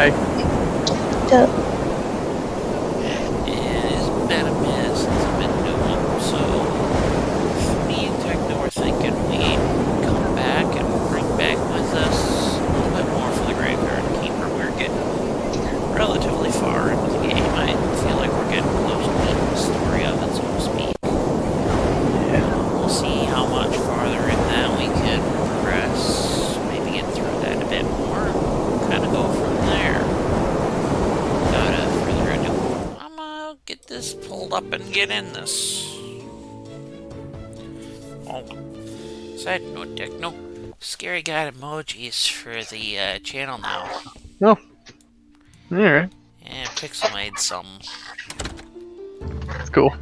Hi. It's been a minute since I've been doing, so me and Techno were thinking we'd come back and bring back with us a little bit more for the Graveyard Keeper. We're getting relatively far into the game. I feel like we're getting close to beating the story of it, so to speak. We'll see how much farther in that we can progress, maybe get through that a bit more, kind of go from there. Without further ado, I'm gonna get this pulled up and get in this. Oh, side note, Techno. Scary got emojis for the channel now. Oh. Alright. And Pixel made some. That's cool.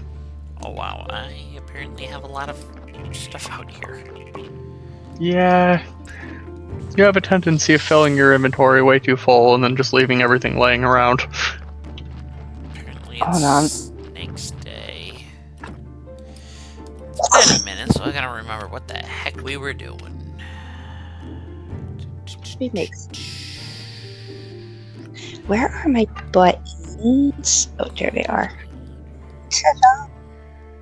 Oh wow, I apparently have a lot of stuff out here. Yeah. You have a tendency of filling your inventory way too full and then just leaving everything laying around. Apparently it's Snake's Day. It's been a minute, so I gotta remember what the heck we were doing. Where are my buttons? Oh, there they are. Ta-da!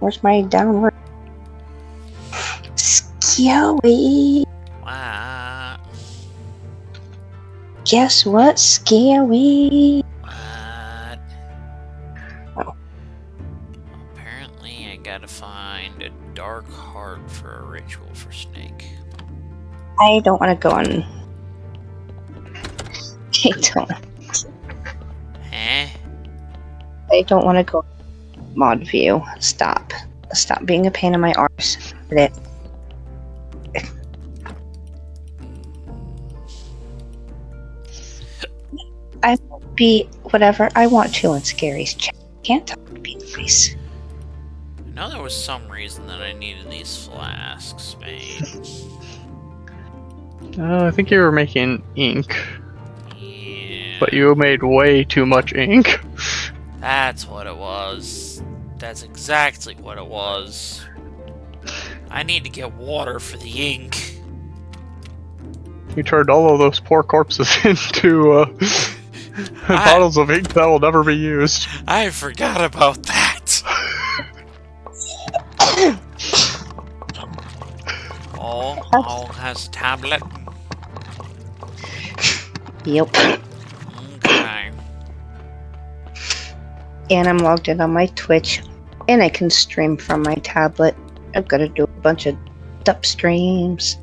Where's my downward? Scary! What? Guess what? Scary! What? Oh. Apparently I gotta find a dark heart for a ritual for Snake. I don't want to go on. I don't want to go mod view. Stop. Stop being a pain in my arse. I will be whatever I want to in Scary's chat. Can't talk to be nice. I know there was some reason that I needed these flasks made. I think you were making ink. Yeah. But you made way too much ink. That's what it was. That's exactly what it was. I need to get water for the ink. You turned all of those poor corpses into bottles of ink that will never be used. I forgot about that. Oh, has a tablet. Yep. Okay. And I'm logged in on my Twitch, and I can stream from my tablet. I've got to do a bunch of dup streams.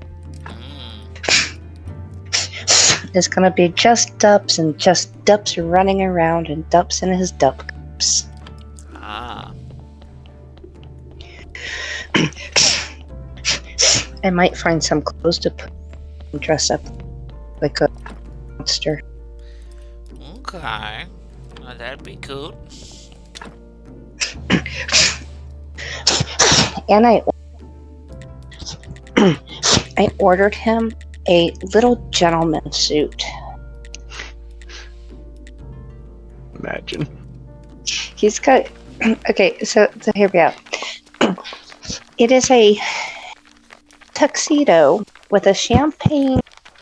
It's gonna be just Dups and just Dups running around and Dups in his Dup cups. Ah. I might find some clothes to put and dress up like a monster. Okay. Well, that'd be cool. And I ordered him a little gentleman suit. Imagine. He's got... Okay, so here we go. It is a tuxedo with a champagne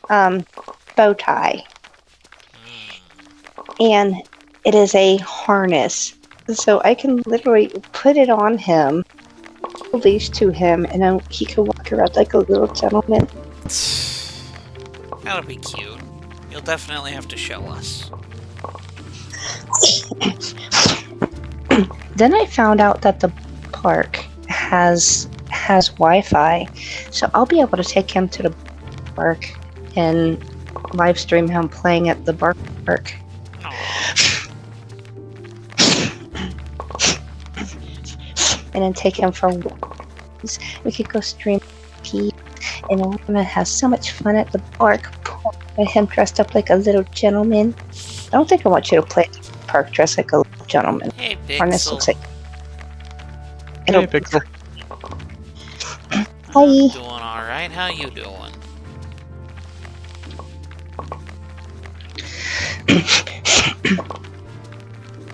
bow tie. And it is a harness. So I can literally put it on him, leash to him, and then he can walk around like a little gentleman. That'll be cute. You'll definitely have to show us. Then I found out that the park has Wi-Fi, so I'll be able to take him to the park and live stream him playing at the park. And then take him for walks. We could go stream tea, and we're gonna have so much fun at the park. With him dressed up like a little gentleman. I don't think I want you to play at the park dressed like a little gentleman. Hey, Harness Pixel. looks like. Hey, Pixel. Hi. I'm doing alright. How you doing?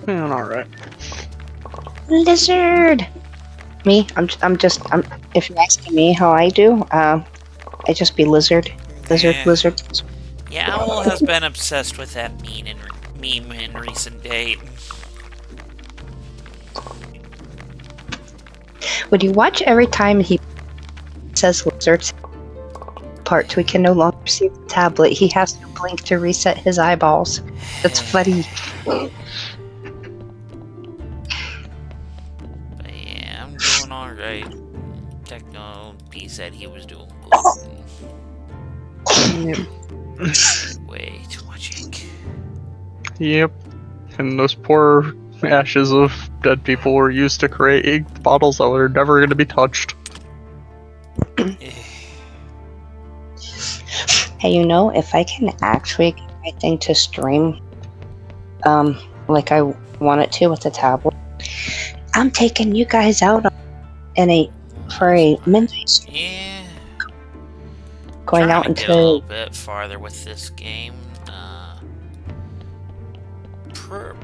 Alright. Lizard. Me? I'm. If you're asking me how I do, I just be lizard. Yeah. Lizard. Yeah, Owl has been obsessed with that meme in recent date. Would you watch every time he says lizards part we can no longer see the tablet? He has to blink to reset his eyeballs. That's funny. But yeah, I'm doing alright. Techno, he said he was doing good. Way too much ink. Yep. And those poor ashes of dead people were used to create ink bottles that were never going to be touched. Hey, if I can actually get my thing to stream, like I want it to with the tablet, I'm taking you guys out for a midnight stream. Yeah. Going Trying out to into get a little bit farther with this game.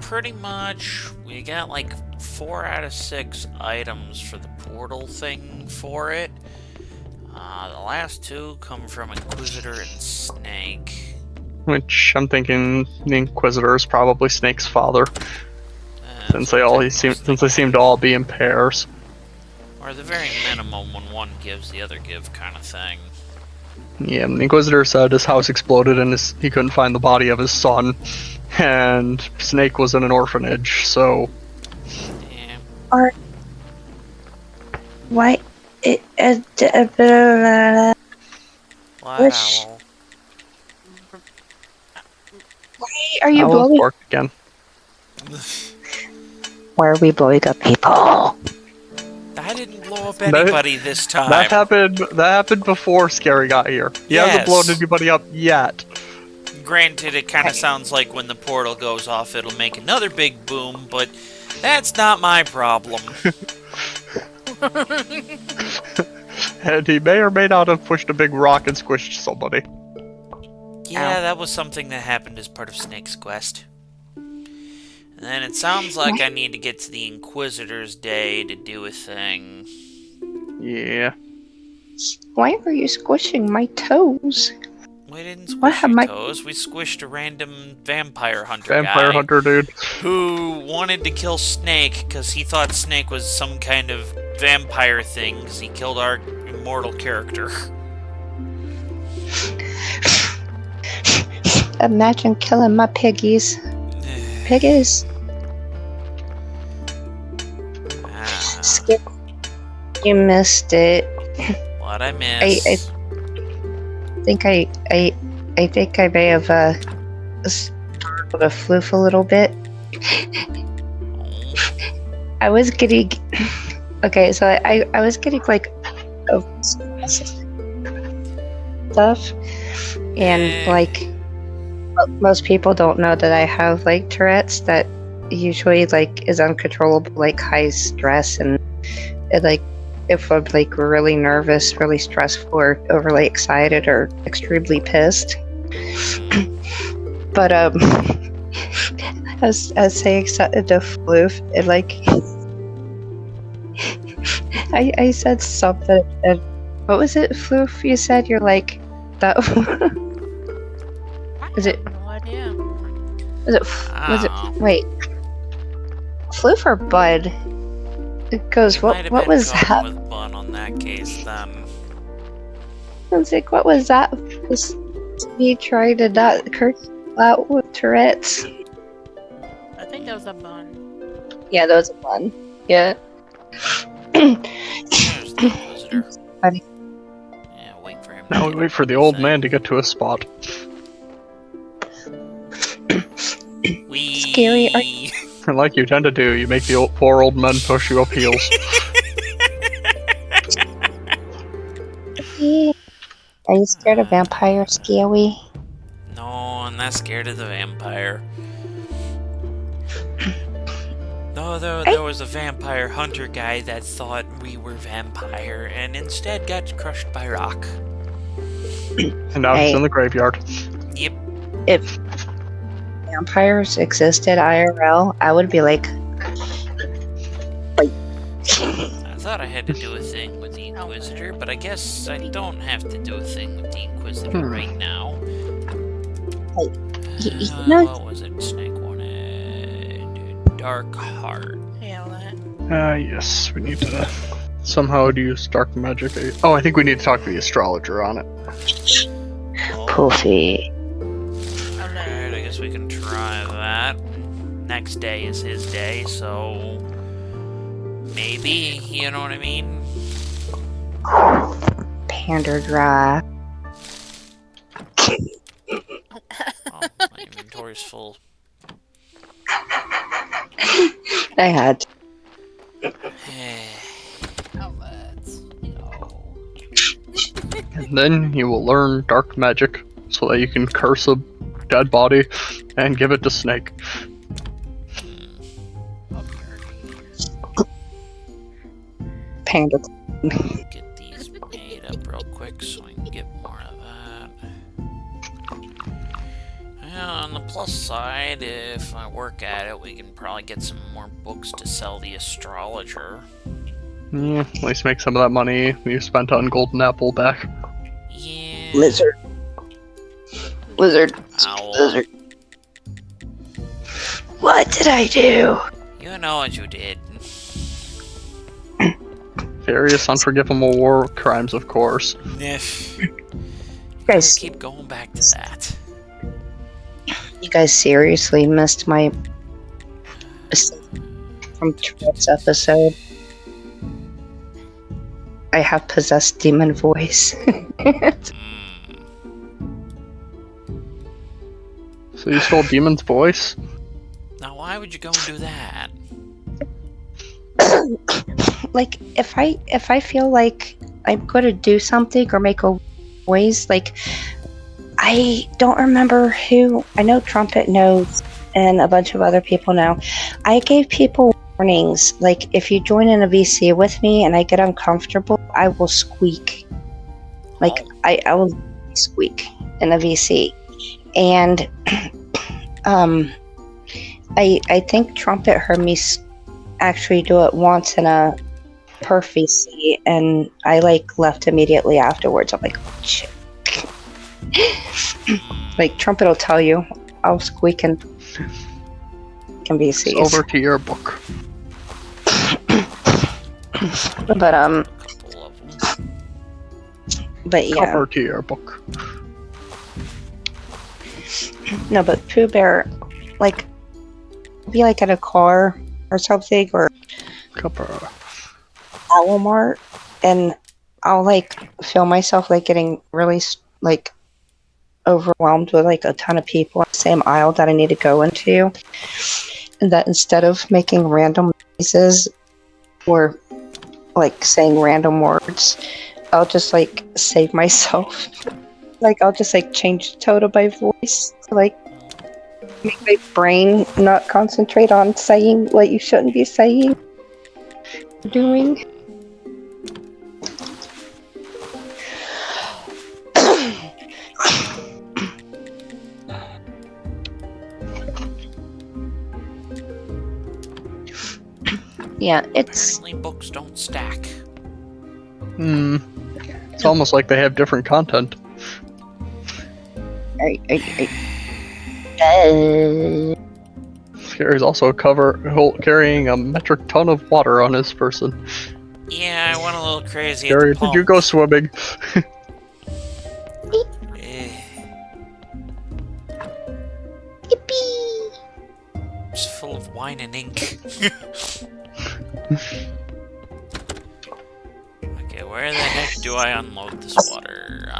Pretty much, we got like 4 out of 6 items for the portal thing for it. The last 2 come from Inquisitor and Snake. Which I'm thinking the Inquisitor is probably Snake's father, since they seem to all be in pairs. Or the very minimum, when one gives, the other give kind of thing. Yeah, the Inquisitor said his house exploded and he couldn't find the body of his son, and Snake was in an orphanage, so... Yeah. Why? What owl? Why are you Owl's blowing? barked again. Why are we blowing up people? I didn't blow up anybody this time. That happened before Scary got here. He hasn't blown anybody up yet. Granted, it kind of sounds like when the portal goes off, it'll make another big boom, but that's not my problem. And he may or may not have pushed a big rock and squished somebody. Yeah, that was something that happened as part of Snake's quest. And then it sounds like I need to get to the Inquisitor's Day to do a thing. Yeah. Why are you squishing my toes? We didn't squish your toes, we squished a random vampire hunter guy. Dude. Who wanted to kill Snake because he thought Snake was some kind of vampire thing because he killed our immortal character. Imagine killing my piggies. Piggies. Skip. You missed it. What I missed? I think I may have startled a floof a little bit. I was getting... Okay, so I was getting like stuff, and like most people don't know that I have like Tourette's that usually like is uncontrollable, like high stress, and it, like if I'm like really nervous, really stressful, or overly excited, or extremely pissed. But I was saying something to Floof, and like I said something, and what was it, Floof? You said you're like that. Is it? No idea. Was it? Wait, Floof or Bud? It goes. What was that? With Bun on that case, then. I was like, what was that? Was me trying to not curse out with Tourette's? I think that was a bun. Yeah, that was a Bun. Yeah. There's the Inquisitor. Funny. Yeah, wait for him. Now we wait for the old man to get to a spot. Scary, And like you tend to do, you make the poor old men push you up heels. Are you scared of vampires, Scary? No, I'm not scared of the vampire. No, there was a vampire hunter guy that thought we were vampire and instead got crushed by rock. And now he's in the graveyard. Yep. If vampires existed IRL, I would be like... I thought I had to do a thing with the Inquisitor, but I guess I don't have to do a thing with the Inquisitor right now. You know, What was it Snake wanted? Dark Heart. Yeah, that. Yes, we need to somehow use dark magic. Oh, I think we need to talk to the astrologer on it. Poofy. Alright, I guess we can try that. Next day is his day, so maybe, you know what I mean? Panda dry. Oh, my inventory's full. I had to. Outlets. No. And then you will learn dark magic so that you can curse a dead body and give it to Snake. Panda. Get these made up real quick so I can get more of that. And on the plus side, if I work at it, we can probably get some more books to sell the astrologer. Yeah, at least make some of that money you spent on Golden Apple back. Yeah. Lizard. Owl. Lizard. What did I do? You know what you did. Various unforgivable war crimes, of course. Niff. You guys, Keep going back to that. you guys seriously missed my from Trip's episode. I have possessed demon voice. So you stole Demon's voice? Now, why would you go and do that? Like if I feel like I'm gonna do something or make a noise, like I don't remember who. I know Trumpet knows, and a bunch of other people know. I gave people warnings, like if you join in a VC with me and I get uncomfortable, I will squeak. Like I will squeak in a VC, and I think Trumpet heard me actually do it once in a perf VC, and I like left immediately afterwards. I'm like, oh, shit. Like Trumpet will tell you, I'll squeak and can VCs. It's over to your book. But but yeah. Cover to your book. No, but Pooh Bear, like, be like at a car or something, or Cover. Walmart, and I'll like feel myself like getting really like overwhelmed with like a ton of people in the same aisle that I need to go into, and that instead of making random noises or like saying random words, I'll just like save myself. Like I'll just like change the tone of my voice to like make my brain not concentrate on saying what you shouldn't be saying or doing. Yeah, it's Apparently books don't stack. It's almost like they have different content. Scary's also carrying a metric ton of water on his person. Yeah, I went a little crazy Scary, at the did you go swimming? It's full of wine and ink. Okay, where the heck do I unload this water?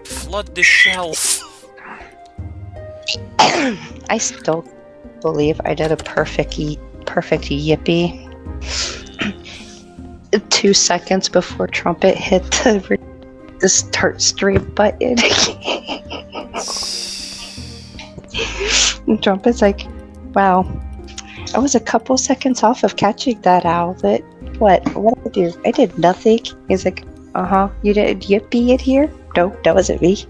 Flood the shelf. I still believe I did a perfect yippee. 2 seconds before Trumpet hit the start stream button. And Trumpet's like, wow, I was a couple seconds off of catching that owl, but what did I do? I did nothing. He's like, you did yippee it here? No, that wasn't me.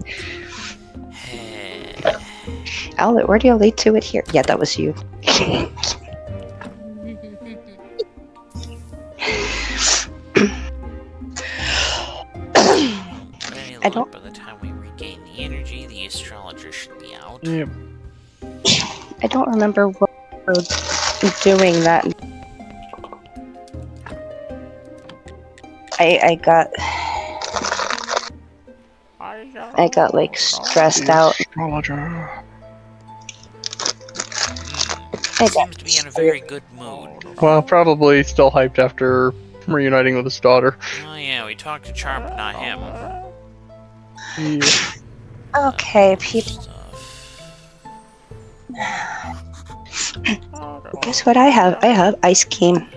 Owlet, where do you lead to it here? Yeah, that was you. I don't. By the time we regain the energy, the astrologer should be out. Yep. I don't remember what we were doing that. I got like stressed out. Astrologer. I Seems to be in a very good mood. Well, probably still hyped after reuniting with his daughter. Oh yeah, we talked to Charm, but not him. Yeah. Okay, Pete. Stuff. Guess what I have? I have ice cream.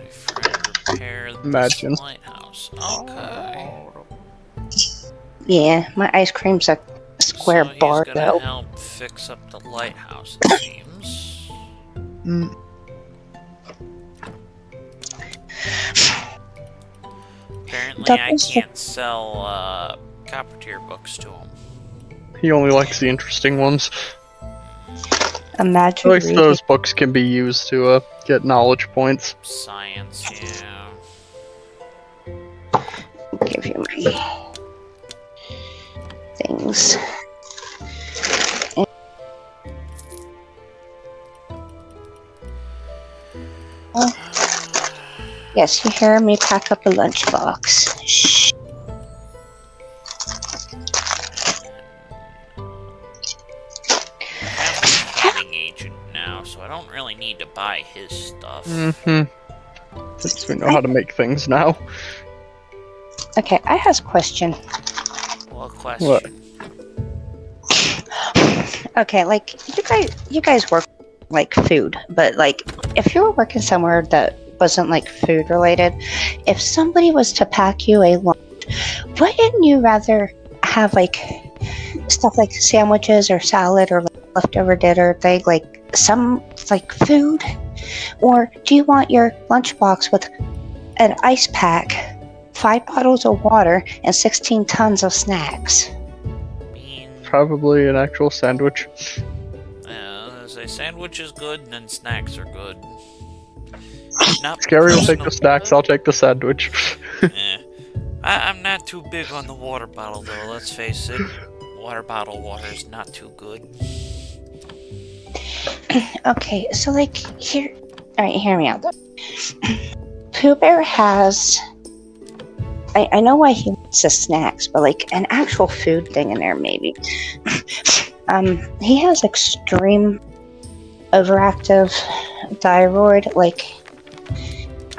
Repair Imagine. this lighthouse. Okay. Yeah, my ice cream's a square So he's bar gonna though. help fix up the lighthouse, it seems. Mm. Apparently I Doubles- can't sell copper tier books to him. He only likes the interesting ones. Imagine At least reading. those books can be used to get knowledge points. Science, yeah. Give you my things. Yes, you hear me pack up a lunchbox. Shh. I have a planning agent now, so I don't really need to buy his stuff. Mm-hmm. Since we know how to make things now. Okay, I have a question. What question? What? Okay, like you guys work like food, but like if you were working somewhere that wasn't like food related, if somebody was to pack you a lunch, wouldn't you rather have like stuff like sandwiches or salad or like leftover dinner thing, like some like food, or do you want your lunchbox with an ice pack, 5 bottles of water, and 16 tons of snacks? I mean, Probably an actual sandwich. a sandwich is good, and then snacks are good. Not Scary will take personal- the snacks, I'll take the sandwich. Eh. I'm not too big on the water bottle, though, let's face it. Water bottle water is not too good. Okay, so like here, all right, hear me out. Pooh Bear has. I know why he wants the snacks, but like an actual food thing in there, maybe. He has extreme overactive thyroid. Like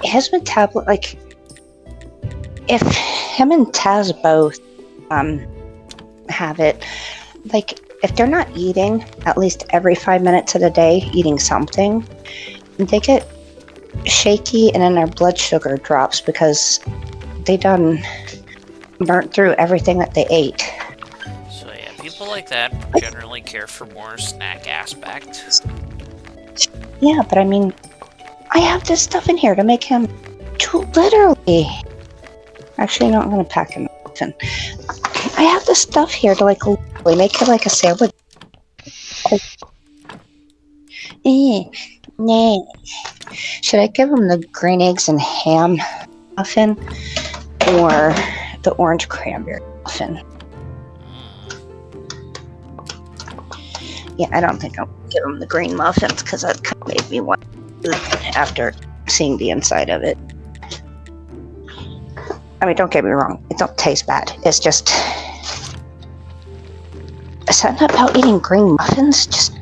his metabolic, like if him and Taz both have it, like if they're not eating at least every 5 minutes of the day, eating something, they get shaky and then their blood sugar drops because they done burnt through everything that they ate. So yeah, people like that generally care for more snack aspect. Yeah, but I mean, I have this stuff in here to make him literally. Actually, no, I'm gonna pack him a muffin. I have this stuff here to like literally make him like a sandwich. Nah. Should I give him the green eggs and ham muffin or the orange cranberry muffin? Yeah, I don't think I'll give him the green muffins because that kind of made me want after seeing the inside of it. I mean, don't get me wrong, it don't taste bad. It's just something about eating green muffins just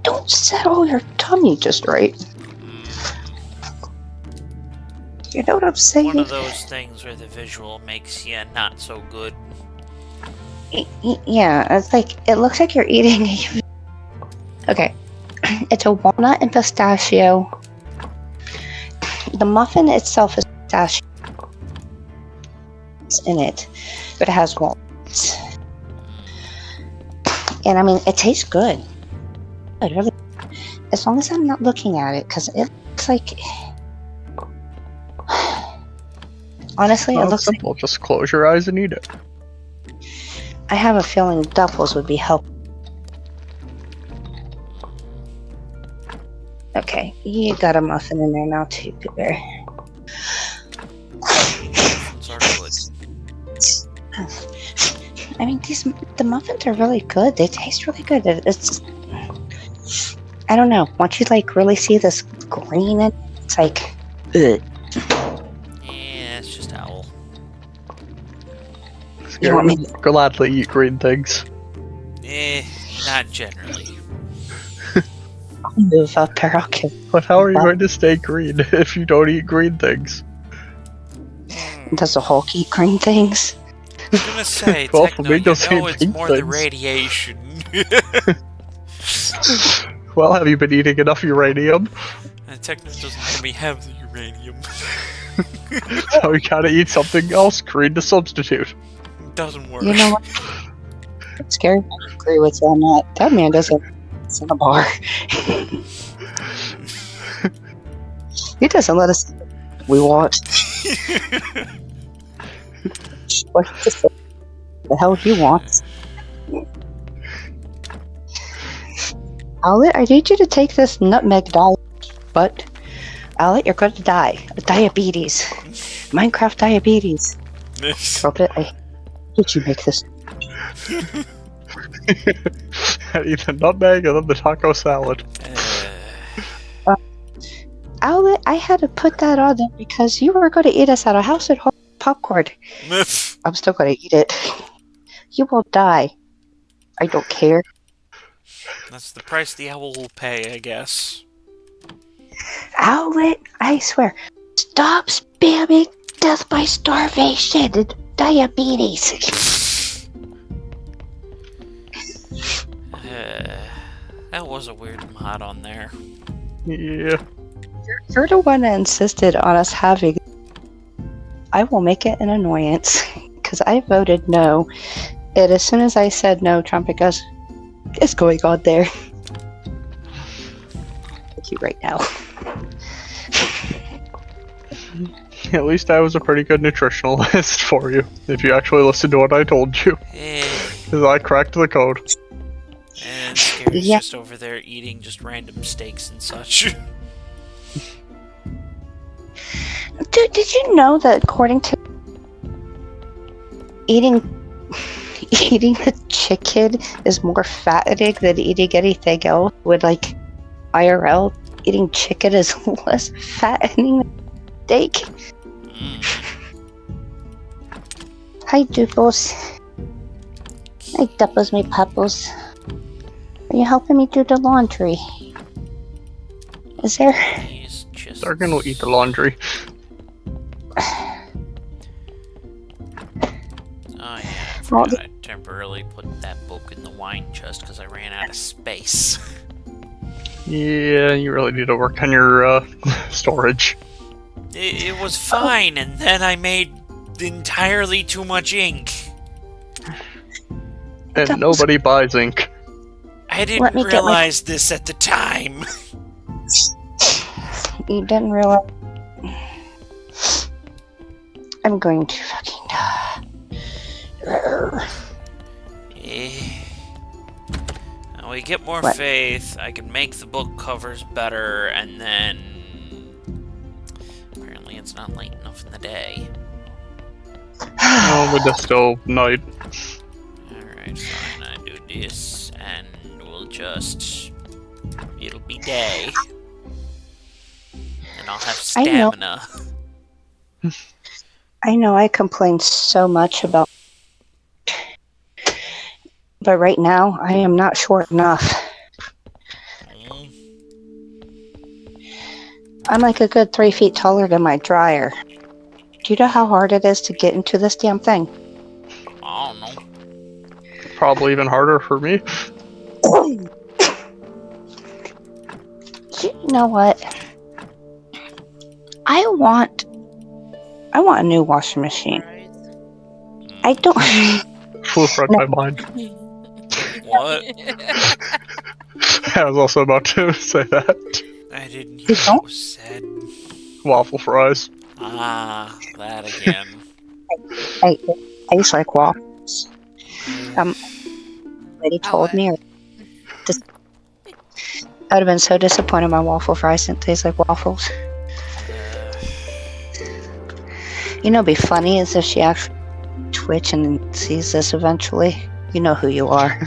don't settle your tummy just right. You know what I'm saying? One of those things where the visual makes you not so good. Yeah, it's like it looks like you're eating. Okay, it's a walnut and pistachio. The muffin itself is pistachio in it, but it has walnuts. And I mean, it tastes good. It really, as long as I'm not looking at it, because it looks like. Honestly, it Oh, looks like simple. Just close your eyes and eat it. I have a feeling Duffels would be helpful. Okay, you got a muffin in there now too, Pooh Bear. Muffins are good. I mean, the muffins are really good. They taste really good. It's I don't know. Once you like really see this green, it's like, ugh. Yeah, it's just owl. You want me Scared gladly eat green things. Not generally. to move up there? Okay. But how are you going to stay green if you don't eat green things? Does the Hulk eat green things? I was gonna say, Well, for Techno, me, you you'll see know it's pink more the things. radiation. Well, have you been eating enough uranium? Techno doesn't let me have the uranium. So you gotta eat something else green to substitute. It doesn't work. You know what? It's scary. I agree with you on that. That man doesn't. It's in a bar. He doesn't let us. We want. What the hell he wants? Owlet, I need you to take this nutmeg doll. But, Owlet, you're going to die. Diabetes. Minecraft diabetes. Trumpet, I did you make this? Eat the nutmeg and then the taco salad. Owlet, I had to put that on there because you were going to eat us out of house at home popcorn. I'm still going to eat it. You will die. I don't care. That's the price the owl will pay, I guess. Owlet, I swear. Stop spamming death by starvation and diabetes. That was a weird mod on there. Yeah. You're the one that insisted on us having. I will make it an annoyance because I voted no. And as soon as I said no, Trumpet goes, "It's going on there." Thank you right now. At least I was a pretty good nutritionalist for you, if you actually listened to what I told you. Because I cracked the code. And Scary's Yeah. just over there eating just random steaks and such. Dude, did you know that according to eating the chicken is more fattening than eating anything else? With like IRL, eating chicken is less fattening than steak. Hi, Dooples. Hi, Dupples, me pupples. Are you helping me do the laundry? Is there? He's just... They're gonna eat the laundry. Oh yeah, I forgot I temporarily put that book in the wine chest because I ran out of space. Yeah, you really need to work on your storage. It was fine, and then I made entirely too much ink. And nobody buys ink. I Let didn't me get my- realize this at the time. You didn't realize. I'm going to fucking die. Now we get more What? faith, I can make the book covers better, and then... Apparently it's not late enough in the day. Oh, but it's still night. Alright, fine, I do this, and we'll just... It'll be day. And I'll have I know. stamina. I know I complain so much about. But right now, I am not short enough. I'm like a good 3 feet taller than my dryer. Do you know how hard it is to get into this damn thing? I don't know. Probably even harder for me. You know what? I want a new washing machine. Right? I don't. Flew right my mind. What? I was also about to say that. I didn't hear You what don't? was said. Waffle fries. Ah, that again. I taste like waffles. Lady told me. I would have been so disappointed my waffle fries didn't taste like waffles. You know, it'd be funny is if she actually Twitch and sees this eventually. You know who you are.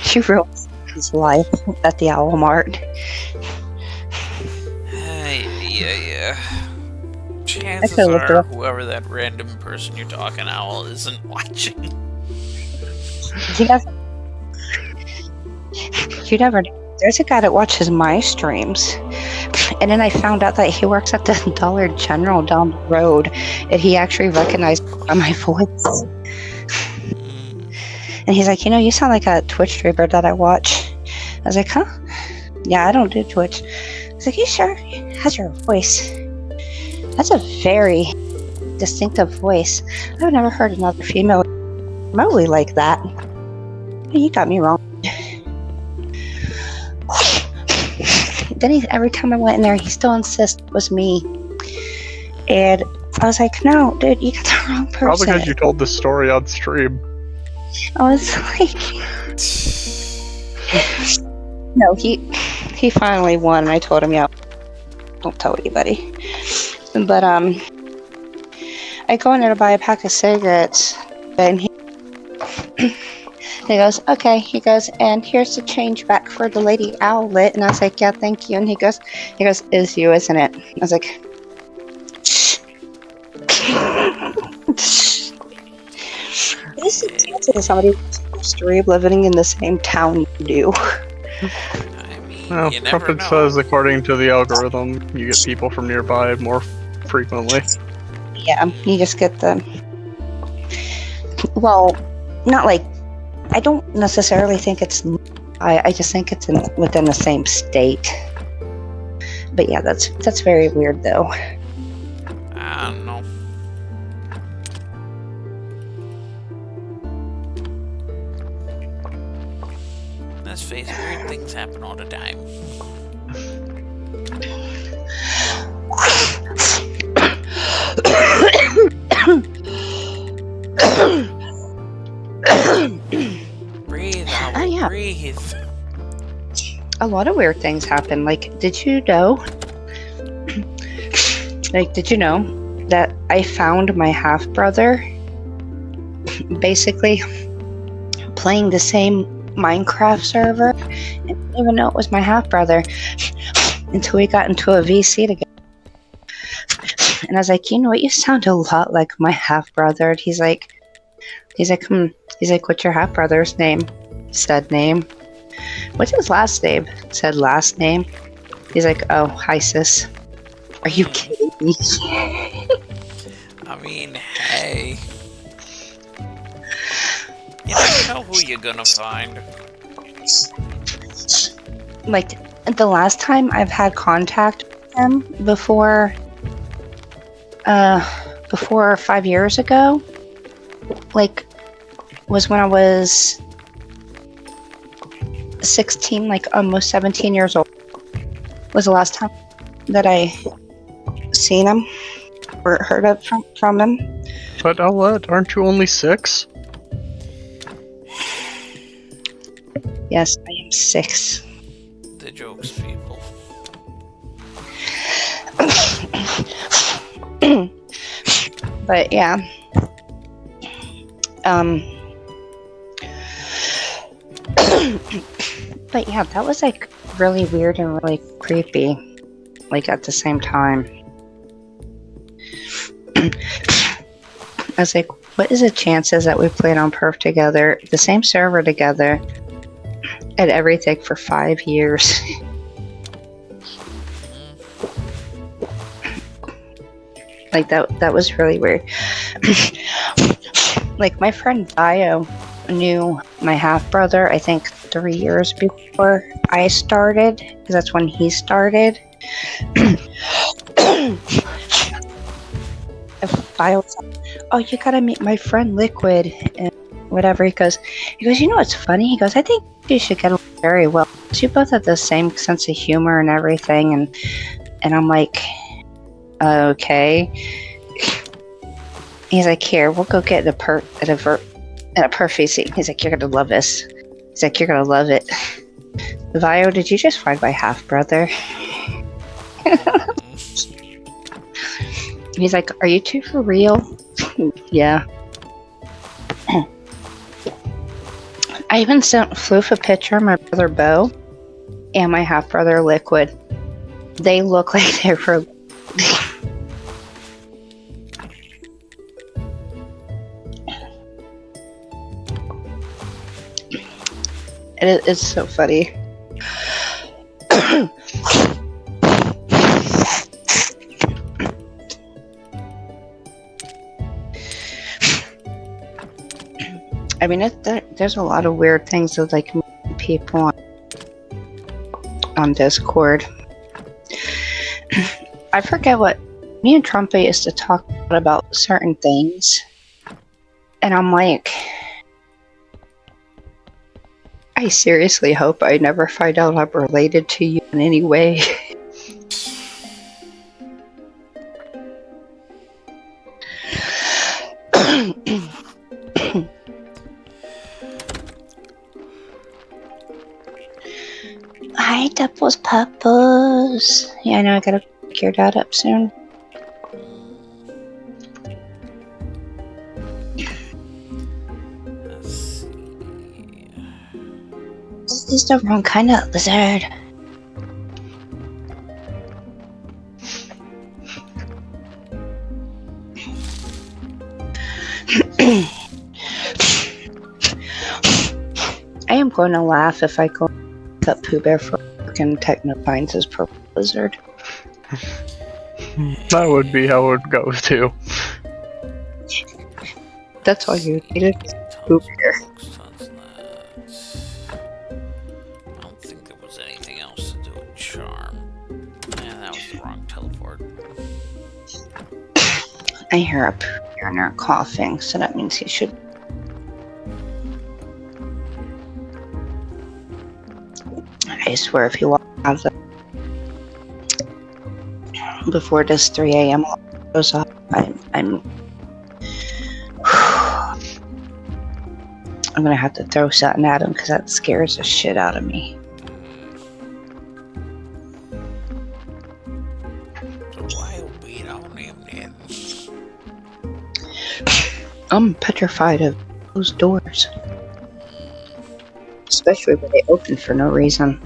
She ruined his life at the Owl Mart. Yeah. I Chances could've looked it are, up. whoever that random person you're talking owl isn't watching. You guys, you never know. There's a guy that watches my streams, and then I found out that he works at the Dollar General down the road, and he actually recognized my voice. And he's like, you sound like a Twitch streamer that I watch. I was like, huh? Yeah, I don't do Twitch. He's like, you sure? How's your voice? That's a very distinctive voice. I've never heard another female remotely like that. You got me wrong. Then every time I went in there, he still insists it was me. And I was like, no, dude, you got the wrong person. Probably because you told the story on stream. I was like, no, he finally won, and I told him, yeah, don't tell anybody. But I go in there to buy a pack of cigarettes, and he goes, okay. He goes, and here's the change back for the Lady Owlet. And I was like, yeah, thank you. And he goes, it's you, isn't it? I was like, shh. What is the chances of somebody stream living in the same town you do? I mean, Well, you never Trumpet know. says according to the algorithm, you get people from nearby more frequently. Yeah, you just get the... Well, not like... I don't necessarily think it's... I just think it's within the same state. But yeah, that's very weird, though. I don't know. Let's face it, weird things happen all the time. Breathe, Owl, yeah. breathe. A lot of weird things happen. Like, did you know that I found my half-brother basically playing the same Minecraft server, and I didn't even know it was my half-brother until we got into a VC together. And I was like, you know what, you sound a lot like my half-brother. And he's like, what's your half-brother's name? Said name. What's his last name? Said last name. He's like, oh, hi sis. Are you kidding me? I mean, hey. You never know who you're gonna find. Like, the last time I've had contact with him before 5 years ago, like, was when I was 16, like almost 17 years old, was the last time that I seen him or heard of from him. But Owlet, aren't you only 6? Yes, I am 6. The jokes, people. But yeah. But yeah, that was like really weird and really creepy, like at the same time. I was like, what is the chances that we played on Perf together, the same server together, and everything for 5 years? Like that was really weird. Like, my friend Bio knew my half-brother, I think 3 years before I started, because that's when he started. Bio was like, oh, you gotta meet my friend Liquid, and whatever. He goes, you know what's funny? He goes, I think you should get along very well. You both have the same sense of humor and everything, and I'm like, okay. He's like, here, we'll go get a perfect. He's like, you're gonna love this. He's like, you're gonna love it. Vio, did you just find my half-brother? He's like, are you two for real? Yeah. I even sent Floof a picture of my brother Bo and my half brother Liquid. They look like they're for. It's so funny. I mean, there's a lot of weird things with like people on Discord. I forget what me and Trumpet used to talk about certain things, and I'm like, I seriously hope I never find out I'm related to you in any way. Hi, Doubles Puppos. Yeah, I know I gotta pick your dad up soon. Let's see. This is the wrong kind of lizard. I am going to laugh if I go up Pooh Bear for and Techno finds his purple lizard. That would be how it would go too. That's all you needed. Pooh Bear. I don't think there was anything else to do with Charm. Yeah, that was the wrong teleport. I hear a Pooh Bear in there coughing, so that means he should. I swear if he walks out before this 3 a.m. goes up, I'm gonna have to throw something at him because that scares the shit out of me. So why beat on him then? I'm petrified of those doors, especially when they open for no reason.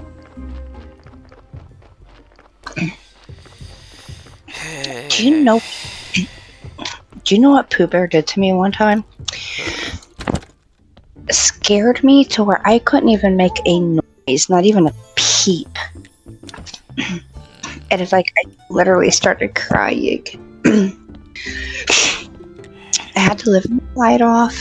Do you know what Pooh Bear did to me one time? Scared me to where I couldn't even make a noise, not even a peep. And it's like I literally started crying. I had to leave the light off.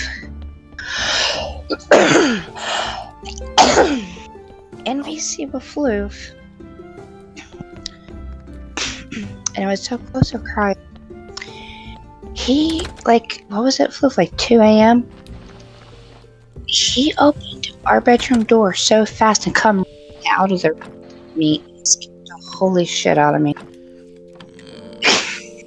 NVC with Floof. And I was so close to crying. He, like, what was it, Floof? Like 2 a.m.? He opened our bedroom door so fast and come out of there with me. It scared the holy shit out of me. I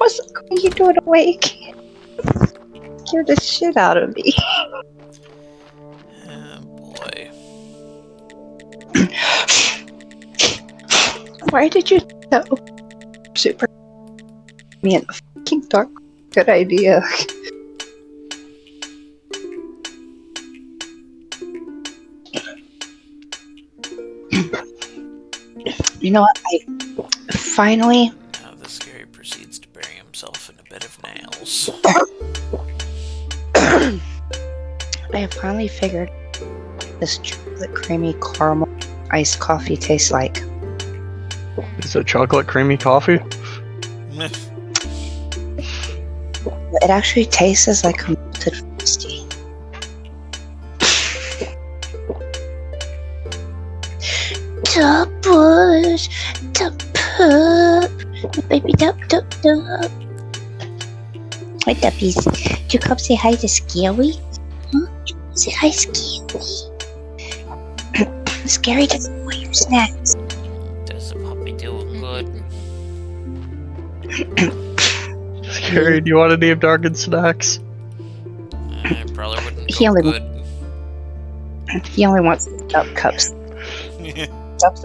was like, what are you doing awake? It scared the shit out of me. Oh boy. Why did you know? Super me in the fucking dark. Good idea. You know what? I finally. Now the scary proceeds to bury himself in a bed of nails. I have finally figured this chocolate creamy caramel iced coffee tastes like. Is it chocolate creamy coffee? It actually tastes like a melted frosty. The bush, the pup, baby dup dup dup. Hi duppies, did you come say hi to Scary? Huh? Say hi, Scary. Scary doesn't want your snacks. Does the puppy doing good? Scary, do you want any of Darken's snacks? Probably wouldn't He go only- good. He only wants the duck cups. Ducks.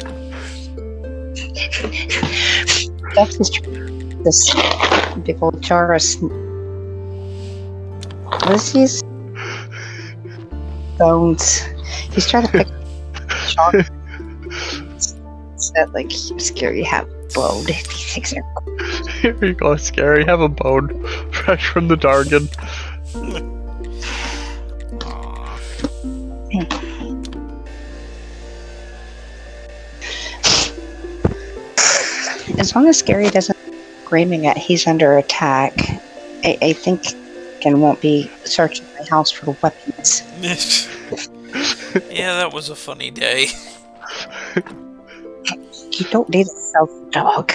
Ducks is this big old jar of what is these? Bones. He's trying to pick chocolate. Said, like, Scary, have a bone. These things are Here you go, Scary. Have a bone. Fresh from the Dargan. Aw. As long as Scary doesn't screaming at he's under attack, I think Ken won't be searching my house for weapons. Yeah, that was a funny day. You don't need a self-dog.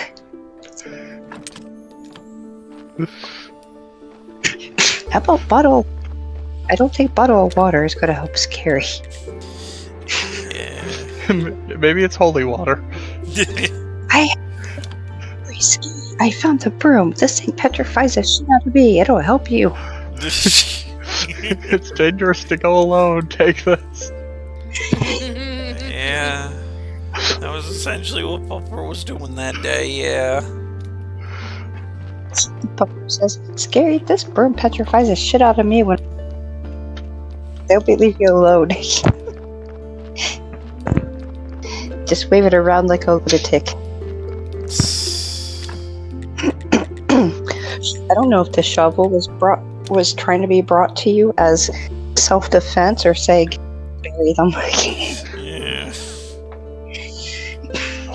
How about bottle? I don't think bottle of water is going to help Scary. Yeah. Maybe it's holy water. I found the broom. This thing petrifies the shit out of me. It'll help you. It's dangerous to go alone. Take this. Yeah. That was essentially what Pupper was doing that day, yeah. Pupper says, Scary, this broom petrifies the shit out of me when they'll leave you alone. Just wave it around like a lunatic. I don't know if the shovel was trying to be brought to you as self-defense or say bury them. Yeah.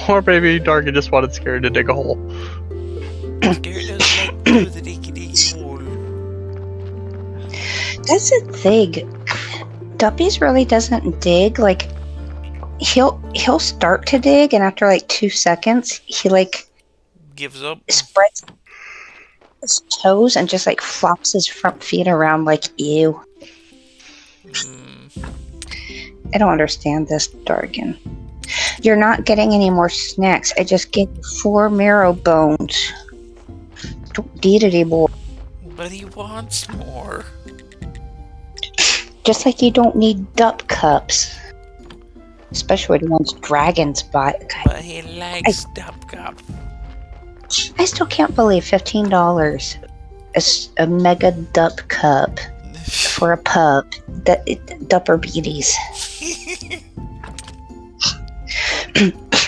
Or maybe Dargan just wanted Scary to dig a hole. Scary doesn't like to do the diggy hole. That's the thing. Duppies really doesn't dig. Like, he'll start to dig, and after like 2 seconds, he like Gives up. spreads his toes and just like flops his front feet around like ew. I don't understand this, Dargan. You're not getting any more snacks. I just gave you 4 marrow bones. Don't need any more. But he wants more. Just like you don't need dup cups. Especially the ones dragons buy. But he likes Dub Cup. I still can't believe $15 is a mega dup cup for a pup. That Dupper Beaties.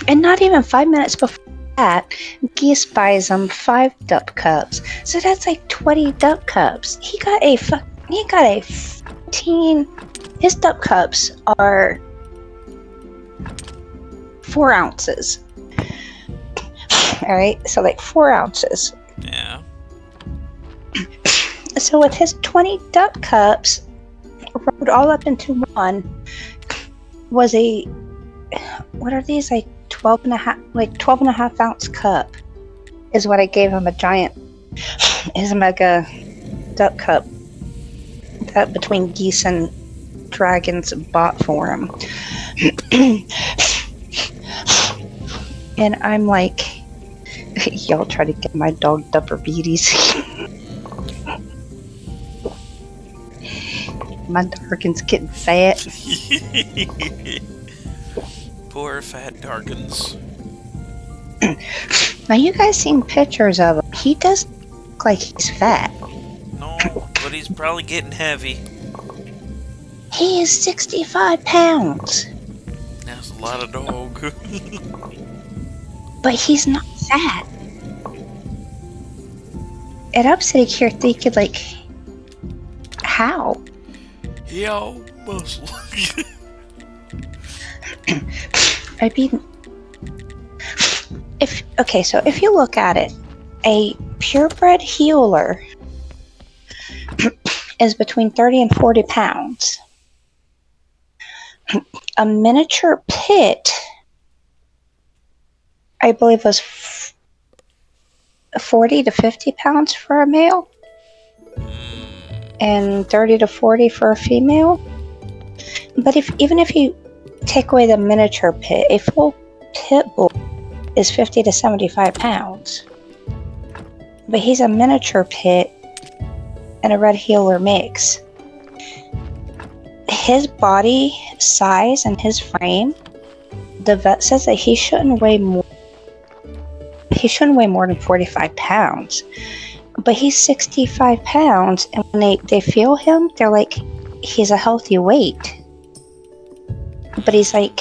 And not even 5 minutes before that, Geese buys them 5 dup cups. So that's like 20 dup cups. He got a 15. His dup cups are 4 ounces. Alright, so like 4 ounces. Yeah. So with his 20 duck cups rolled all up into one was a, what are these, like 12 and a half ounce cup is what I gave him, a giant, his mega duck cup that between Geese and Dragons bought for him. And I'm like, y'all try to get my dog Dupper Beaties. My Dargan's getting fat. Poor fat Dargans. Now you guys seen pictures of him. He does look like he's fat. No, but he's probably getting heavy. He is 65 pounds. That's a lot of dog. But he's not fat. And I'm sitting here thinking, like, how? Yo, muscle. I mean, so if you look at it, a purebred healer is between 30 and 40 pounds. A miniature pit, I believe, was 40 to 50 pounds for a male and 30 to 40 for a female. But even if you take away the miniature pit, a full pit bull is 50 to 75 pounds. But he's a miniature pit and a red healer mix. His body size and his frame, the vet says that he shouldn't weigh more than 45 pounds. But he's 65 pounds, and when they feel him, they're like, he's a healthy weight. but he's like,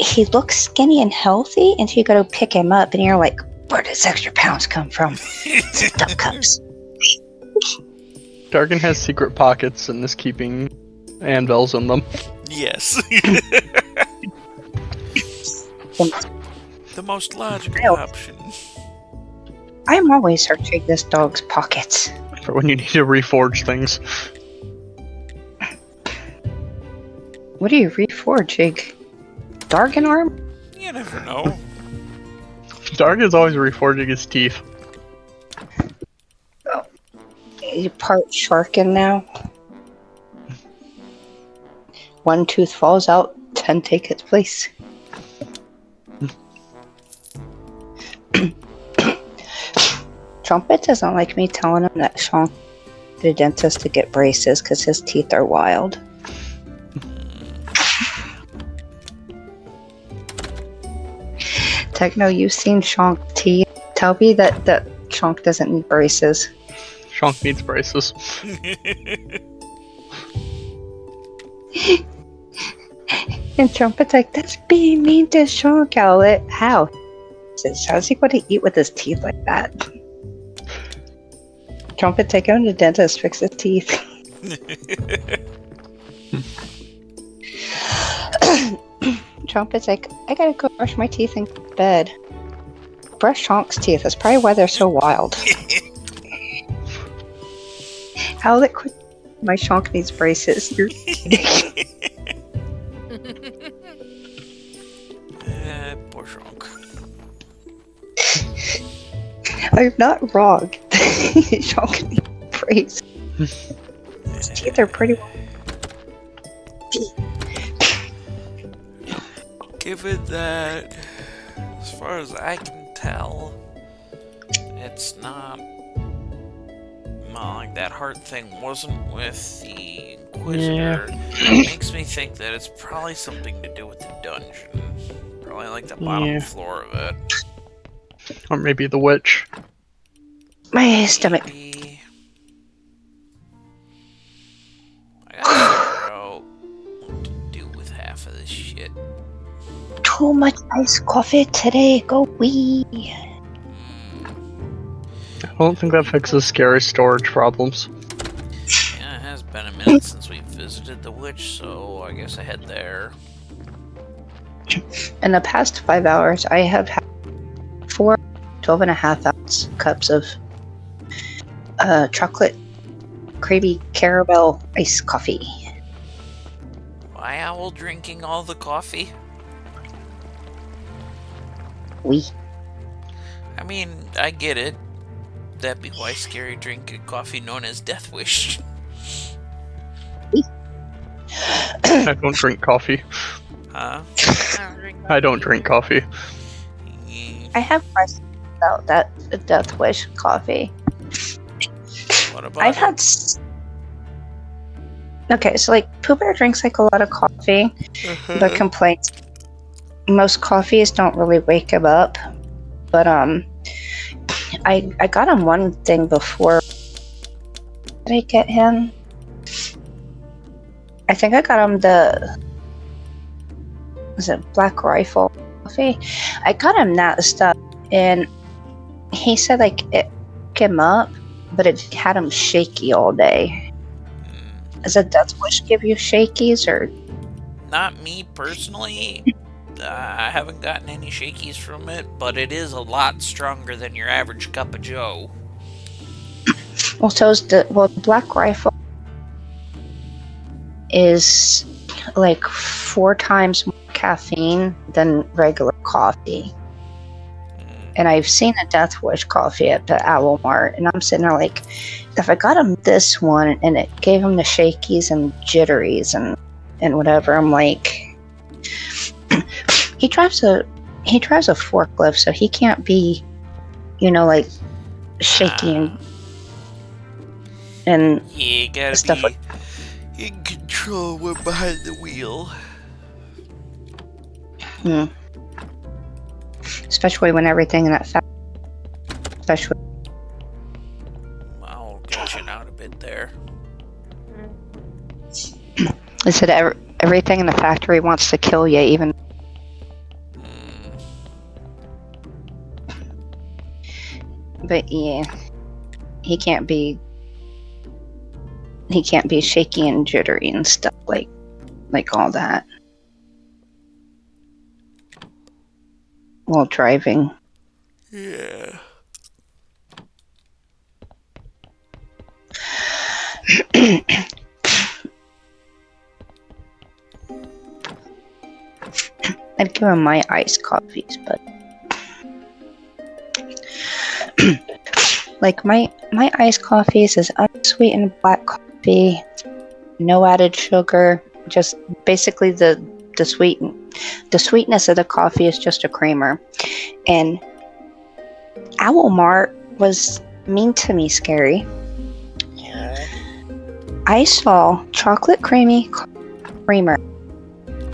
he looks skinny and healthy, and you go to pick him up, and you're like, where does extra pounds come from? It's dumb cups. Dargan has secret pockets and is keeping anvils in them. Yes. The most logical Well. option. I'm always searching this dog's pockets. For when you need to reforge things. What are you reforging? Dargan arm? You never know. Dargan's always reforging his teeth. You part sharken now. One tooth falls out, 10 take its place. Trumpet doesn't like me telling him that Sean to the dentist to get braces because his teeth are wild. Techno, you've seen Shonk's teeth. Tell me that Shonk doesn't need braces. Shonk needs braces. And Trumpet's like, that's being mean to Shonk, Owlet. How? How's he going to eat with his teeth like that? Trumpet, take him to the dentist, fix his teeth. Trumpet's like, I gotta go brush my teeth and go to bed. Brush Shonk's teeth. That's probably why they're so wild. Owlet, quit. My Shonk needs braces. You're Poor Shonk. I'm not wrong. Shonk needs braces. His teeth are pretty. Given that, as far as I can tell, it's not. Well, like that heart thing wasn't with the Inquisitor. It makes me think that it's probably something to do with the dungeon. Probably like the bottom floor of it. Or maybe the witch. My stomach. Maybe. I gotta figure out what to do with half of this shit. Too much iced coffee today. Go wee. I don't think that fixes scary storage problems. Yeah, it has been a minute since we visited the witch, so I guess I head there. In the past 5 hours, I have had 4 12.5-ounce cups of chocolate creamy caramel iced coffee. Why owl drinking all the coffee? Wee. I mean, I get it. That'd be why Scary drank a coffee known as Death Wish. I don't drink coffee. Huh? I don't drink coffee. I have questions about that Death Wish coffee. What about I've it? had. Okay, so like Pooh Bear drinks like a lot of coffee, but complains most coffees don't really wake him up. But I got him one thing before. Did I get him? I think I got him was it Black Rifle coffee? I got him that stuff, and he said like it woke him up, but it had him shaky all day. Does a Death Wish give you shakies or? Not me personally. I haven't gotten any shakies from it, but it is a lot stronger than your average cup of joe. Well, Black Rifle is like 4 times more caffeine than regular coffee. And I've seen a Death Wish coffee at the Owl Mart, and I'm sitting there like, if I got him this one and it gave him the shakies and jitteries and whatever, I'm like, he drives a forklift, so he can't be, like shaky and You gotta stuff be like. in control when behind the wheel. Especially when everything in that especially. I'll get you out a bit there. I said Everything in the factory wants to kill you, even. But yeah, he can't be shaky and jittery and stuff like all that while driving. Yeah. I'd give him my iced coffees, but like my iced coffees is unsweetened black coffee, no added sugar, just basically the sweetness of the coffee is just a creamer. And Owl Mart was mean to me, Scary. I saw chocolate creamy creamer,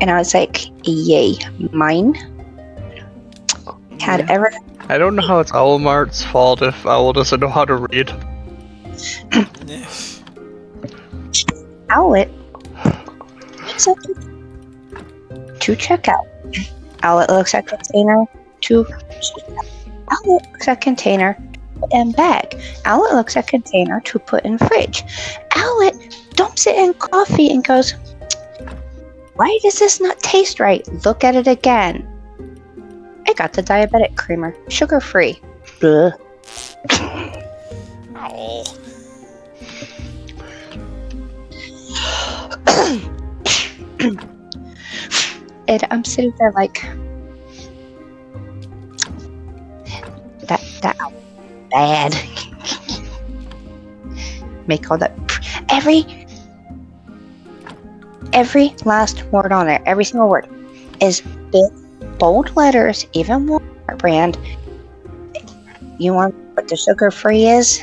and I was like, yay, mine. Had ever. I don't know how it's Owl Mart's fault if Owl doesn't know how to read. Owlet to check out. Owlet looks at container to check out. Owlet looks at container and bag. Owlet looks at container to put in fridge. Owlet dumps it in coffee and goes, why does this not taste right? Look at it again. I got the diabetic creamer, sugar free. Bleh. Oh. And I'm sitting there like, that bad. Make all that every last word on there, every single word is big bold letters, even Walmart brand. You want what the sugar free is?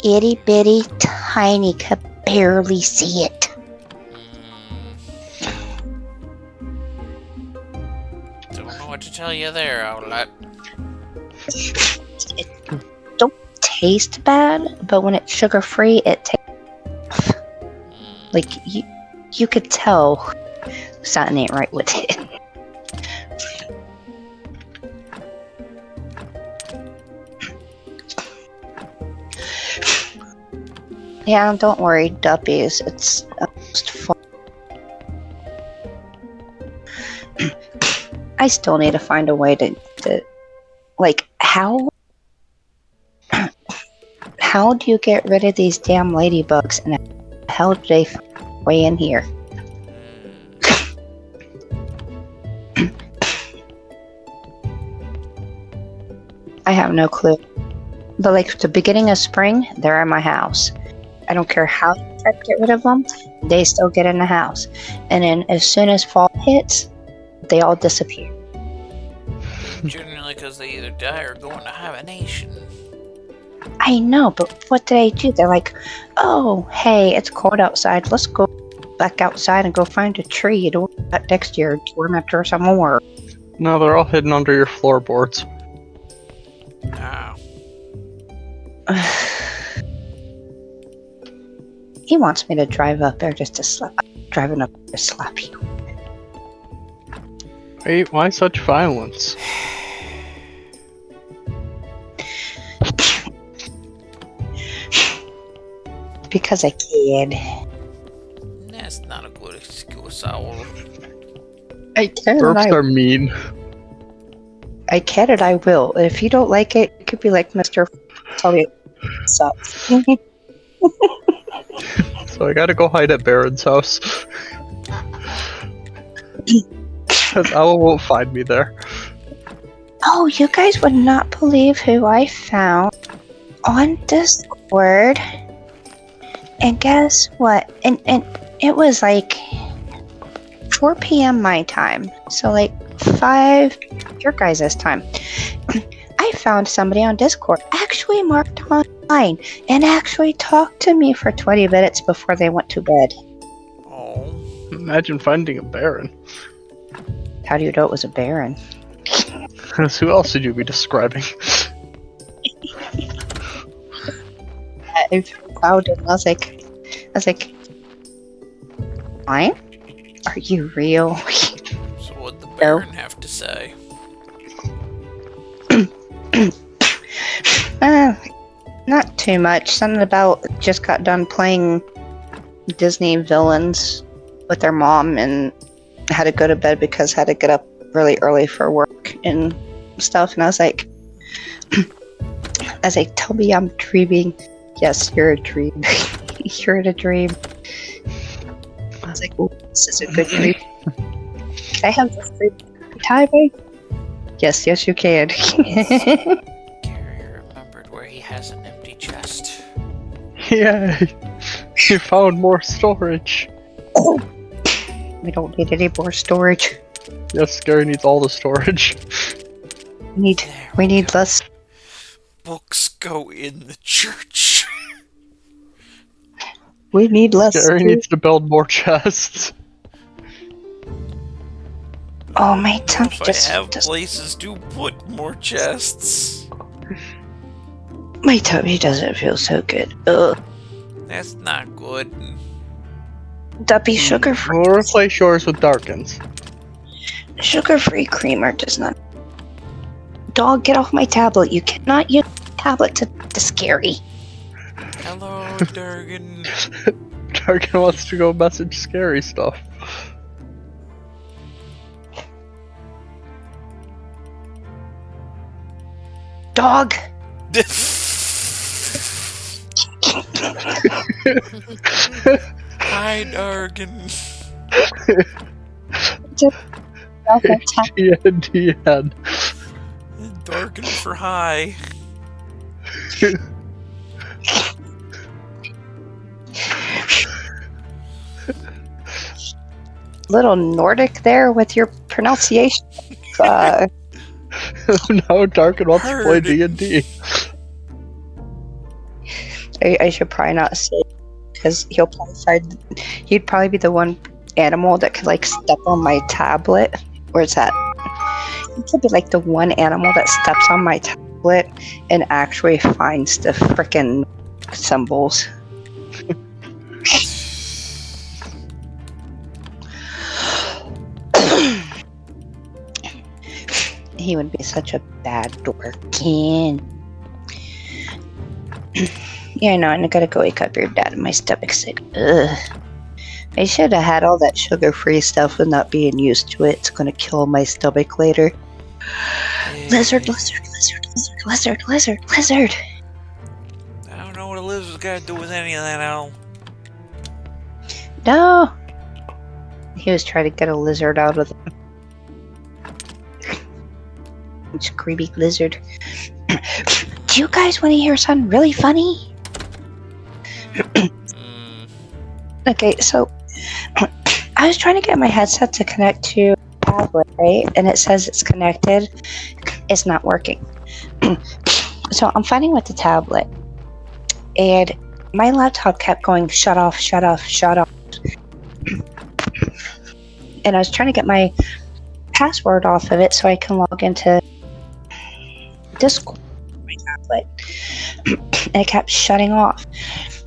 Itty bitty tiny, could barely see it. Don't know what to tell you there, Owlet. It don't taste bad, but when it's sugar free, it tastes like you could tell something ain't right with it. Yeah, don't worry, Duppies. It's almost fun. I still need to find a way to like, how do you get rid of these damn ladybugs, and how do they find a way in here? I have no clue. But like the beginning of spring, they're in my house. I don't care how you try to get rid of them, they still get in the house. And then as soon as fall hits, they all disappear. Generally because they either die or go into hibernation. I know, but what do they do? They're like, oh, hey, it's cold outside. Let's go back outside and go find a tree to that next year to torment some more. No, they're all hidden under your floorboards. Ah. He wants me to drive up there just to slap. Driving up to slap you. Why such violence? Because I can. That's not a good excuse, Owl. I can. Burps are mean. I can and I will. And if you don't like it, it could be like Mr. Tell me it sucks. So I gotta go hide at Baron's house. Because Owl won't find me there. Oh, you guys would not believe who I found on Discord. And guess what? And it was like 4 p.m. my time. So like 5 your guys' time. I found somebody on Discord actually marked online and actually talked to me for 20 minutes before they went to bed. Oh. Imagine finding a Baron. How do you know it was a Baron? Who else did you be describing? I found it and I was like, fine? Are Are you real? So what'd the No. Baron have to say? Not too much. Something about just got done playing Disney villains with their mom and had to go to bed because had to get up really early for work and stuff. And I was like, tell me I'm dreaming. Yes, you're a dream. You're in a dream. I was like, oh, this is a good dream. Can I have this dream time? Yes, you can. Gary remembered where he has an empty chest. Yay! You found more storage. We don't need any more storage. Yes, Gary needs all the storage. We need less. Books go in the church. We need less. Gary needs to build more chests. Oh, my I don't know tummy if just. I have places to put more chests. My tummy doesn't feel so good. Ugh. That's not good. Duppy sugar-free. We'll replace yours with Darkins. Sugar-free creamer does not. Dog, get off my tablet. You cannot use tablet to scary. Hello, Durgan. Darkin wants to go message scary stuff. Dog. Hi, Durgan. Off my tablet. D-N. Durgan for hi. Little Nordic there with your pronunciation. Now Darkin wants to play Heard. D&D. I should probably not say because he'd probably be the one animal that could like step on my tablet. Where's that? He could be like the one animal that steps on my tablet and actually finds the frickin' symbols. He would be such a bad dorkin. Yeah, I know, and I gotta go wake up your dad. My stomach's sick. Ugh. I should have had all that sugar-free stuff and not being used to it. It's gonna kill my stomach later. Lizard. I don't know what a lizard's got to do with any of that, Al. No! He was trying to get a lizard out of the... It's a creepy lizard. Do you guys want to hear something really funny? Okay, so I was trying to get my headset to connect to a tablet, right? And it says it's connected. It's not working. So I'm fighting with the tablet. And my laptop kept going, shut off. And I was trying to get my password off of it so I can log into Discord on my tablet. And it kept shutting off.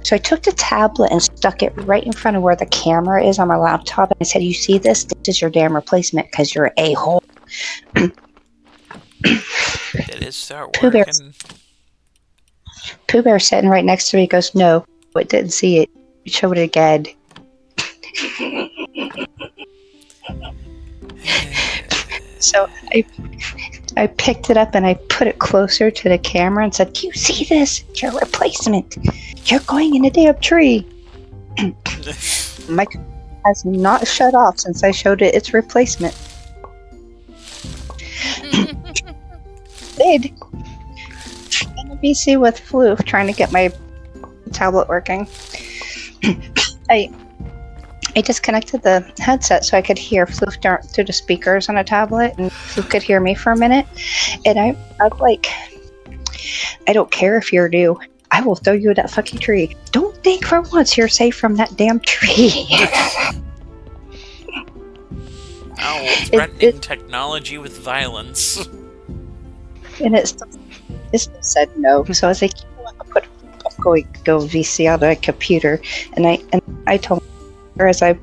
So I took the tablet and stuck it right in front of where the camera is on my laptop. And I said, you see this? This is your damn replacement because you're an a-hole. Did it start Pooh Bear. working? Pooh Bear sitting right next to me goes, no, it didn't see it. Show it again. So I picked it up and I put it closer to the camera and said, do you see this? It's your replacement. You're going in a damn tree. My computer has not shut off since I showed it its replacement. Did. NBC with flu trying to get my tablet working. I disconnected the headset so I could hear Floof through the speakers on a tablet, and Floof could hear me for a minute. And I'm like, I don't care if you're new. I will throw you in that fucking tree. Don't think for once you're safe from that damn tree. Owl threatening technology with violence. And it still said no. So I was like, you know what, I'm going to go VC on a computer. And I told her as I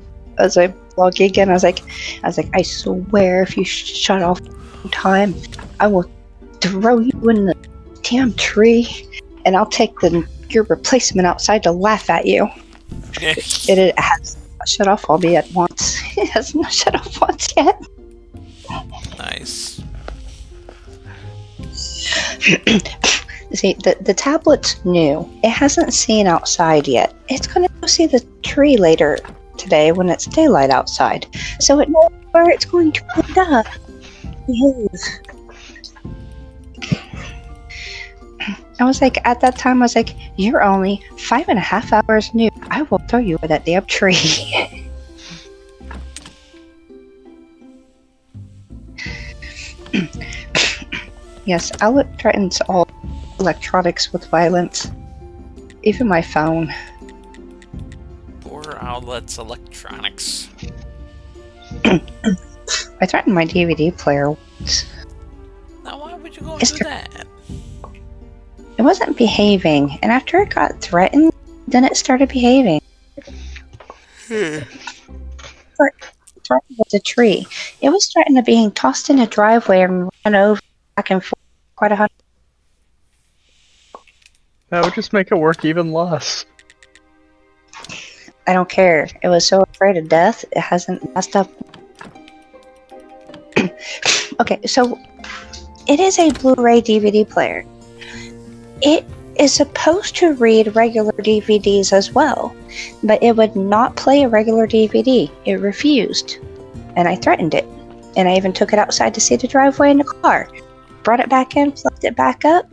log again. I was like, I swear, if you shut off one time, I will throw you in the damn tree, and I'll take your replacement outside to laugh at you. It has not shut off all at once. It has not shut off once yet. Nice. See, the tablet's new. It hasn't seen outside yet. It's going to go see the tree later today when it's daylight outside. So it knows where it's going to end up. Behave. I was like, at that time, I was like, you're only 5.5 hours new. I will throw you with that damn tree. Yes, Outlet threatens all electronics with violence. Even my phone. Poor Outlet's electronics. I threatened my DVD player once. Now, why would you go and do that? It wasn't behaving, and after it got threatened, then it started behaving. Threatened with a tree. It was threatened of being tossed in a driveway and run over back and forth quite 100. That would just make it work even less. I don't care. It was so afraid of death, it hasn't messed up. Okay, so it is a Blu-ray DVD player. It is supposed to read regular DVDs as well, but it would not play a regular DVD. It refused, and I threatened it. And I even took it outside to see the driveway in the car. Brought it back in, plugged it back up.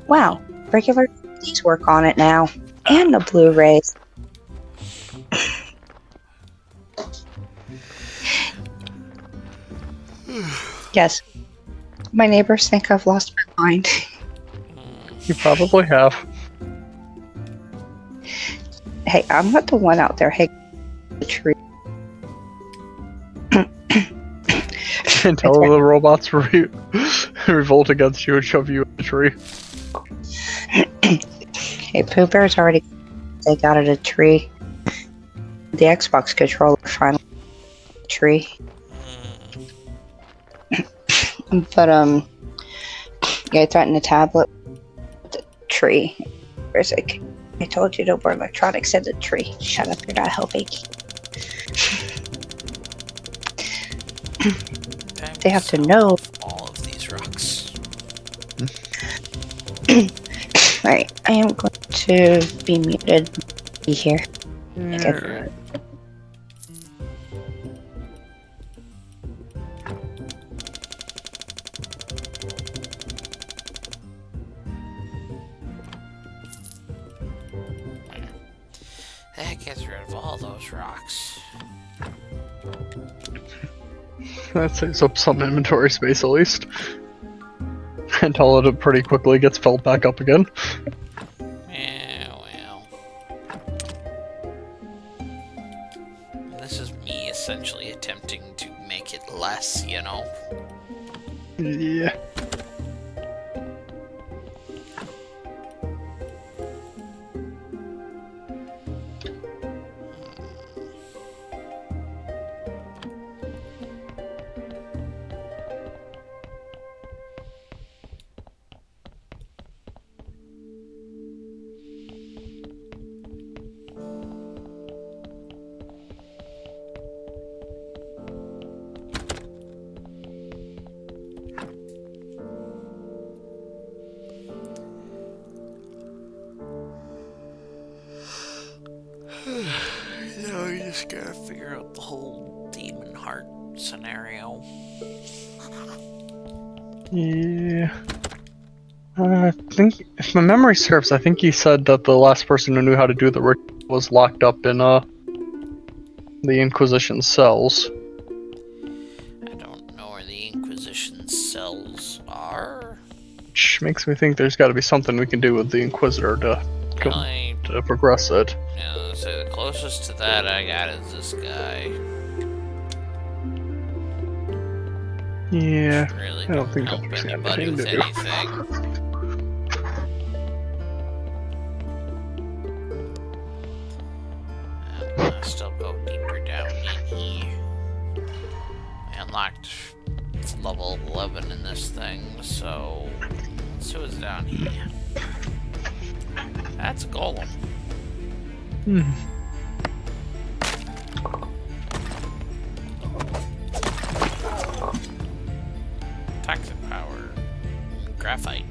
Wow, regular DVDs work on it now, and the Blu-rays. Yes, my neighbors think I've lost my mind. You probably have. Hey, I'm not the one out there hanging the tree. Until the robots revolt against you and shove you in the tree. Hey, Pooh Bear's already they got at a tree. The Xbox controller finally got a tree. But yeah, I threatened the tablet with the tree. It's like, I told you no more electronics in the tree. Shut up, you're not helping. They have to know. All of these rocks. Right, I am going to be muted. Be here. Alright. That gets rid of all those rocks. That saves up some inventory space at least. Until it pretty quickly gets filled back up again. Yeah, well. This is me essentially attempting to make it less, you know? Yeah. Now you just gotta figure out the whole demon heart scenario. Yeah. I think, if my memory serves, I think he said that the last person who knew how to do the ritual was locked up in the Inquisition cells. I don't know where the Inquisition cells are. Which makes me think there's got to be something we can do with the Inquisitor to progress it. Yeah, so the closest to that I got is this guy. Yeah. Really I don't think help there's anybody anything with to do. anything. still go deeper down in here. I unlocked level 11 in this thing, so let's see what's down here. That's a golem. Hmm. Toxic power. Graphite.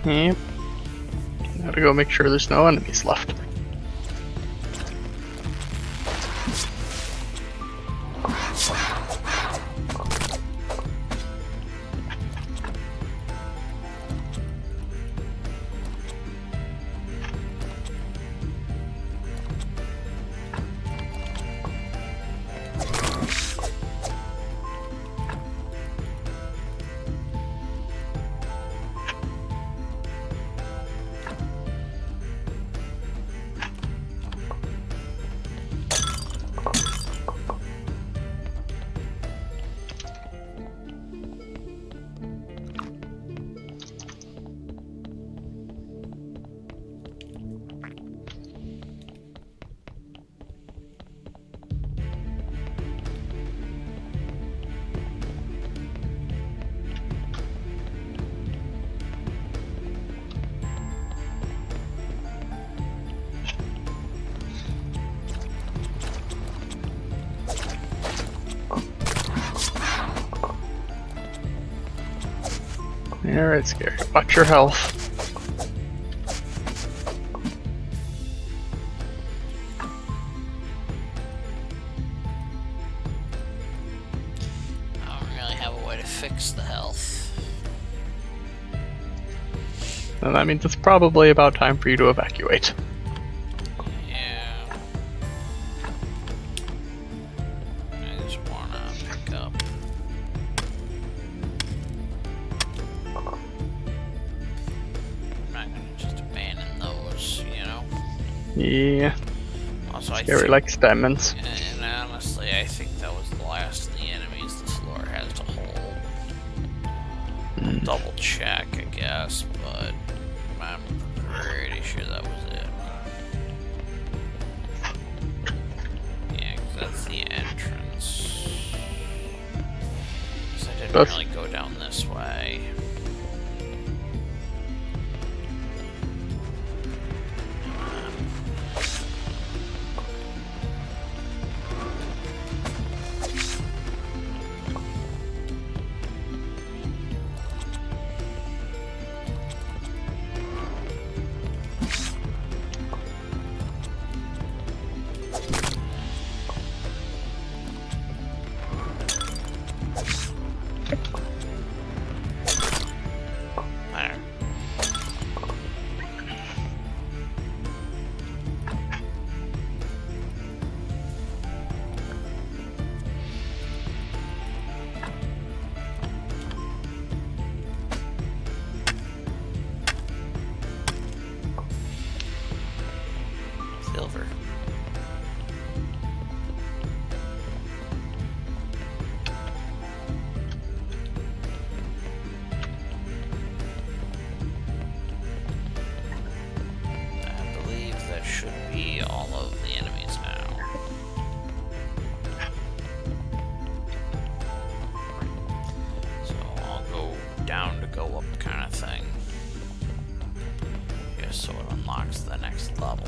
Yep. Gotta go make sure there's no enemies left. Alright, Scary. Watch your health. I don't really have a way to fix the health. And that means it's probably about time for you to evacuate. Yeah. I just wanna pick up. I'm not gonna just abandon those, you know? Yeah. Also, I Scary think, likes diamonds. and honestly, I think that was the last of the enemies the floor has to hold. Mm. Double check, I guess, but I'm pretty sure that was it. Yeah, 'cause that's the entrance. 'Cause I didn't That's- really go down this way. be all of the enemies now. So I'll go down to go up kind of thing. Just so it unlocks the next level.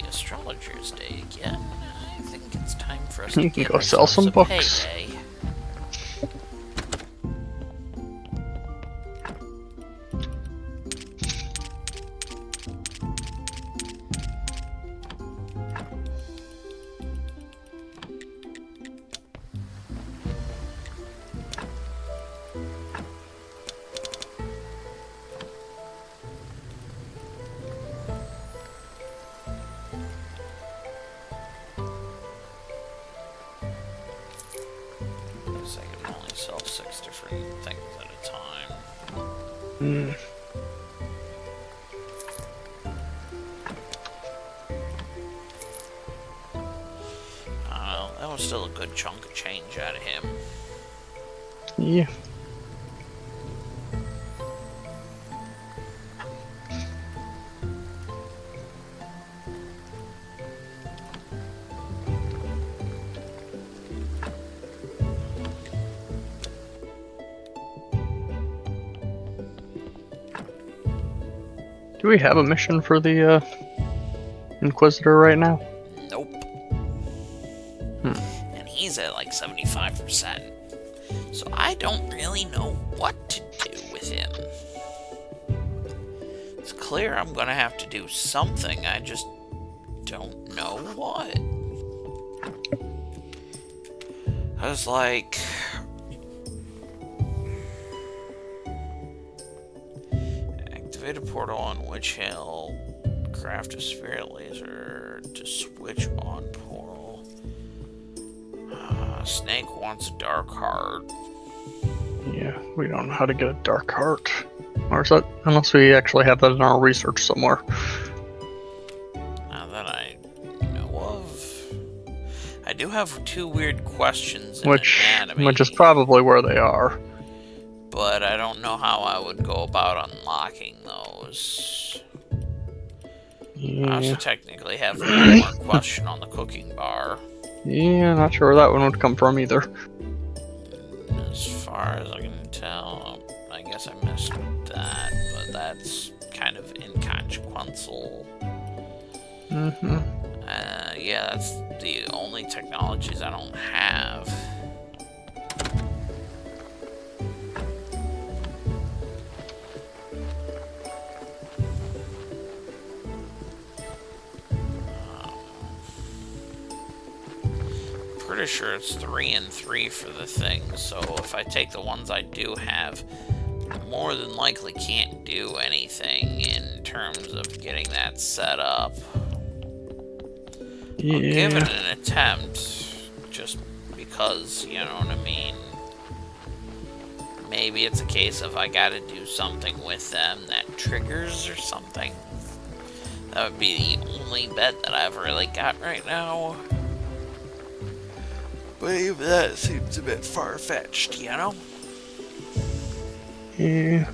Astrologer's Day again. I think it's time for us to You can give go sell ourselves some a books. payday. Guess I can only sell 6 different things at a time. Mm. That was still a good chunk of change out of him. Yeah. Do we have a mission for the Inquisitor right now? Nope. And he's at like 75%. So I don't really know what to do with him. It's clear I'm gonna have to do something, I just don't know what. I was like... Activate a portal on Witch Hill. Craft a spirit laser to switch on portal. Snake wants a dark heart. Yeah, we don't know how to get a dark heart. Or is that, unless we actually have that in our research somewhere. Not that I know of. I do have 2 weird questions in Which anatomy. is probably where they are. But I don't know how I would go about unlocking those. I also Yeah. technically have 1 more question on the cooking bar. Yeah, not sure where that one would come from either. As far as I can tell, I guess I missed that, but that's kind of inconsequential. yeah, that's the only technologies I don't have. Pretty sure it's 3 and 3 for the thing, so if I take the ones I do have, more than likely can't do anything in terms of getting that set up. I'll give it an attempt, just because, you know what I mean? Maybe it's a case of I gotta do something with them that triggers or something. That would be the only bet that I've really got right now. But even that seems a bit far-fetched, you know? Yeah.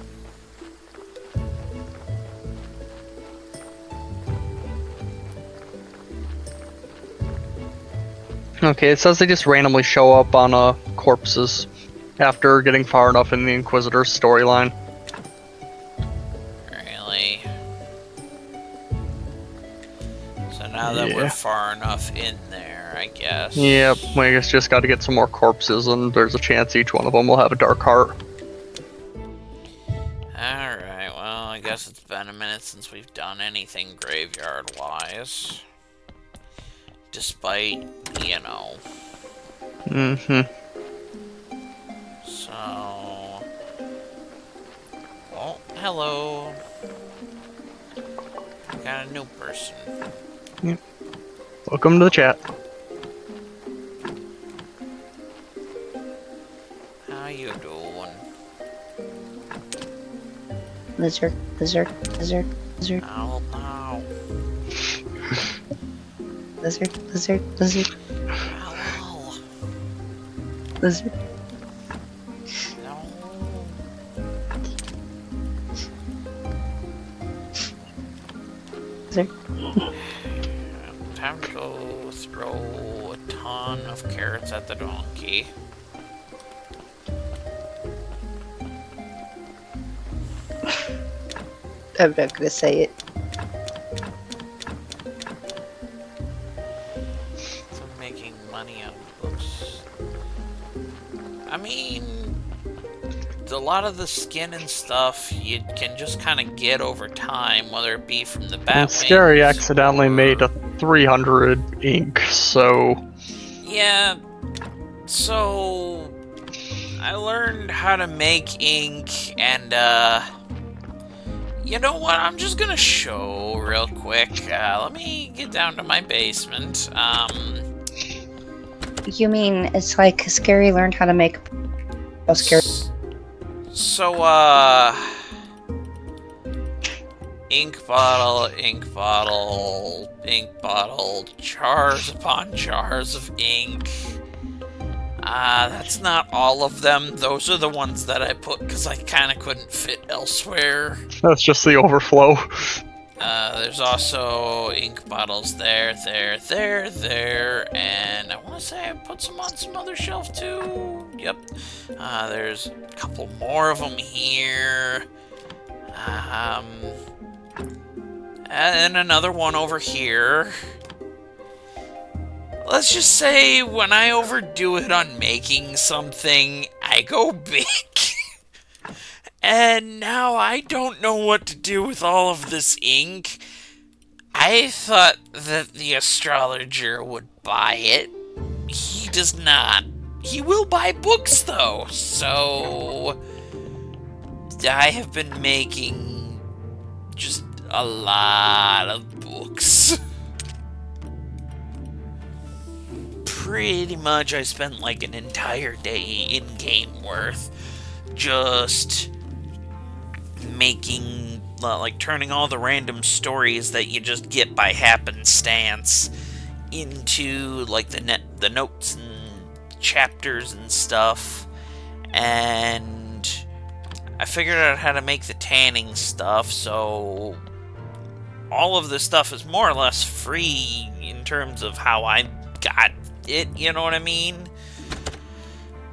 Okay, it says they just randomly show up on corpses after getting far enough in the Inquisitor's storyline. Really? So now that we're far enough in there, I guess. Yep, we just got to get some more corpses, and there's a chance each one of them will have a dark heart. Alright, well, I guess it's been a minute since we've done anything graveyard-wise. Despite, you know. Mm-hmm. So... Oh, hello. Got a new person. Yep. Welcome to the chat. How you doing? Lizard, lizard, lizard, lizard, Oh, no. lizard, lizard, lizard, Hello. lizard. No. Lizard. Time to go throw a ton of carrots at the donkey. I'm not gonna say it. So I'm making money out of books. I mean, a lot of the skin and stuff you can just kind of get over time, whether it be from the And Batwings. Scary accidentally made a 300 ink, so... Yeah, so I learned how to make ink, and you know what? I'm just gonna show real quick. Let me get down to my basement. You mean it's like Scary learned how to make a scary? So, ink bottle, ink bottle, ink bottle, jars upon jars of ink. That's not all of them. Those are the ones that I put because I kind of couldn't fit elsewhere. That's just the overflow. There's also ink bottles there, and I want to say I put some on some other shelf too. Yep. There's a couple more of them here. And another one over here. Let's just say when I overdo it on making something, I go big. And now I don't know what to do with all of this ink. I thought that the astrologer would buy it. He does not. He will buy books, though. So I have been making just a lot of books. Pretty much I spent like an entire day in-game worth just making, like, turning all the random stories that you just get by happenstance into, like, the notes and chapters and stuff. And I figured out how to make the tanning stuff, so all of this stuff is more or less free in terms of how I got it, you know what I mean?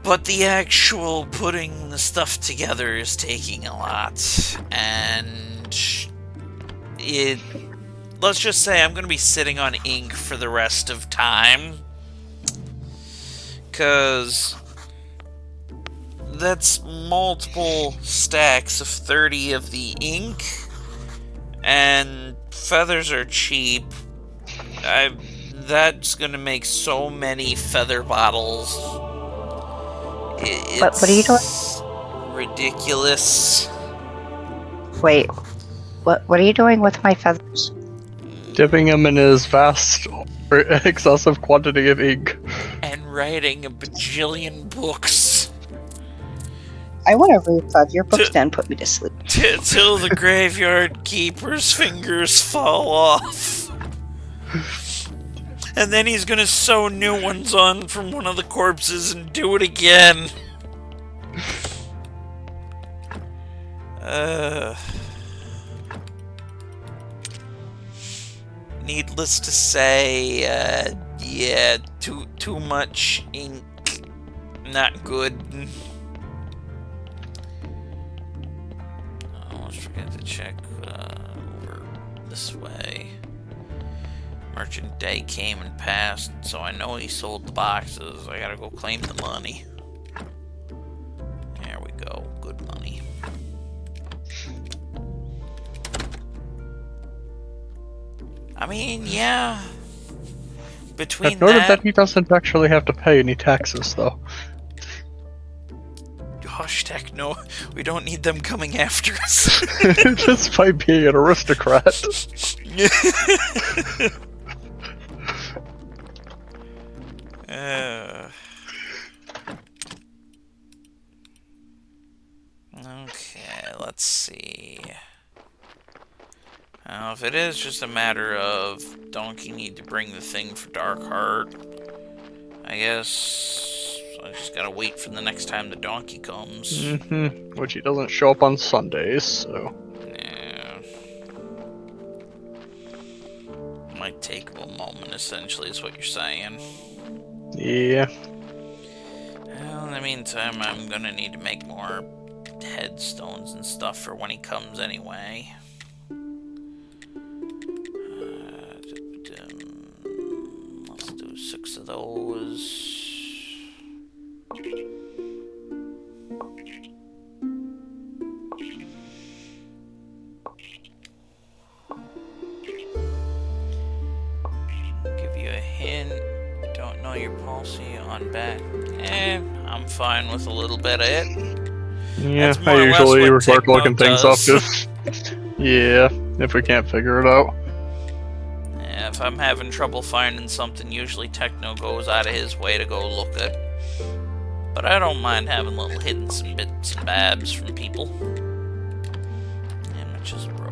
But the actual putting the stuff together is taking a lot, and it, let's just say I'm gonna be sitting on ink for the rest of time. Cause that's multiple stacks of 30 of the ink. And feathers are cheap. That's gonna make so many feather bottles. It's What are you doing? Ridiculous. Wait, what are you doing with my feathers? Dipping him in his vast, excessive quantity of ink. And writing a bajillion books. I want to read 5 your books then put me to sleep. Till the graveyard keeper's fingers fall off. And then he's gonna sew new ones on from one of the corpses and do it again. Needless to say, yeah, too much ink. Not good. Almost forgot to check over this way. Merchant day came and passed, so I know he sold the boxes. I gotta go claim the money. There we go. Good money. I mean, yeah. Between I've noted that he doesn't actually have to pay any taxes, though. Hashtag no, we don't need them coming after us. Just by being an aristocrat. Okay, let's see. Now, if it is just a matter of Donkey need to bring the thing for Darkheart, I guess I just gotta wait for the next time the Donkey comes. Which he doesn't show up on Sundays, so... Yeah. Might take him a moment, essentially, is what you're saying. Yeah. Well, in the meantime, I'm gonna need to make more headstones and stuff for when he comes anyway. Let's do 6 of those. Give you a hint. Don't know your policy on bat. I'm fine with a little bit of it. Yeah, That's more I or less usually what start looking Techno things up does. just... Yeah, if we can't figure it out. Yeah, if I'm having trouble finding something, usually Techno goes out of his way to go look at. But I don't mind having little hints and bits and babs from people. Images broke.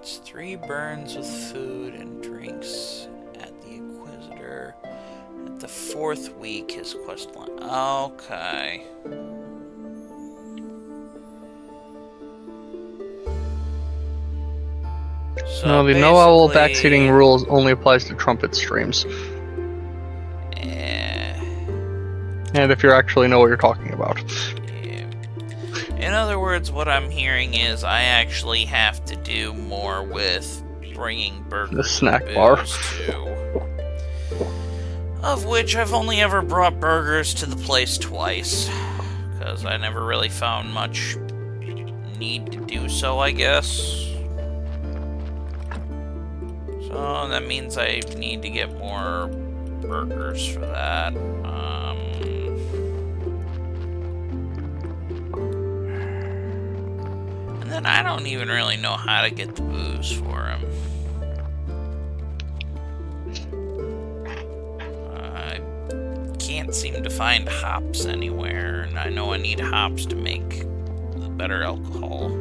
It's 3 burns with food and drinks at the Inquisitor. At the 4th week, his quest line. Okay. So No, the no owl basically- backseating rules only applies to trumpet streams. And if you actually know what you're talking about. Yeah. In other words, what I'm hearing is I actually have to do more with bringing burgers The snack and bar. booze too. Of which I've only ever brought burgers to the place twice. Because I never really found much need to do so, I guess. So that means I need to get more burgers for that. And then I don't even really know how to get the booze for him. I can't seem to find hops anywhere, and I know I need hops to make the better alcohol.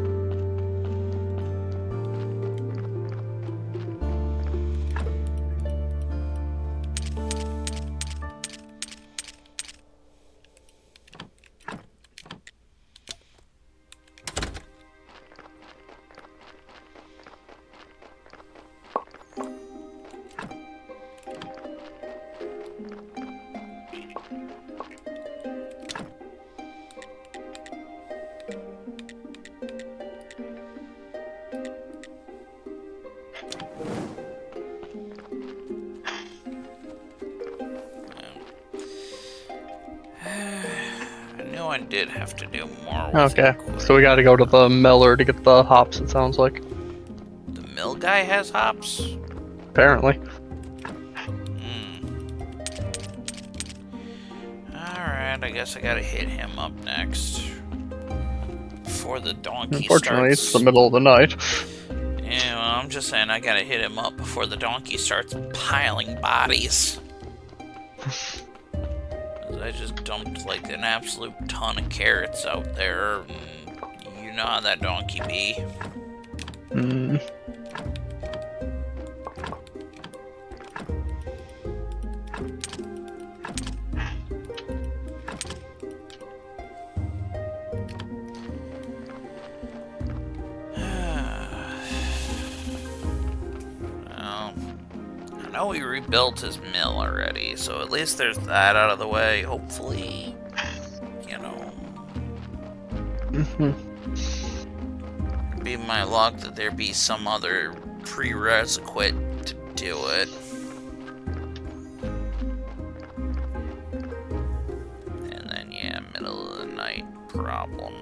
I did have to do more with Okay, so we gotta go to the miller to get the hops, it sounds like. The mill guy has hops? Apparently. Alright, I guess I gotta hit him up next. Before the donkey Unfortunately, starts... it's the middle of the night. Yeah, well, I'm just saying I gotta hit him up before the donkey starts piling bodies. I just dumped like an absolute ton of carrots out there, and you know how that donkey be. Well, I know we rebuilt his mill already, so at least there's that out of the way. Hopefully, you know, it'd be my luck that there be some other prerequisite to do it. And then, yeah, middle of the night problem.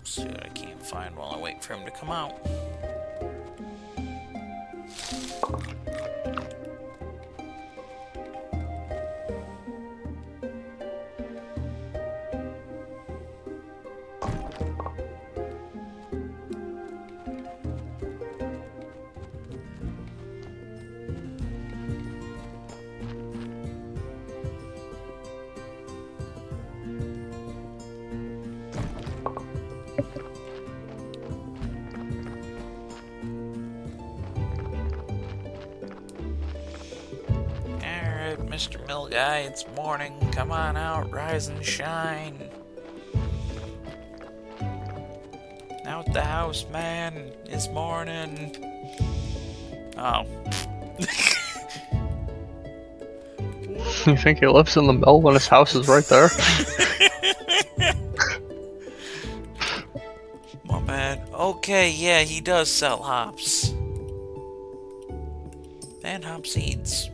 See what I can't find while I wait for him to come out. Mr. Mill Guy, it's morning. Come on out, rise and shine. Out the house, man. It's morning. Oh. You think he lives in the mill when his house is right there? My bad. Okay, yeah, he does sell hops. And hop seeds.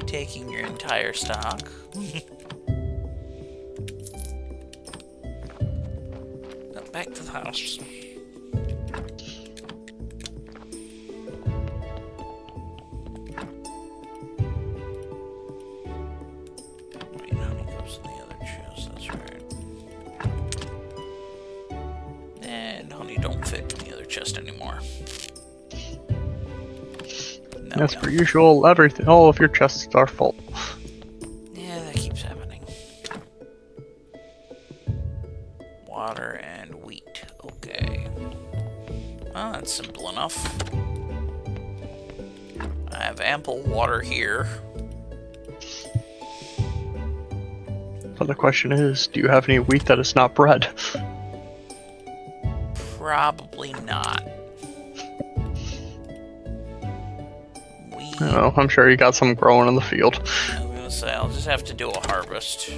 Taking your entire stock. Now back to the house. Wait, no, he goes in the other chest, that's right. And honey don't fit in the other chest anymore. No, As per usual, all of your chests are full. Yeah, that keeps happening. Water and wheat. Okay. Well, that's simple enough. I have ample water here. So the question is, do you have any wheat that is not bread? Probably not. Oh, I'm sure you got some growing in the field. I was gonna say, I'll just have to do a harvest.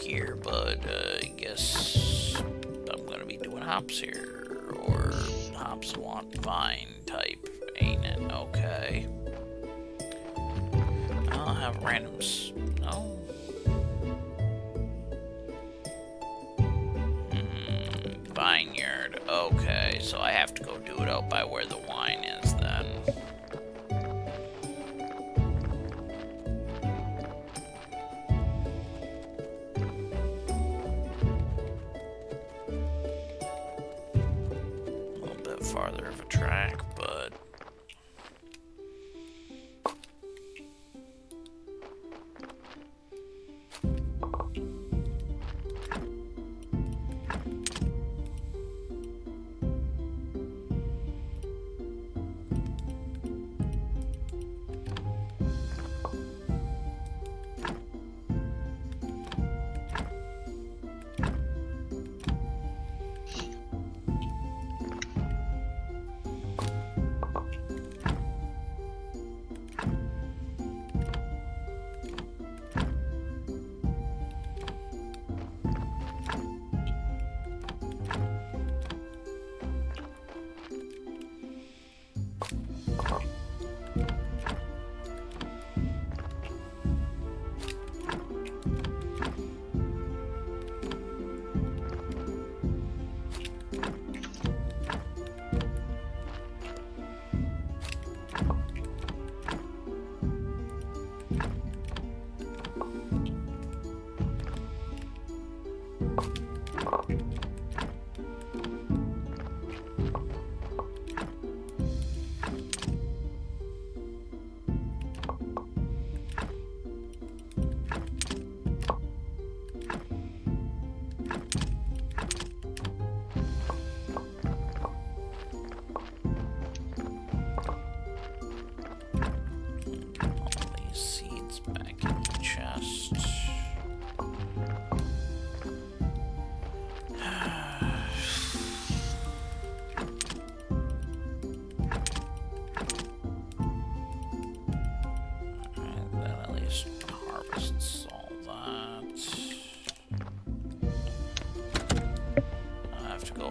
here, but I guess I'm gonna be doing hops here, or hops want vine type, ain't it? Okay. I'll have randoms. No. Vineyard. Okay, so I have to go do it out by where the wine is then. A little bit farther of a track, but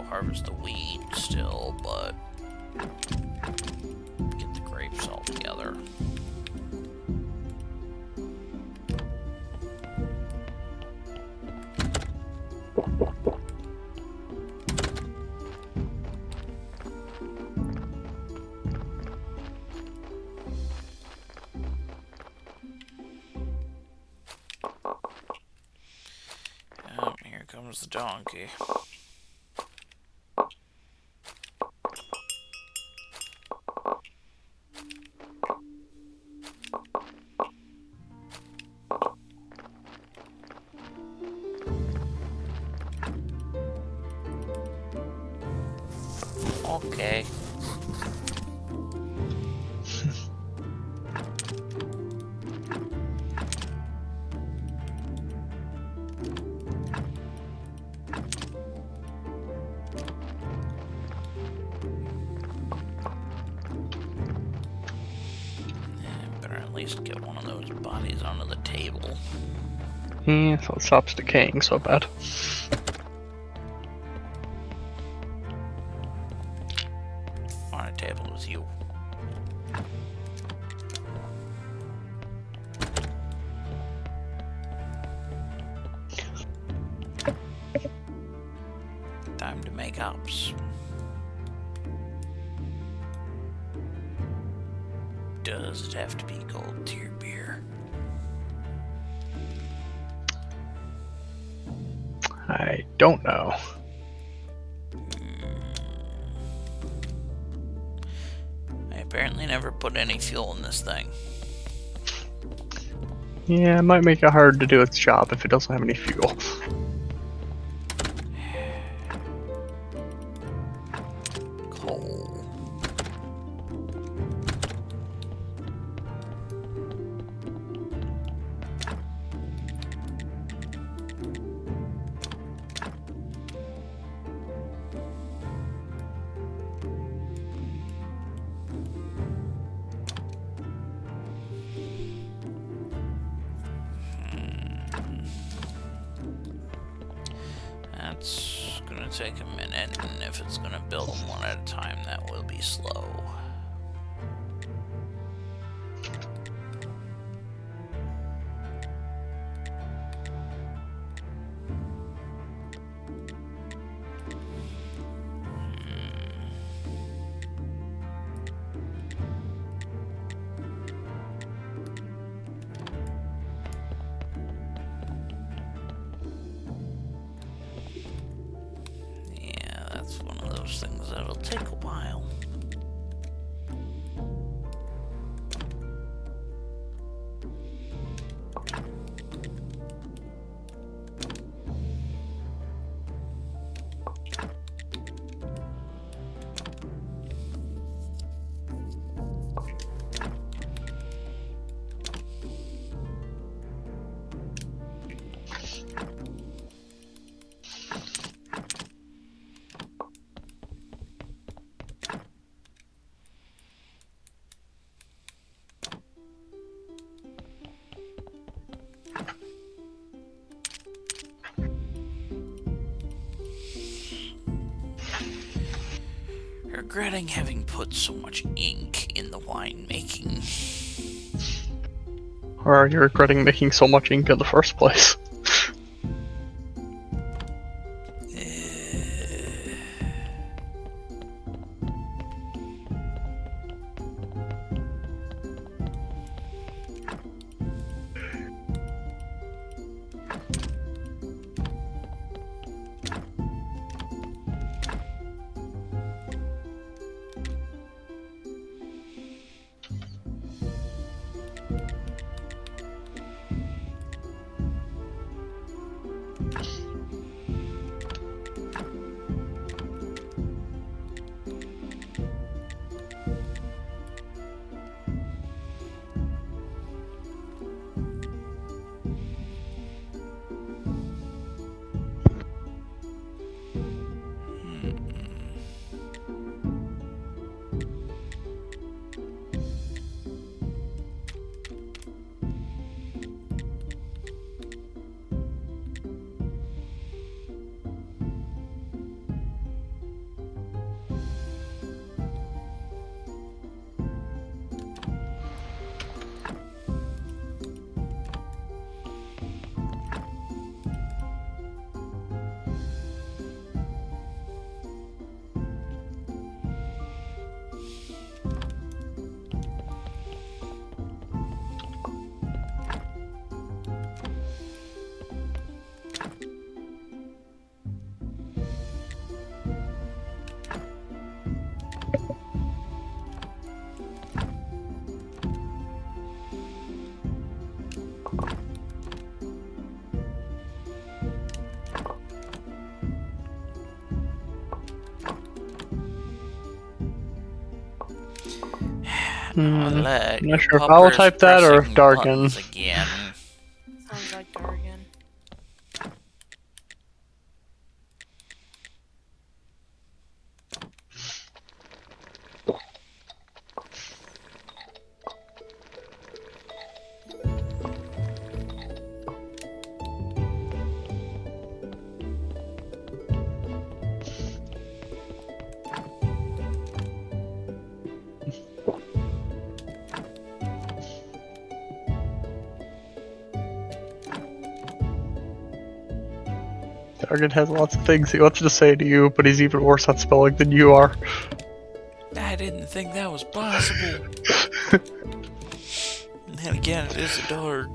harvest the wheat still, but get the grapes all together. Oh, here comes the donkey. Okay. Better at least get one of those bodies onto the table. Yeah, so it stops decaying so bad. On a table with you. Time to make hops. Does it have to be gold tier beer? I don't know. I apparently never put any fuel in this thing. Yeah, it might make it hard to do its job if it doesn't have any fuel. Coal. That's gonna take a minute, and if it's gonna build them one at a time, that will be slow. Yeah, that's one of those things that'll take a while. Regretting having put so much ink in the winemaking. Or are you regretting making so much ink in the first place? Let I'm not sure if I'll type that or if Dargan. Again. Sounds like Dargan. Dargan has lots of things he wants to say to you, but he's even worse at spelling than you are. I didn't think that was possible. And then again, it is a dog.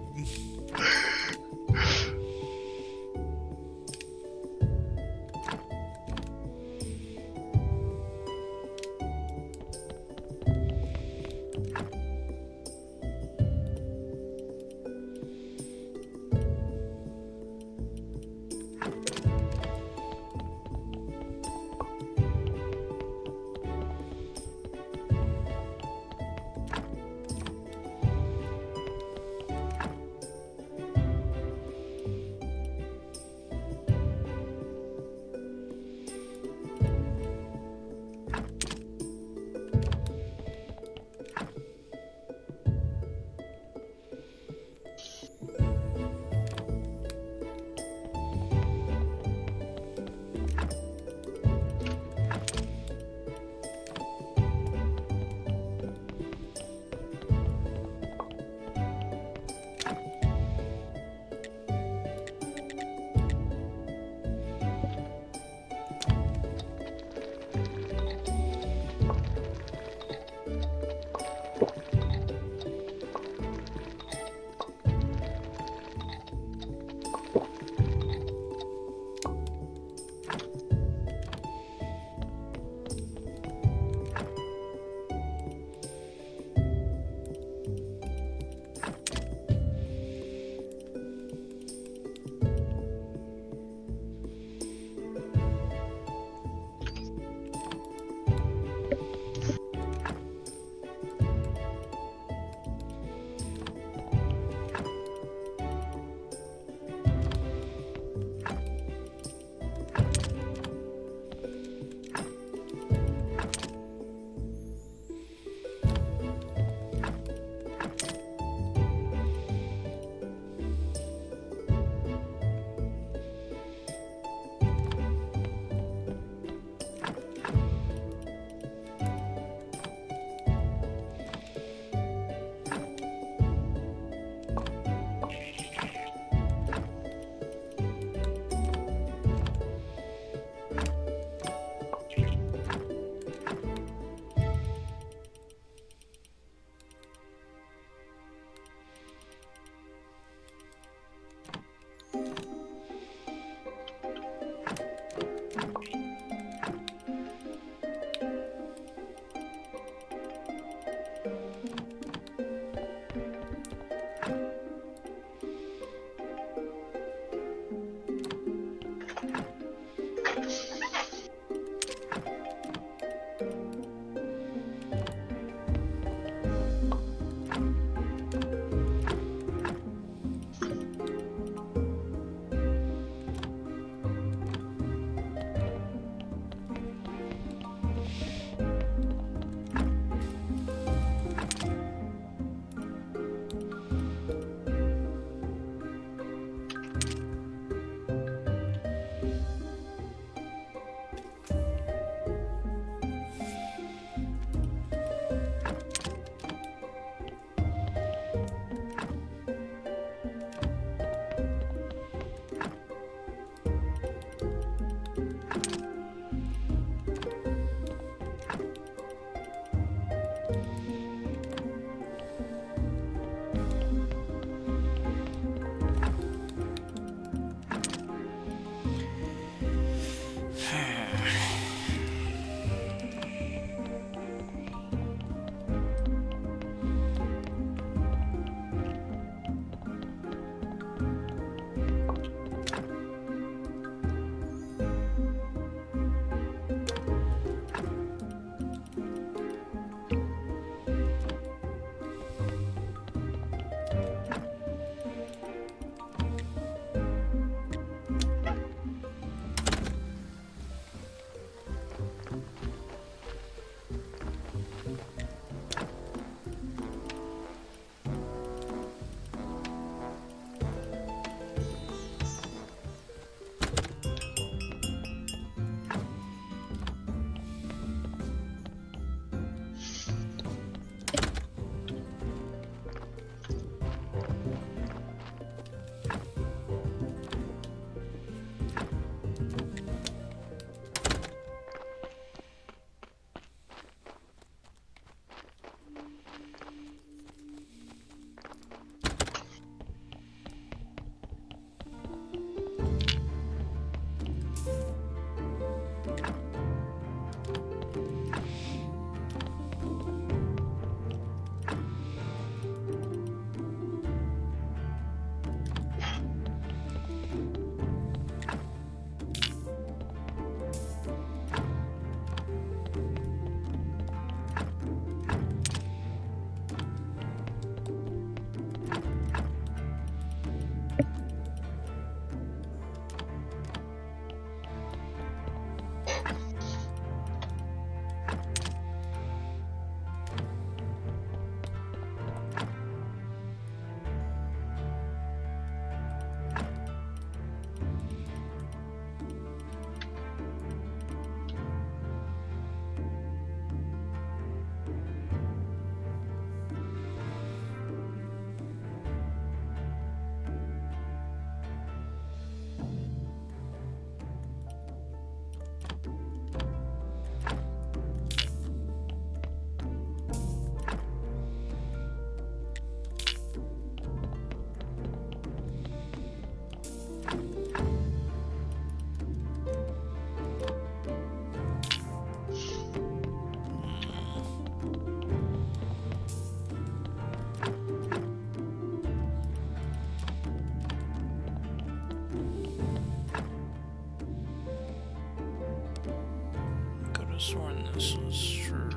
could have sworn this was for...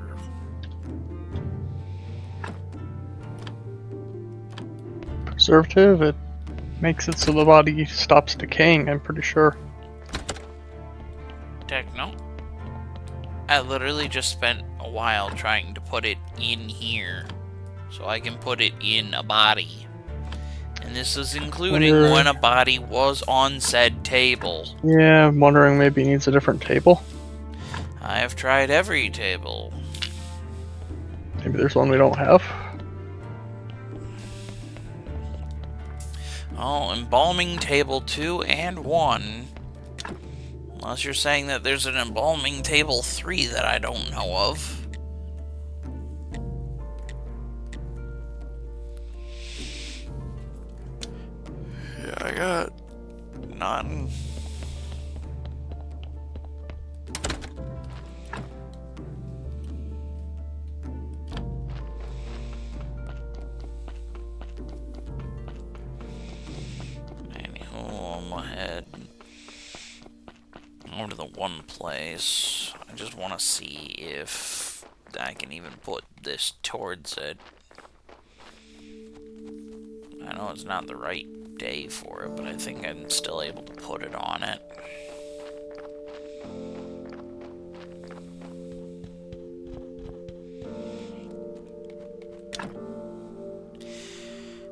Preservative, it makes it so the body stops decaying, I'm pretty sure. Techno? I literally just spent a while trying to put it in here, so I can put it in a body. And this is including when a body was on said table. Yeah, I'm wondering maybe it needs a different table. I have tried every table. Maybe there's one we don't have. Oh, embalming table 2 and 1. Unless you're saying that there's an embalming table 3 that I don't know of. Yeah, I got none. Anywho, I'm ahead. Over to the one place. I just want to see if I can even put this towards it. I know it's not the right day for it, but I think I'm still able to put it on it.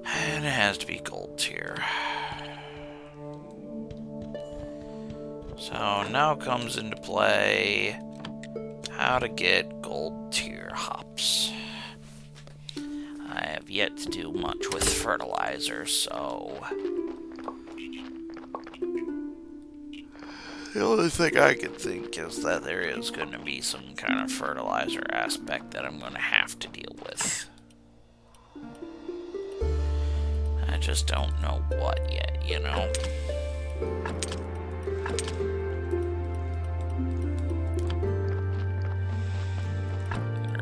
And it has to be gold tier. So now comes into play how to get gold tier hops. I have yet to do much with fertilizer, so the only thing I can think is that there is going to be some kind of fertilizer aspect that I'm going to have to deal with. I just don't know what yet, you know?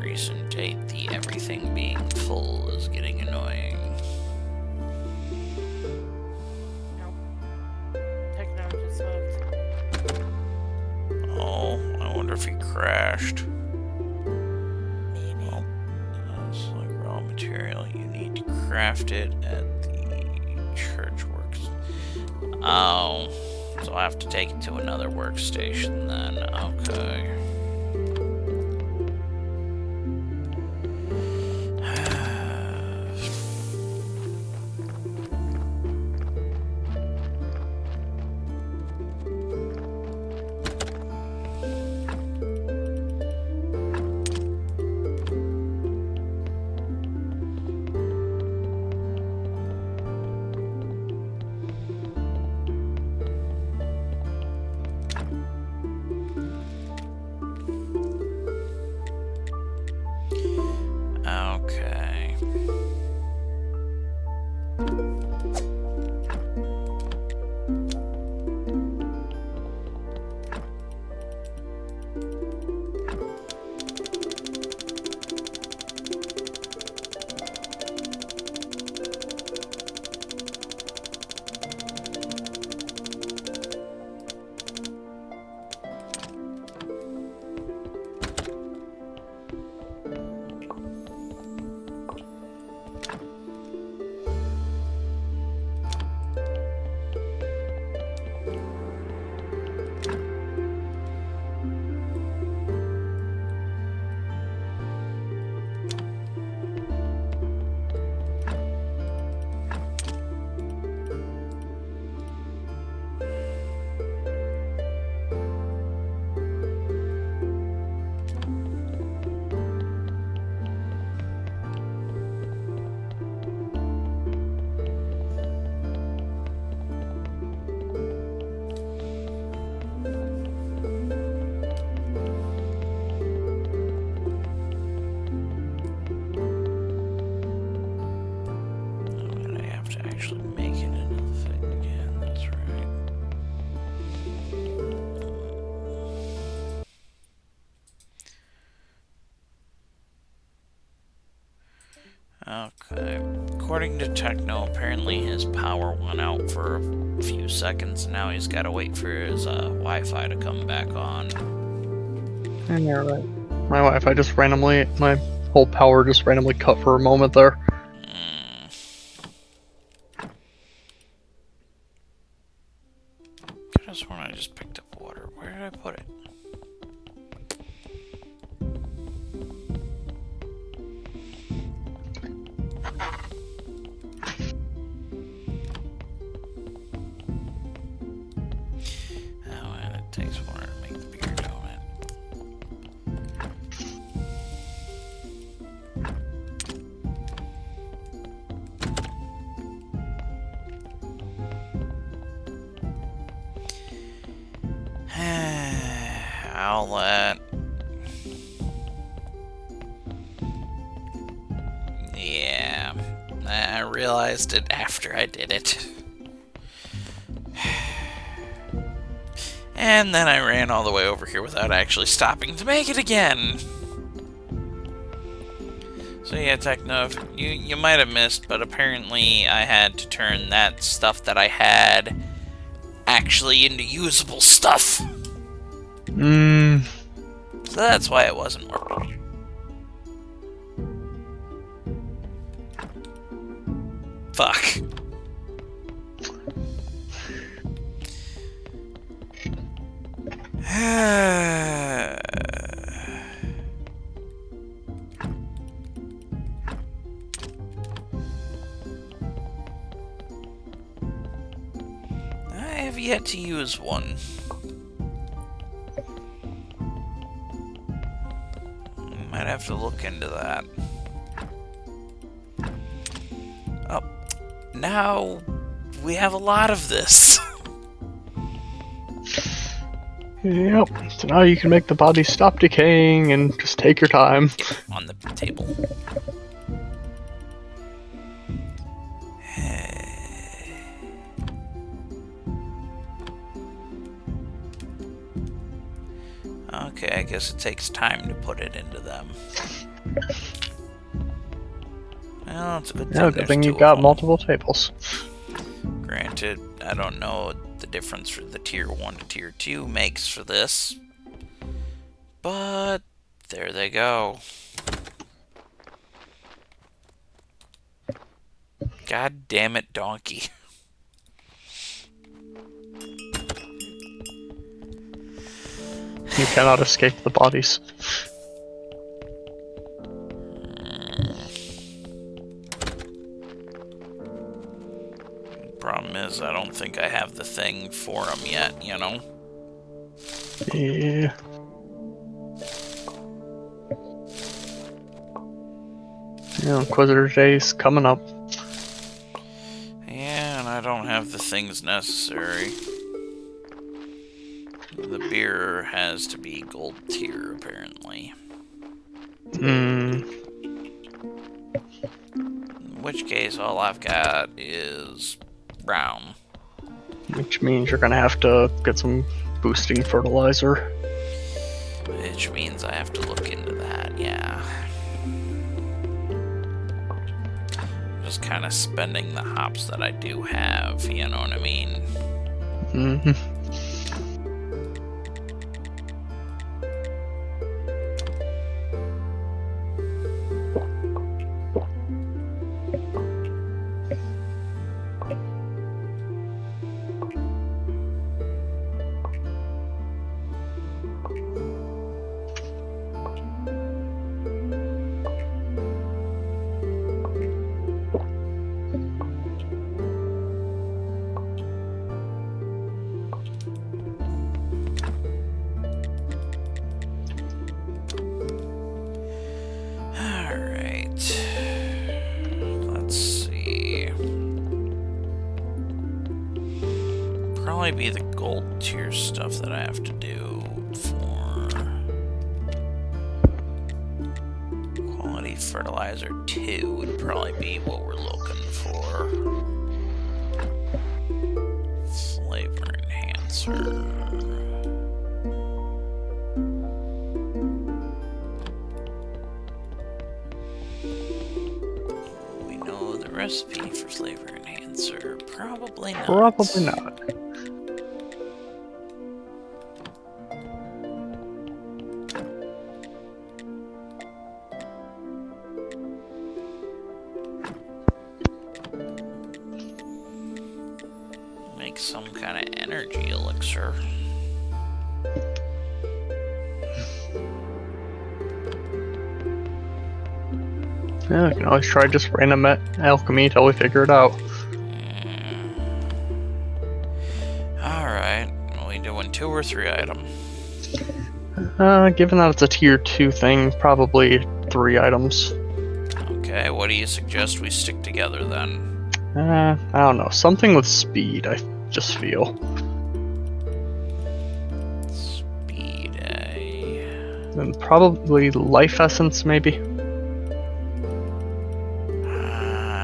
Recent date, the everything being full is getting annoying. Nope. Technology smoked. Oh, I wonder if he crashed. Maybe. Well, that's like raw material. You need to craft it at the church works. Oh, so I have to take it to another workstation then. Okay. Okay. And I have to actually make it into the thing again. That's right. Okay. According to Techno, apparently his power went out for a few seconds. Now he's got to wait for his Wi-Fi to come back on. And you're right. My Wi-Fi just randomly, my whole power just randomly cut for a moment there. Could have sworn I just picked up water. Where did I put it? Oh, and it takes water to make the beer, don't it? Outlet. Yeah, I realized it after I did it. And then I ran all the way over here without actually stopping to make it again. So yeah, Techno, you might have missed, but apparently I had to turn that stuff that I had actually into usable stuff. So that's why it wasn't working. Fuck. I have yet to use one. Might have to look into that. Oh, now we have a lot of this. Yep. So now you can make the body stop decaying and just take your time. On the table. Okay, I guess it takes time to put it into them. Well, it's a good thing. Yeah, good thing you've got multiple tables. Granted, I don't know what the difference for the tier 1 to tier 2 makes for this. But there they go. God damn it, donkey. You cannot escape the bodies. Problem is, I don't think I have the thing for them yet, you know? Yeah. Yeah, Inquisitor Day's coming up. Yeah, and I don't have the things necessary. The beer has to be gold tier, apparently. In which case, all I've got is brown. Which means you're gonna have to get some boosting fertilizer. Which means I have to look into that, yeah. Just kind of spending the hops that I do have, you know what I mean? Mm-hmm. Alright. Let's see. Probably be the gold tier stuff that I have to do for quality fertilizer 2 would probably be what we're looking for. Flavor enhancer. We know the recipe for flavor enhancer. Probably not. Probably not. answer. Yeah, we can always try just random alchemy till we figure it out. Alright, are we doing 2 or 3 item? Given that it's a tier 2 thing, probably 3 items. Okay, what do you suggest we stick together then? I don't know. Something with speed, I just feel. Speed, And probably life essence, maybe.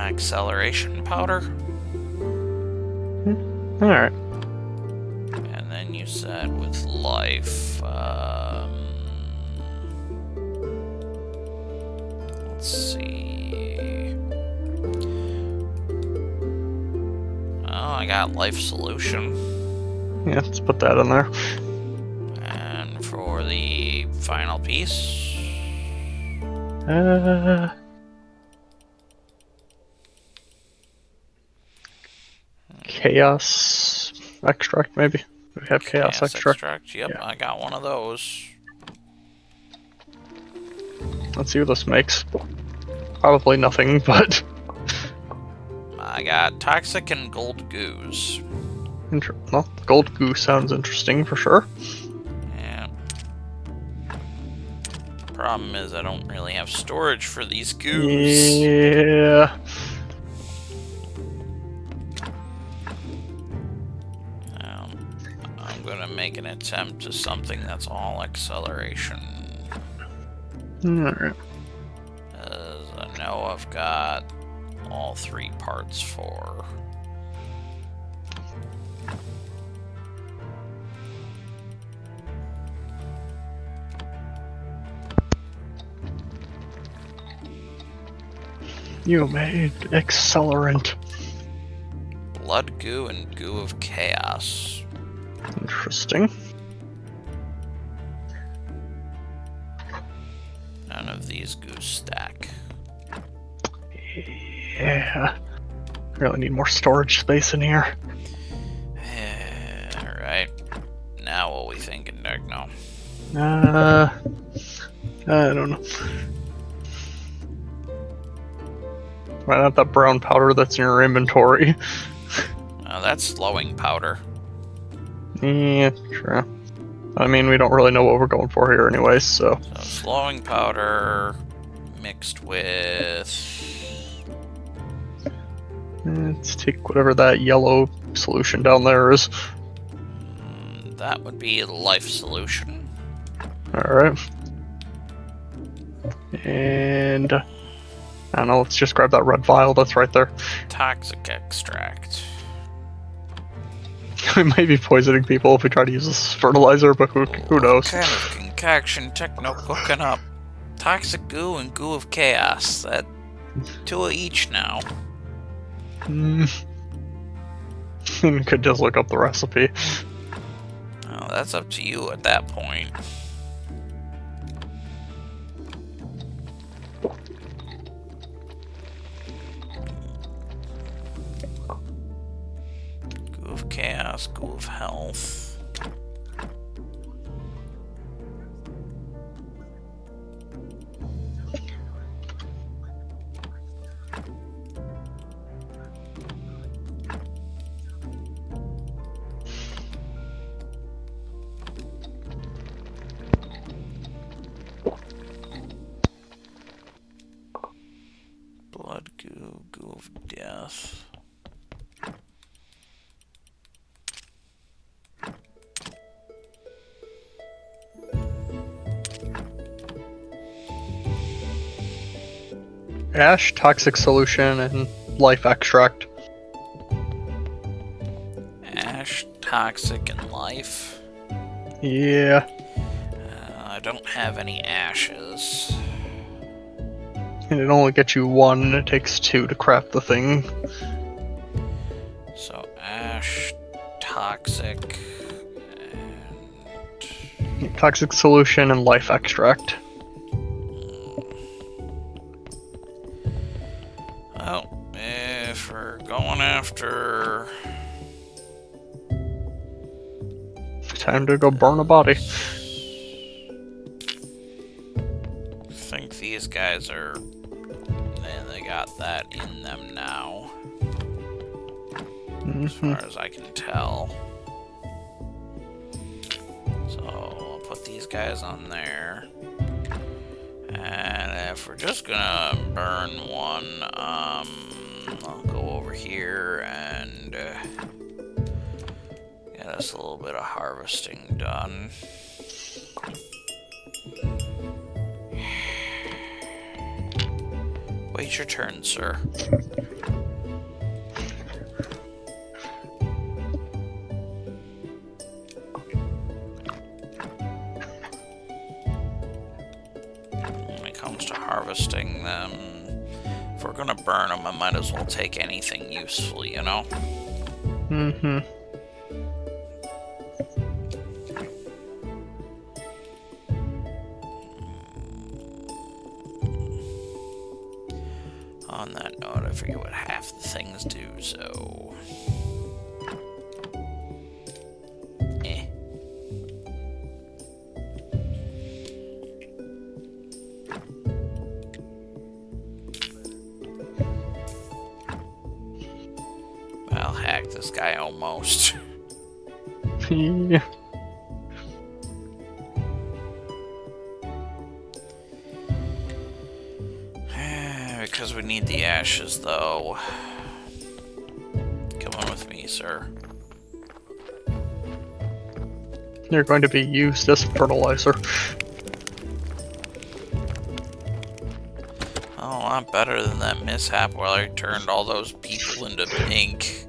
Acceleration powder? Alright. And then you said with life, let's see. Oh, I got life solution. Yeah, let's put that in there. And for the final piece, Chaos extract, maybe. We have chaos extract. Yep, Yeah. I got one of those. Let's see what this makes. Probably nothing, but I got toxic and gold goose. well, gold goo sounds interesting for sure. Yeah. Problem is I don't really have storage for these goos. Yeah. I'm gonna make an attempt to something that's all acceleration. Alright. As I know I've got all 3 parts for. You made accelerant. Blood goo and goo of chaos. Interesting. None of these goos stack. Yeah. Really need more storage space in here. Alright. Now what we thinking, Techno? I don't know. Why not that brown powder that's in your inventory? That's slowing powder. Yeah, sure. I mean, we don't really know what we're going for here anyways, so. So slowing powder mixed with... Let's take whatever that yellow solution down there is. That would be life solution. Alright. And... I don't know, let's just grab that red vial that's right there. Toxic extract. We might be poisoning people if we try to use this as fertilizer, but who knows? What kind of concoction Techno cooking up? Toxic goo and goo of chaos. That 2 of each now. Could just look up the recipe. Oh, that's up to you at that point. Goo of chaos, goo of health. Blood goo, goo of death. Ash, toxic solution, and life extract. Ash, toxic, and life. Yeah. I don't have any ashes. And it only gets you 1, and it takes 2 to craft the thing. So ash, toxic, and Toxic solution and life extract. well, if we're going after Time to go burn a body. I think these guys are... They got that in them now. As far as I can tell. So, I'll put these guys on there. And if we're just gonna burn one, I'll go over here and get us a little bit of harvesting done. Wait your turn, sir. When it comes to harvesting them, if we're gonna burn them, I might as well take anything useful, you know? On that note, I forget what half the things do, so... Well, heck, this guy almost. Yeah. Because we need the ashes, though. Come on with me, sir. They're going to be used as fertilizer. Oh, a lot better than that mishap where I turned all those people into pink.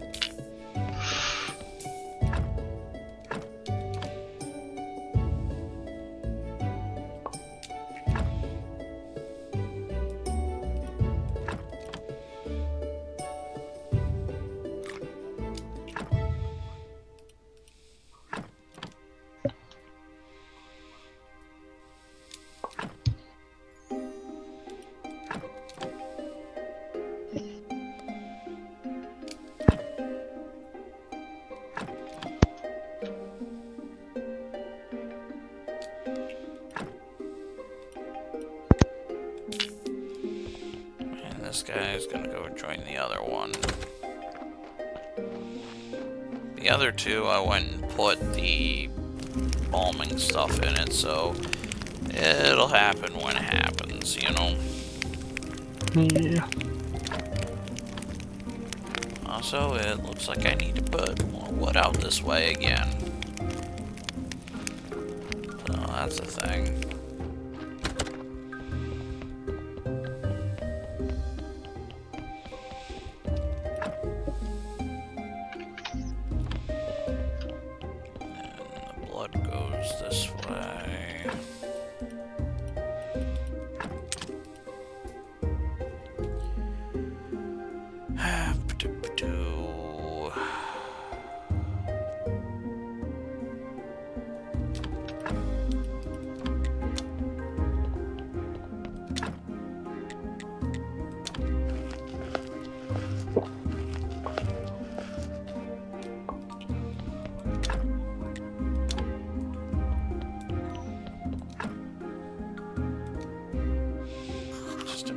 This guy's gonna go join the other one. The other two, I went and put the balming stuff in it, so it'll happen when it happens, you know? Yeah. Also, it looks like I need to put more wood out this way again. So that's a thing. This way.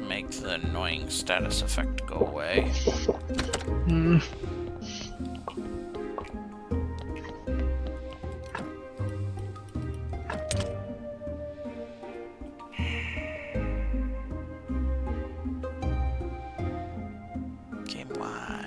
Make the annoying status effect go away. Okay, why?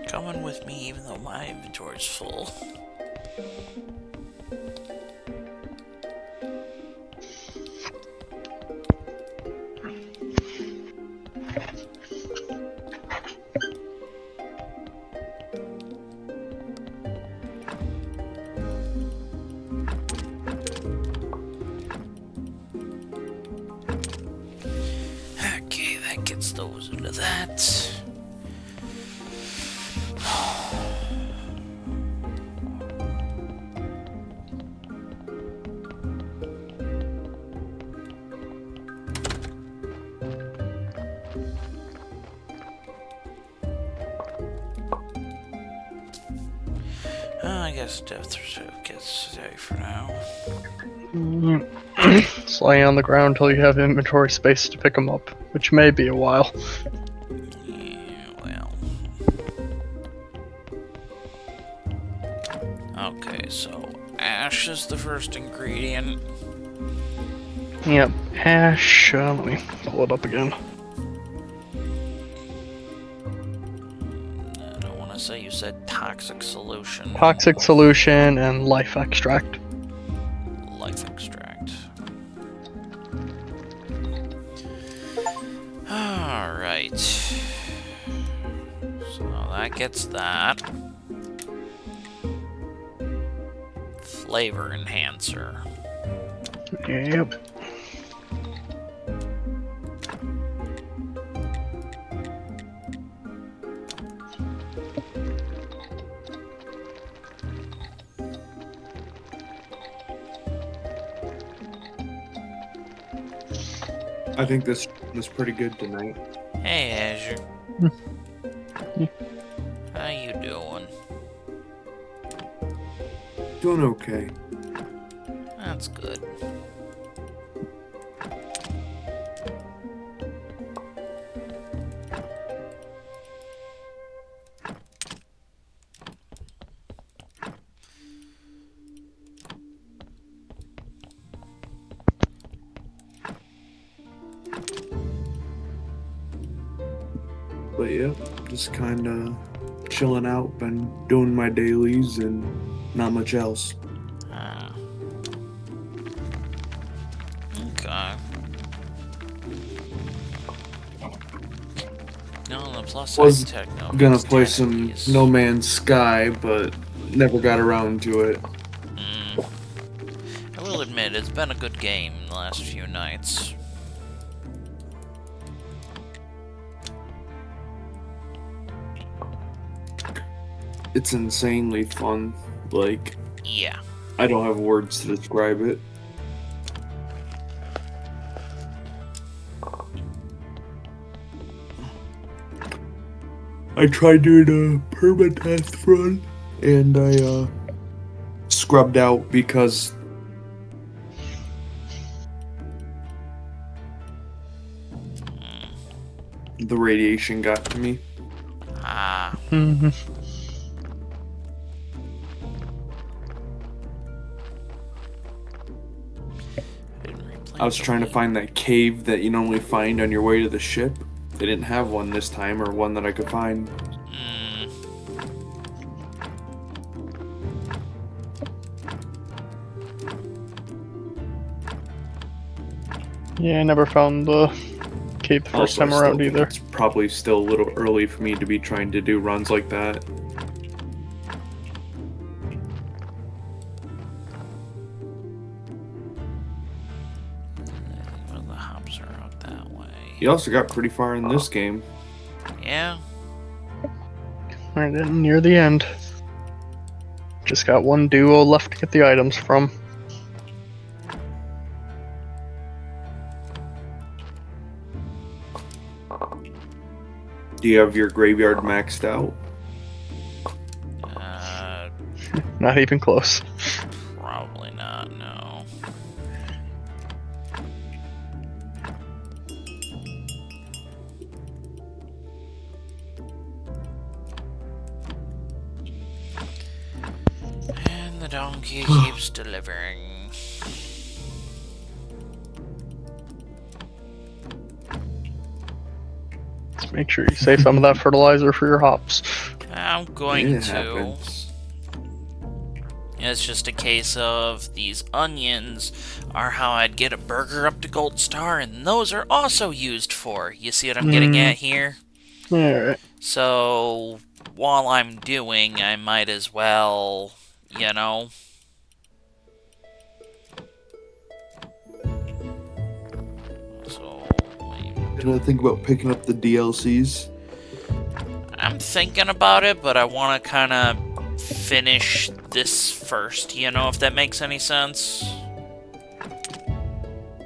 Coming with me even though my inventory's full. goes into that. I guess death certificate's safe for now. Just laying on the ground until you have inventory space to pick them up, which may be a while. Yeah, well. Okay, so ash is the first ingredient. Yep, hash. Let me pull it up again. I don't want to say you said toxic solution. Toxic solution and life extract. Life extract. Alright. So that gets that. Flavor enhancer. Yep. I think this was pretty good tonight. Hey, Azure. How you doing? Doing okay. That's good. But yeah, just kind of chilling out, been doing my dailies and not much else. Ah. Okay. No, on the plus side, Was techno. gonna is play 10 some apiece. No Man's Sky, but never got around to it. I will admit, it's been a good game the last few nights. It's insanely fun. Like, Yeah. I don't have words to describe it. I tried doing a perma-death run, and I scrubbed out because the radiation got to me. Ah. Mm-hmm. I was trying to find that cave that you normally find on your way to the ship. They didn't have one this time, or one that I could find. Yeah, I never found the cave the first Also, I time still around think either. it's probably still a little early for me to be trying to do runs like that. Well, the hops are out that way. You also got pretty far in this game. Yeah. Right in near the end. Just got one duo left to get the items from. Do you have your graveyard maxed out? Not even close. Probably not, no. And the donkey keeps delivering. Just make sure you save some of that fertilizer for your hops. I'm going It to. happens. It's just a case of these onions are how I'd get a burger up to Gold Star, and those are also used for. You see what I'm getting at here? Alright. So, while I'm doing, I might as well, you know. So, gonna think about picking up the DLCs. I'm thinking about it, but I want to kind of finish this first, you know, if that makes any sense.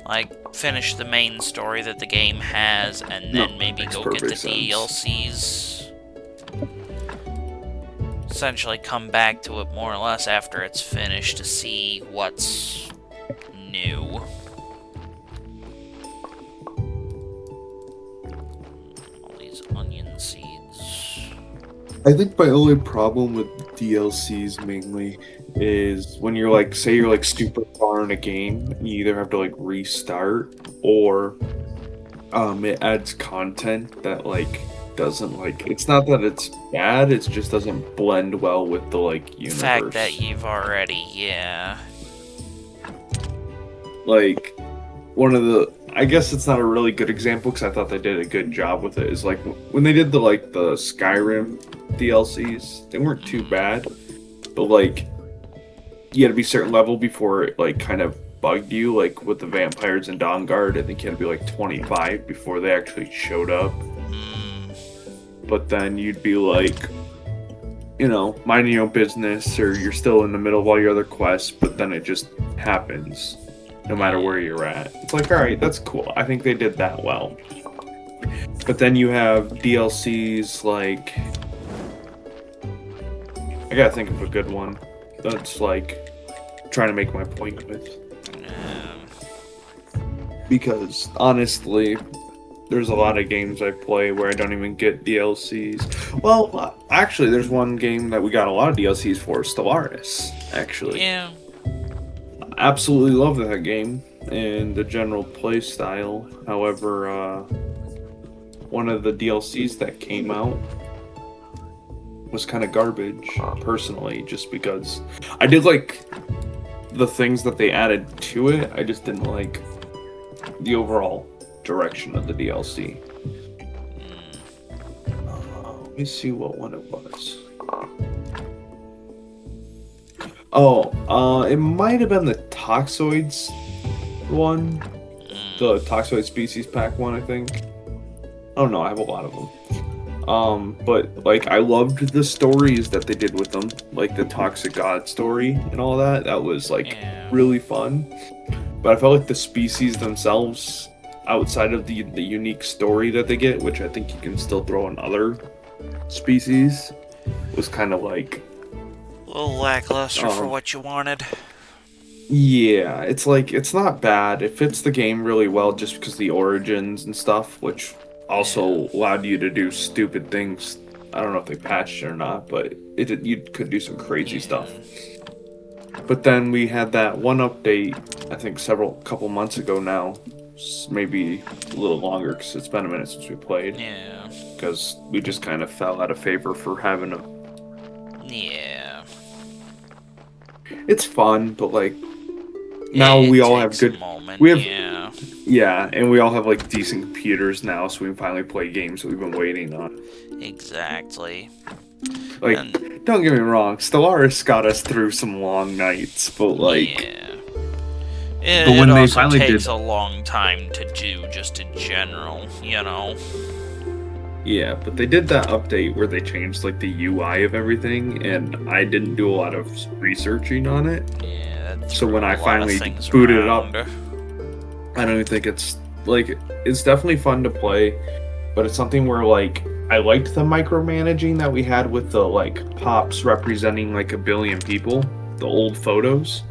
Like, finish the main story that the game has, and then maybe go get the DLCs. Essentially come back to it more or less after it's finished to see what's new. All these onion seeds. I think my only problem with DLCs mainly is when you're like, say you're like super far in a game, you either have to like restart or it adds content that like doesn't like, it's not that it's bad, it just doesn't blend well with the like universe. The fact that you've already, yeah. Like one of the, I guess it's not a really good example because I thought they did a good job with it, is like when they did the like the Skyrim DLCs, they weren't too bad, but like you had to be a certain level before it like kind of bugged you, like with the vampires and Dawnguard. I think you had to be like 25 before they actually showed up. But then you'd be like, you know, minding your own business, or you're still in the middle of all your other quests, but then it just happens no matter where you're at. It's like, all right, that's cool. I think they did that well. But then you have DLCs like, I gotta think of a good one that's like trying to make my point with. Because honestly, there's a lot of games I play where I don't even get DLCs. Well, actually, there's one game that we got a lot of DLCs for, Stellaris, actually. Yeah. Absolutely love that game and the general play style. However, one of the DLCs that came out was kind of garbage, personally, just because I did like the things that they added to it. I just didn't like the overall direction of the DLC. Let me see what one it was. Oh, it might have been the Toxoids one. The Toxoid Species Pack one, I think. I don't know, I have a lot of them. But like I loved the stories that they did with them, like the Toxic God story and all that. That was like really fun. But I felt like the species themselves, outside of the unique story that they get, which I think you can still throw in other species, was kind of like a little lackluster for what you wanted. Yeah, it's like, it's not bad. It fits the game really well just because the origins and stuff, which also allowed you to do stupid things. I don't know if they patched it or not, but you could do some crazy stuff. But then we had that one update, I think couple months ago now, maybe a little longer because it's been a minute since we played. Yeah. Because we just kind of fell out of favor for having a... Yeah. It's fun, but like, now we all have good... We have... Yeah, and we all have like decent computers now, so we can finally play games that we've been waiting on. Exactly. Like, don't get me wrong, Stellaris got us through some long nights, but like... Yeah. But when it they also finally takes did... a long time to do, just in general, you know? Yeah, but they did that update where they changed like the UI of everything, and I didn't do a lot of researching on it. Yeah, so when I finally booted it up, I don't even think it's like, it's definitely fun to play, but it's something where like I liked the micromanaging that we had with the like pops representing like 1 billion people, the old photos.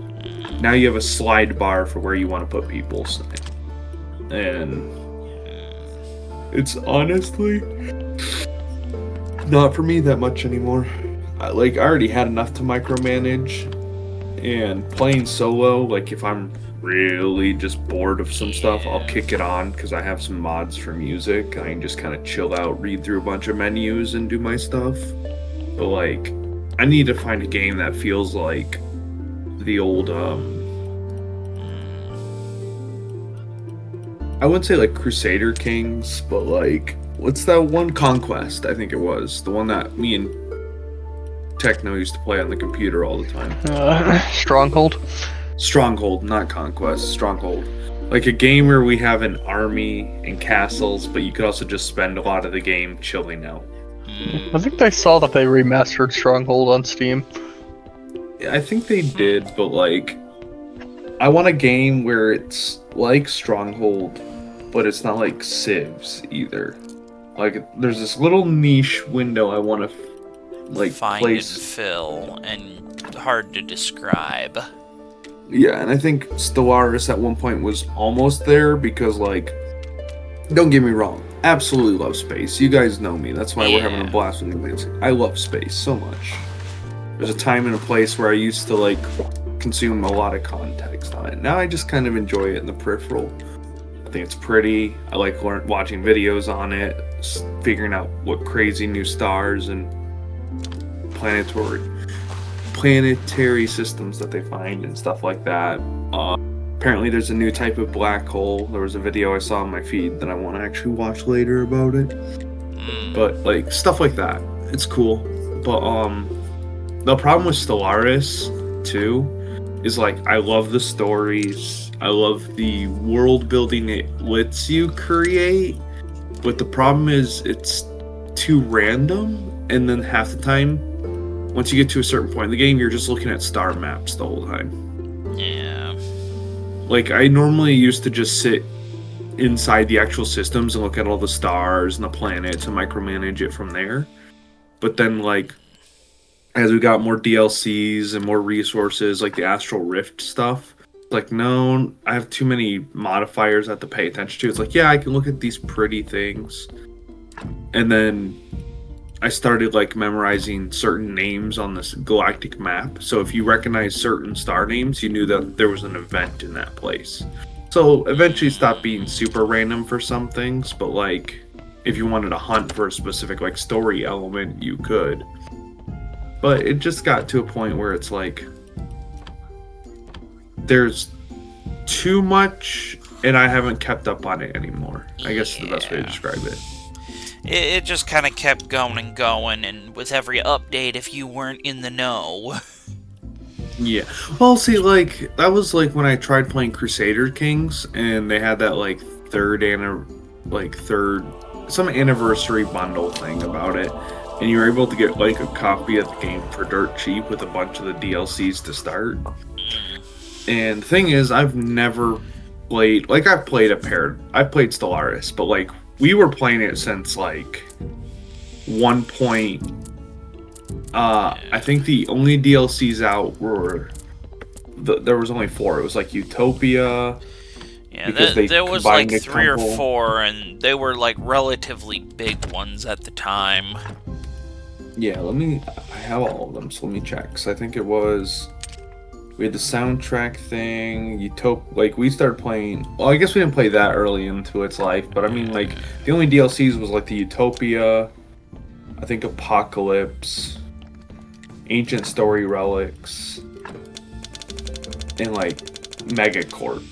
Now you have a slide bar for where you want to put people, and it's honestly not for me that much anymore. I already had enough to micromanage, and playing solo, like if I'm really just bored of some stuff, I'll kick it on because I have some mods for music. I can just kind of chill out, read through a bunch of menus and do my stuff. But like, I need to find a game that feels like the old I wouldn't say like Crusader Kings, but like, what's that one? Conquest, I think it was. The one that me and Techno used to play on the computer all the time. Stronghold? Stronghold, not Conquest. Stronghold. Like a game where we have an army and castles, but you could also just spend a lot of the game chilling out. I think they saw that they remastered Stronghold on Steam. I think they did, but like, I want a game where it's like Stronghold, but it's not like Civs either. Like, there's this little niche window I want to like Find place. and fill, and hard to describe. Yeah, and I think Stellaris at one point was almost there because, like, don't get me wrong, absolutely love space. You guys know me. That's why we're having a blast with these. I love space so much. There's a time and a place where I used to like consume a lot of context on it. Now I just kind of enjoy it in the peripheral. I think it's pretty. I like watching videos on it, figuring out what crazy new stars and planetary systems that they find and stuff like that. Apparently there's a new type of black hole. There was a video I saw on my feed that I want to actually watch later about it. But like stuff like that, it's cool. But the problem with Stellaris too is like I love the stories, I love the world building it lets you create, but the problem is it's too random, and then half the time once you get to a certain point in the game, you're just looking at star maps the whole time. Yeah. Like, I normally used to just sit inside the actual systems and look at all the stars and the planets and micromanage it from there. But then, like, as we got more DLCs and more resources, like the Astral Rift stuff, like, no, I have too many modifiers I have to pay attention to. It's like, yeah, I can look at these pretty things. And then I started like memorizing certain names on this galactic map. So if you recognize certain star names, you knew that there was an event in that place. So eventually it stopped being super random for some things, but like if you wanted to hunt for a specific like story element, you could. But it just got to a point where it's like there's too much and I haven't kept up on it anymore. I guess is the best way to describe it. It just kind of kept going and going, and with every update, if you weren't in the know. Yeah. Well, see, like, that was, like, when I tried playing Crusader Kings, and they had that, like, some anniversary bundle thing about it, and you were able to get, like, a copy of the game for dirt cheap with a bunch of the DLCs to start. And the thing is, I've never played, like, I've played Stellaris, but, like, we were playing it since like one point. I think the only DLCs out were there was only 4. It was like Utopia. Yeah, there was like 3 or 4, and they were like relatively big ones at the time. Yeah, I have all of them, so let me check. So I think it was. We had the soundtrack thing, like we started playing, well I guess we didn't play that early into its life, but I mean like the only DLCs was like the Utopia, I think Apocalypse, Ancient Story Relics, and like Megacorp.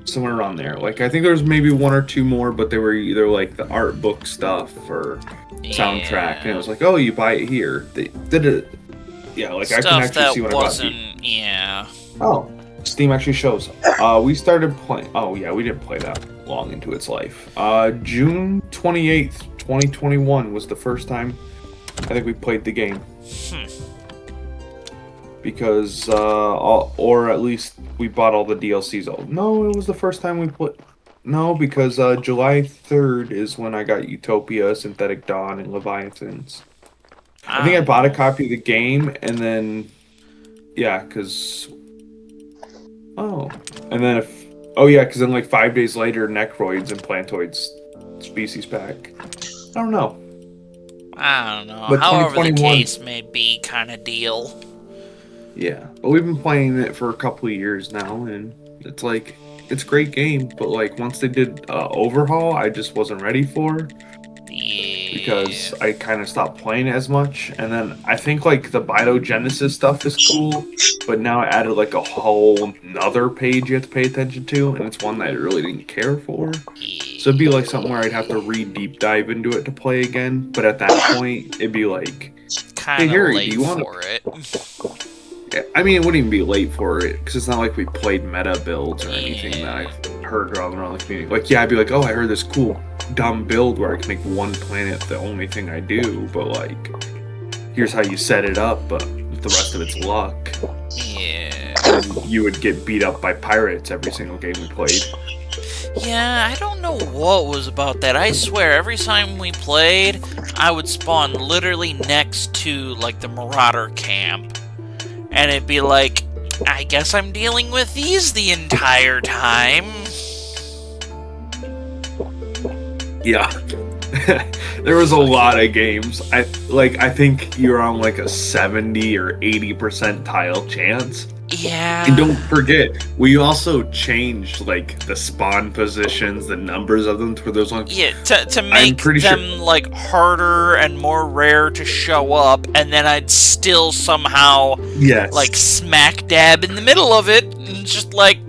Somewhere around there. Like I think there was maybe 1 or 2 more, but they were either like the art book stuff or soundtrack, and it was like, oh, you buy it here. They did it. Yeah, like Stuff I can actually that see what wasn't, I bought. yeah. Oh, Steam actually shows. We started playing. Oh yeah, we didn't play that long into its life. June 28th, 2021 was the first time I think we played the game. Because, or at least we bought all the DLCs. Oh no, it was the first time we played. No, because July 3rd is when I got Utopia, Synthetic Dawn, and Leviathans. I think I bought a copy of the game, and then, yeah, because, because then like 5 days later, Necroids and Plantoids Species Pack. I don't know. But however the case may be, kind of deal. Yeah, but we've been playing it for a couple of years now, and it's like, it's a great game, but like once they did Overhaul, I just wasn't ready for. Because I kind of stopped playing it as much, and then I think like the Biogenesis stuff is cool, but now I added like a whole another page you have to pay attention to, and it's one that I really didn't care for. So it'd be like something where I'd have to deep dive into it to play again, but at that point it'd be like, kind of late for it. I mean, it wouldn't even be late for it, because it's not like we played meta builds or anything that I've heard around the community. Like, yeah, I'd be like, oh, I heard this cool, dumb build where I can make one planet the only thing I do, but, like, here's how you set it up, but the rest of it's luck. Yeah. And you would get beat up by pirates every single game we played. Yeah, I don't know what was about that. I swear, every time we played, I would spawn literally next to, like, the Marauder camp. And it'd be like, I guess I'm dealing with these the entire time. Yeah. There was a lot of games. I think you're on like a 70 or 80 percentile chance. Yeah. And don't forget, we also changed like the spawn positions, the numbers of them for those ones. Yeah, to make them like harder and more rare to show up, and then I'd still somehow like smack dab in the middle of it, and just like,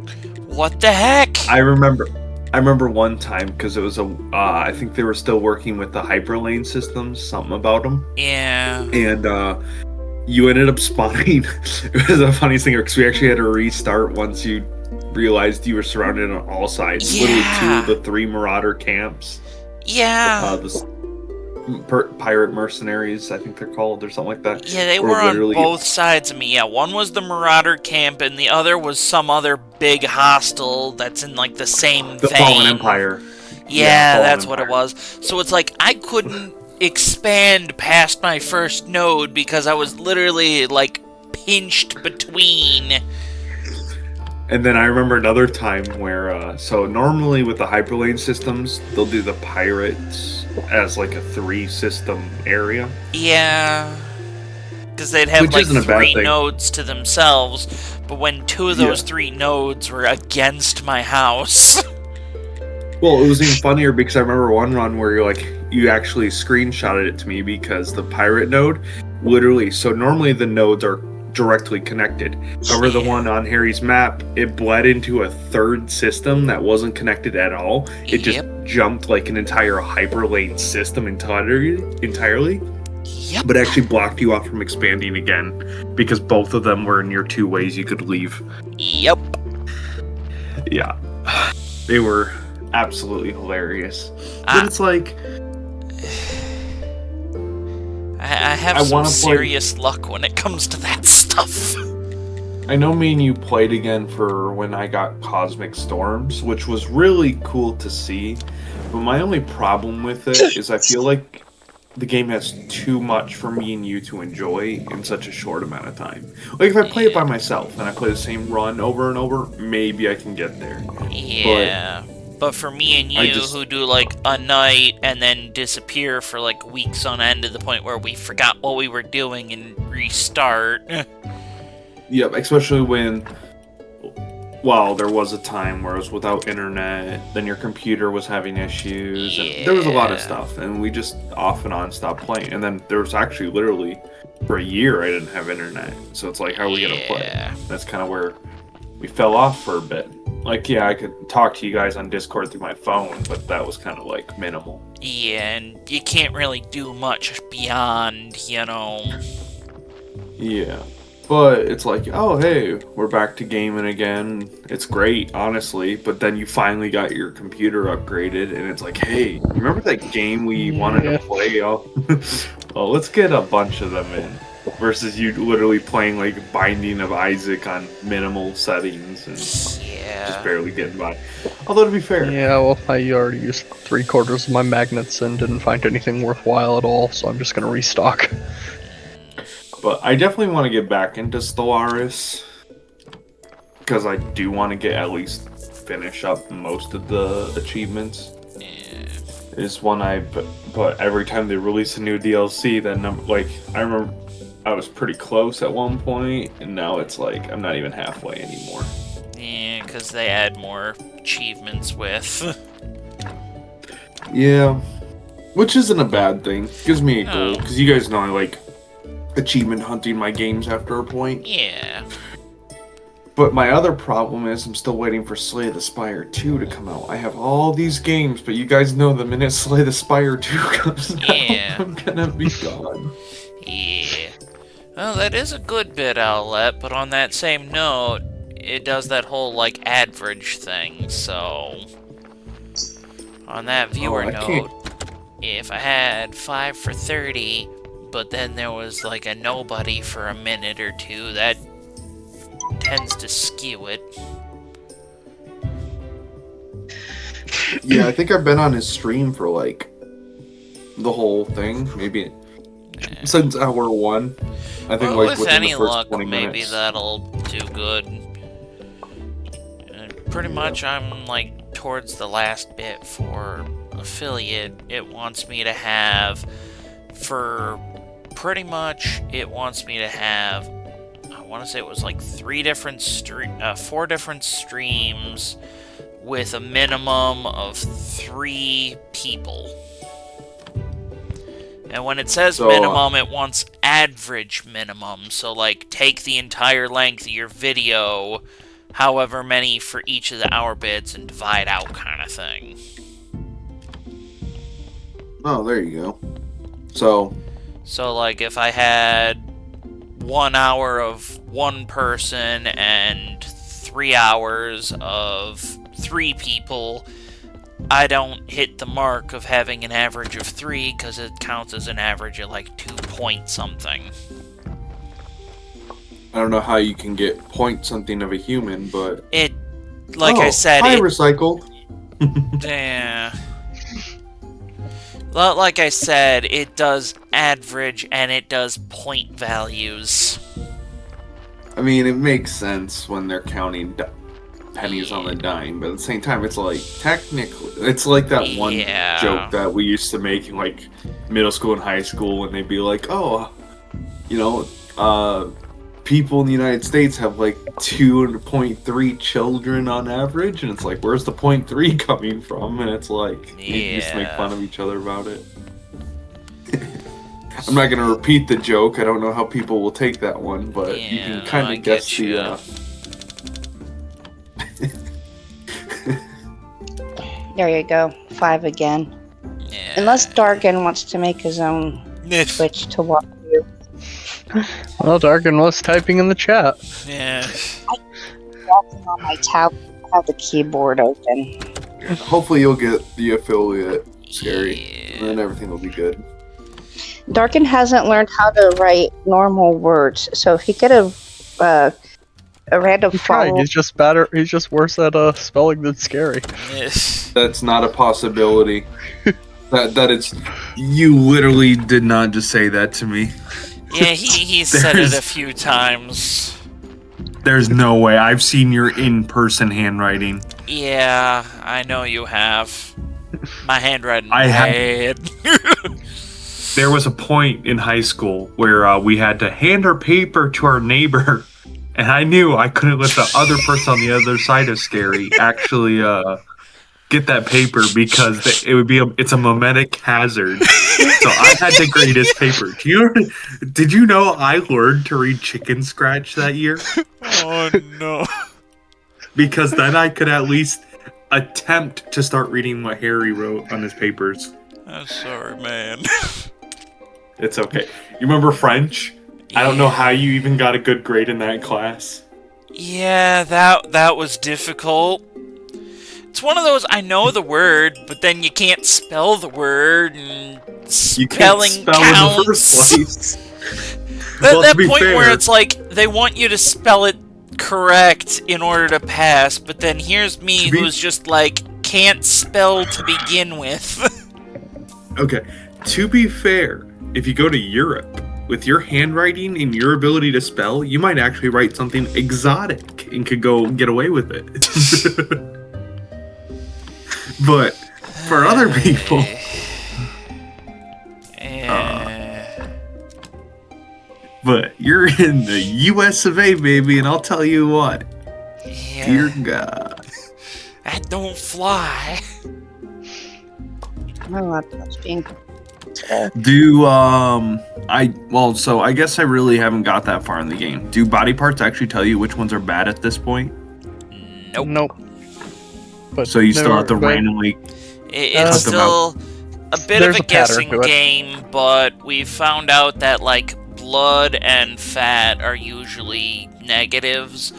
what the heck? I remember one time, because it was I think they were still working with the hyperlane systems, something about them. Yeah. And you ended up spawning. It was the funniest thing, because we actually had to restart once you realized you were surrounded on all sides. Yeah. Literally 2 of the 3 Marauder camps. Yeah. Pirate mercenaries, I think they're called, or something like that. Yeah, they were on both sides of me. Yeah, one was the Marauder camp, and the other was some other big hostel that's in like the same The vein. Fallen Empire. Yeah, that's what it was. So it's like I couldn't expand past my first node because I was literally like pinched between. And then I remember another time where so normally with the hyperlane systems, they'll do the pirates as like a 3 system area. Yeah, because they'd have like 3 nodes to themselves, but when 2 of those 3 nodes were against my house. Well, it was even funnier because I remember one run where you actually screenshotted it to me, because the pirate node, literally, so normally the nodes are directly connected. However, the one on Harry's map, it bled into a 3rd system that wasn't connected at all. It just jumped like an entire hyperlane system entirely. Yep. But actually blocked you off from expanding again, because both of them were near 2 ways you could leave. Yep. Yeah. They were absolutely hilarious. But it's like, I have some serious luck when it comes to that stuff. I know me and you played again for when I got Cosmic Storms, which was really cool to see. But my only problem with it is I feel like the game has too much for me and you to enjoy in such a short amount of time. Like, if I play it by myself and I play the same run over and over, maybe I can get there. Yeah. But for me and you, who do like a night and then disappear for like weeks on end to the point where we forgot what we were doing and restart. Yep, especially when, well, there was a time where it was without internet, then your computer was having issues, and there was a lot of stuff, and we just off and on stopped playing. And then there was actually literally, for a year, I didn't have internet. So it's like, how are we going to play? That's kind of where we fell off for a bit. Like, yeah, I could talk to you guys on Discord through my phone, but that was kind of, like, minimal. Yeah, and you can't really do much beyond, you know... Yeah. But it's like, oh, hey, we're back to gaming again. It's great, honestly. But then you finally got your computer upgraded, and it's like, hey, remember that game we wanted to play? Oh, let's get a bunch of them in. Versus you literally playing like Binding of Isaac on minimal settings and just barely getting by. Although, to be fair... Yeah, well, I already used 3/4 of my magnets and didn't find anything worthwhile at all, so I'm just going to restock. But I definitely want to get back into Stellaris, because I do want to get at least finish up most of the achievements. Is one but every time they release a new DLC, that number, like, I remember I was pretty close at one point, and now it's like I'm not even halfway anymore. Yeah, because they add more achievements with. Yeah, which isn't a bad thing. Gives me a goal, because you guys know I like achievement hunting my games after a point. Yeah. But my other problem is I'm still waiting for Slay the Spire 2 to come out. I have all these games, but you guys know the minute Slay the Spire 2 comes out, I'm gonna be gone. Yeah. Well, that is a good bit outlet, but on that same note, it does that whole, like, average thing, so... On that viewer I note, can't. if I had 5 for 30, but then there was, like, a nobody for a minute or two, that tends to skew it. Yeah, I think I've been on his stream for like the whole thing, maybe since hour 1. I think Well, like with within any the first luck, 20 maybe minutes. that'll do good. Pretty much, I'm like towards the last bit for affiliate. It wants me to have I want to say it was like 4 different streams with a minimum of 3 people. And when it says So, minimum, it wants average minimum. So, like, take the entire length of your video, however many for each of the hour bits, and divide out kind of thing. Oh, there you go. So, like, if I had 1 hour of one person and 3 hours of 3 people, I don't hit the mark of having an average of 3 because it counts as an average of like 2 point something. I don't know how you can get point something of a human, but I said, I recycled. yeah. Well, like I said, it does average and it does point values. I mean, it makes sense when they're counting pennies on the dime, but at the same time, it's like technically, it's like that one joke that we used to make in like middle school and high school, and they'd be like, "Oh, people in the United States have like 2.3 children on average," and it's like, where's the 0.3 coming from? And it's like, you just make fun of each other about it. I'm not gonna repeat the joke. I don't know how people will take that one, but you can kind of guess the. There you go. 5 again. Yeah. Unless Dargan wants to make his own Twitch to watch you. Well, Dargan was typing in the chat. Yeah. Walking on my tablet, I have the keyboard open. Hopefully you'll get the affiliate, Scary, and then everything will be good. Darkin hasn't learned how to write normal words, so if he get a random He's trying. follow, He's just better. He's just worse at spelling than Scary. That's not a possibility. that is. You literally did not just say that to me. Yeah, he said it a few times. There's no way. I've seen your in-person handwriting. Yeah, I know you have. My handwriting I bad. There was a point in high school where we had to hand our paper to our neighbor, and I knew I couldn't let the other person on the other side of Scary actually get that paper because it's a mimetic hazard. So I had to grade his paper. Did you know I learned to read Chicken Scratch that year? Oh no. Because then I could at least attempt to start reading what Harry wrote on his papers. I'm sorry, man. It's okay. You remember French? Yeah. I don't know how you even got a good grade in that class. Yeah, that was difficult. It's one of those, I know the word, but then you can't spell the word, and spelling you can't spell counts. In the first place. that point fair, where it's like, they want you to spell it correct in order to pass, but then here's me who's just like, can't spell to begin with. Okay, to be fair, if you go to Europe, with your handwriting and your ability to spell, you might actually write something exotic and could go get away with it. But for other people, but you're in the U.S. of A, baby, and I'll tell you what, dear God, that don't fly. my laptop's being. So I guess I really haven't got that far in the game. Do body parts actually tell you which ones are bad at this point? Nope. But so you still have to randomly. It's still a bit of a guessing game, but we found out that like blood and fat are usually negatives,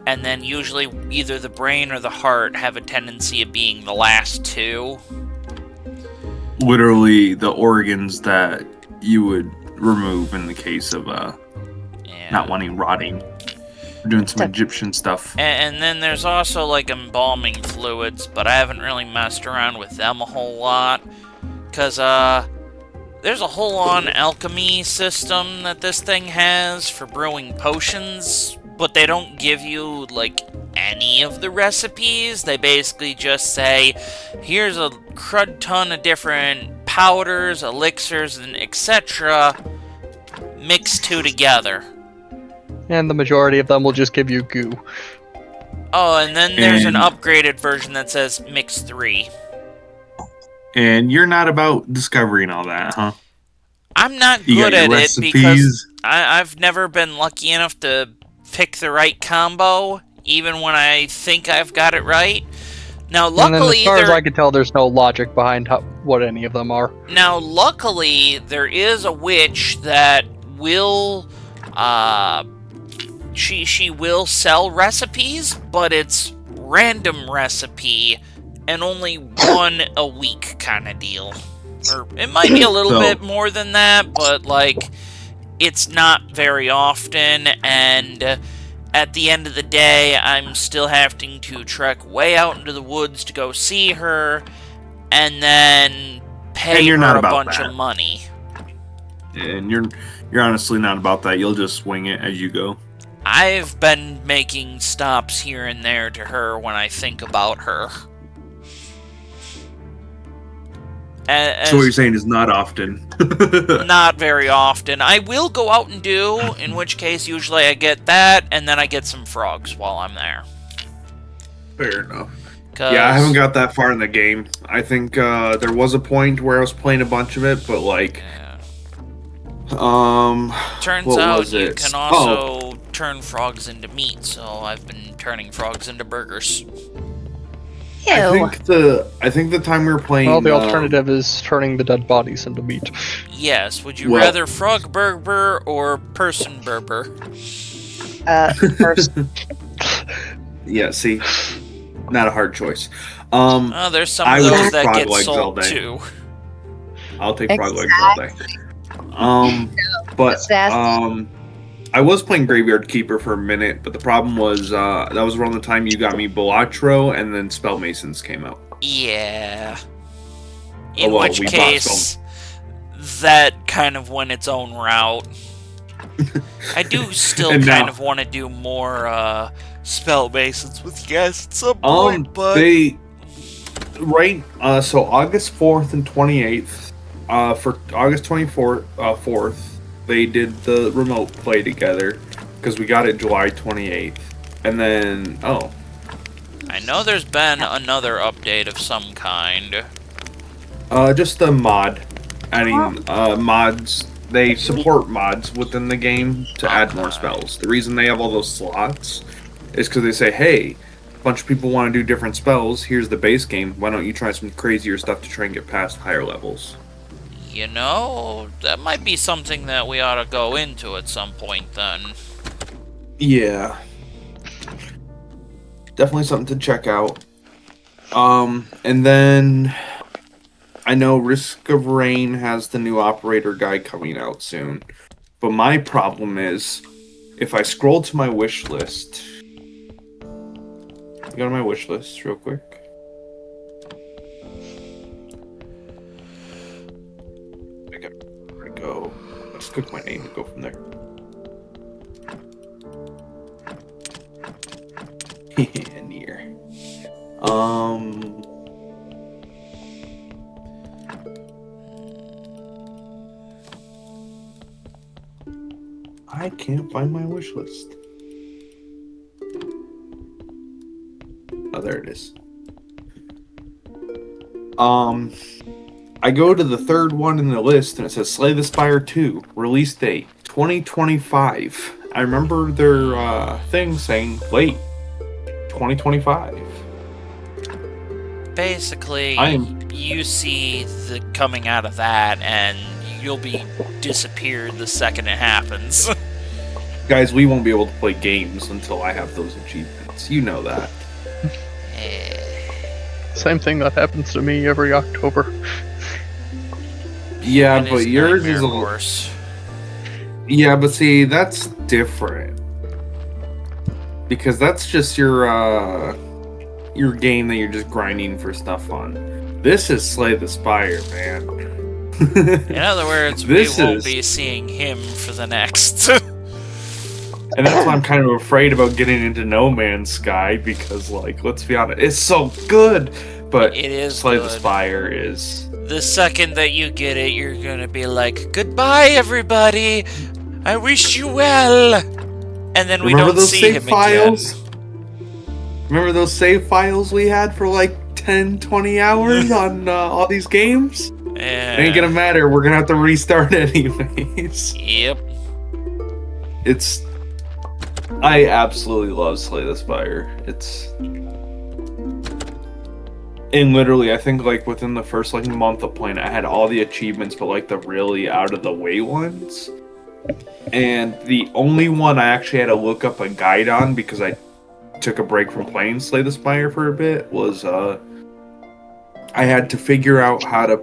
and then usually either the brain or the heart have a tendency of being the last two. Literally the organs that you would remove in the case of Yeah. not wanting rotting. We're doing some Egyptian stuff. And then there's also like embalming fluids, but I haven't really messed around with them a whole lot. Because there's a whole-on alchemy system that this thing has for brewing potions, but they don't give you like any of the recipes. They basically just say, here's a crud ton of different powders, elixirs, and etc. Mix two together. And the majority of them will just give you goo. Oh, and then there's an And- upgraded version that says mix 3. And you're not about discovering all that, huh? I'm not You got good your at it because recipes. I've never been lucky enough to pick the right combo, even when I think I've got it right. Now, And then luckily, as far as I can tell, there's no logic behind what any of them are. luckily, there is a witch that will, she will sell recipes, but it's random recipe and only one a week kind of deal. Or it might be a little So- bit more than that, but like it's not very often, and at the end of the day, I'm still having to trek way out into the woods to go see her, and then pay And you're her not a about bunch that. of money. And you're honestly not about that. You'll just swing it as you go. I've been making stops here and there to her when I think about her. So what you're saying is not often. Not very often. I will go out and do, in which case usually I get that, and then I get some frogs while I'm there. Fair enough. 'Cause- Yeah, I haven't got that far in the game. I think there was a point where I was playing a bunch of it, but like, Yeah. Turns what out was you it? can also turn frogs into meat, so I've been turning frogs into burgers. Ew. I think the time we were playing. Well, the alternative is turning the dead bodies into meat. Yes, would you Well- rather frog burger or person burger? First, Yeah, see, not a hard choice. Oh, there's some I of would those take that frog get legs all sold day. too. I'll take frog legs all day. But That's- I was playing Graveyard Keeper for a minute, but the problem was that was around the time you got me Balatro, and then Spell Masons came out. Yeah. Oh, In well, which we bought case, that kind of went its own route. I do still And kind now- of want to do more spell masons with you guys at some point, but they so August 4th and 28th, for August 24th, 4th, they did the remote play together because we got it July 28th, and then I know there's been another update of some kind. just the mod, adding mods. They support mods within the game to add more Okay. spells. The reason they have all those slots is because they say, hey, a bunch of people want to do different spells. Here's the base game. Why don't you try some crazier stuff to try and get past higher levels? You know, that might be something that we ought to go into at some point then. Yeah. Definitely something to check out. And then I know Risk of Rain has the new operator guide coming out soon. But my problem is if I scroll to my wish list. Go to my wish list real quick. I got where to go. Let's click my name and go from there. Near. I can't find my wish list. Oh, there it is. I go to the third one in the list and it says Slay the Spire 2, release date 2025. I remember their thing saying late 2025. Basically, I am- you see the coming out of that, and you'll be disappeared the second it happens. Guys, we won't be able to play games until I have those achievements. You know that. Same thing that happens to me every October. Yeah, Mine but is yours Nightmare is a Horse. Yeah, but see, that's different. Because that's just your game that you're just grinding for stuff on. This is Slay the Spire, man. In other words, This we won't is- be seeing him for the next. And that's why I'm kind of afraid about getting into No Man's Sky, because, like, let's be honest, it's so good! But It is Slay the good. Spire is... The second that you get it, you're gonna be like, "Goodbye, everybody. I wish you well." And then we Remember don't those see save him files? Remember those save files we had for like 10, 20 hours on all these games? again. It ain't gonna matter, we're gonna have to restart anyways. Yep. It's... I absolutely love Slay the Spire. It's... And literally, I think like within the first like month of playing, I had all the achievements, but like the really out of the way ones. And the only one I actually had to look up a guide on because I took a break from playing Slay the Spire for a bit was I had to figure out how to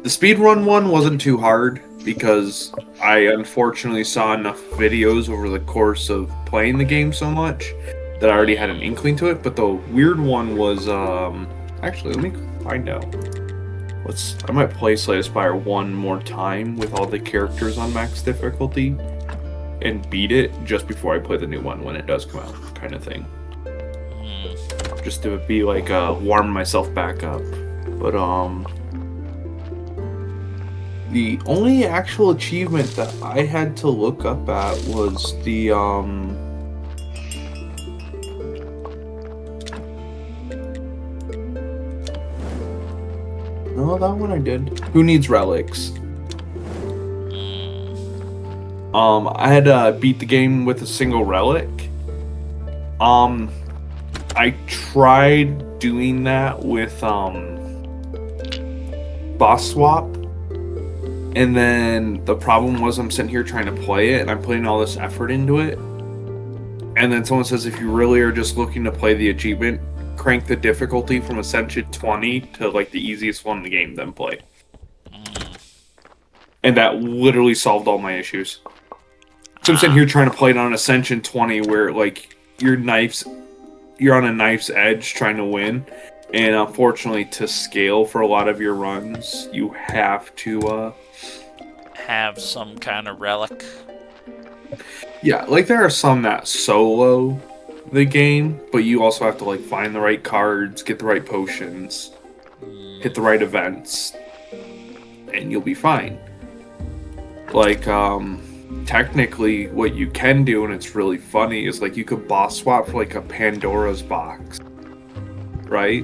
the speedrun one wasn't too hard because I unfortunately saw enough videos over the course of playing the game so much that I already had an inkling to it. But the weird one was actually, let me find out. I might play Slay the Spire one more time with all the characters on max difficulty and beat it just before I play the new one when it does come out, kind of thing. Just to be like warm myself back up. But the only actual achievement that I had to look up at was the no, that one I did. Who needs relics? I had to beat the game with a single relic. I tried doing that with boss swap, and then the problem was I'm sitting here trying to play it and I'm putting all this effort into it, and then someone says if you really are just looking to play the achievement, crank the difficulty from Ascension 20 to like the easiest one in the game, then play. And that literally solved all my issues. So I'm sitting here trying to play it on Ascension 20 where like you're on a knife's edge trying to win. And unfortunately to scale for a lot of your runs, you have to Have some kind of relic. yeah, like there are some that solo the game, but you also have to like find the right cards, get the right potions, hit the right events, and you'll be fine. Like technically what you can do, and it's really funny, is like you could boss swap for like a Pandora's box, right?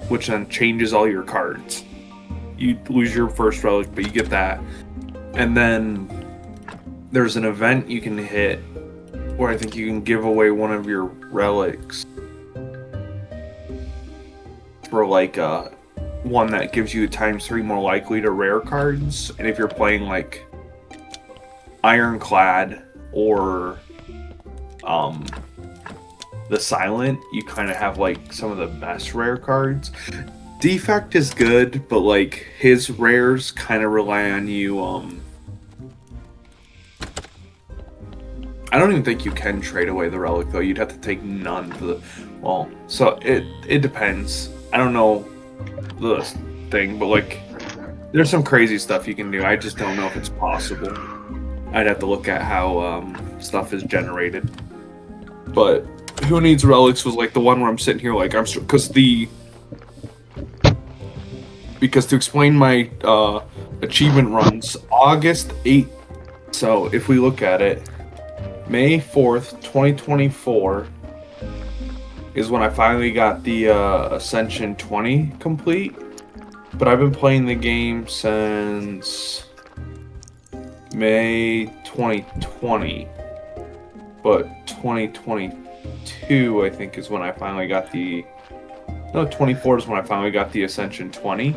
Which then changes all your cards. You lose your first relic, but you get that. And then there's an event you can hit where I think you can give away one of your relics for like one that gives you ×3 more likely to rare cards. And if you're playing like Ironclad or the Silent, you kind of have like some of the best rare cards. Defect is good, but like his rares kind of rely on you I don't even think you can trade away the relic though. You'd have to take none for the so it depends. I don't know the thing, but like there's some crazy stuff you can do. I just don't know if it's possible. I'd have to look at how stuff is generated. But Who Needs Relics was like the one where I'm sitting here like because to explain my achievement runs, August 8th. So if we look at it, May 4th, 2024 is when I finally got the Ascension 20 complete. But I've been playing the game since May 2020. But 2022, I think, is when I finally got the... No, 24 is when I finally got the Ascension 20.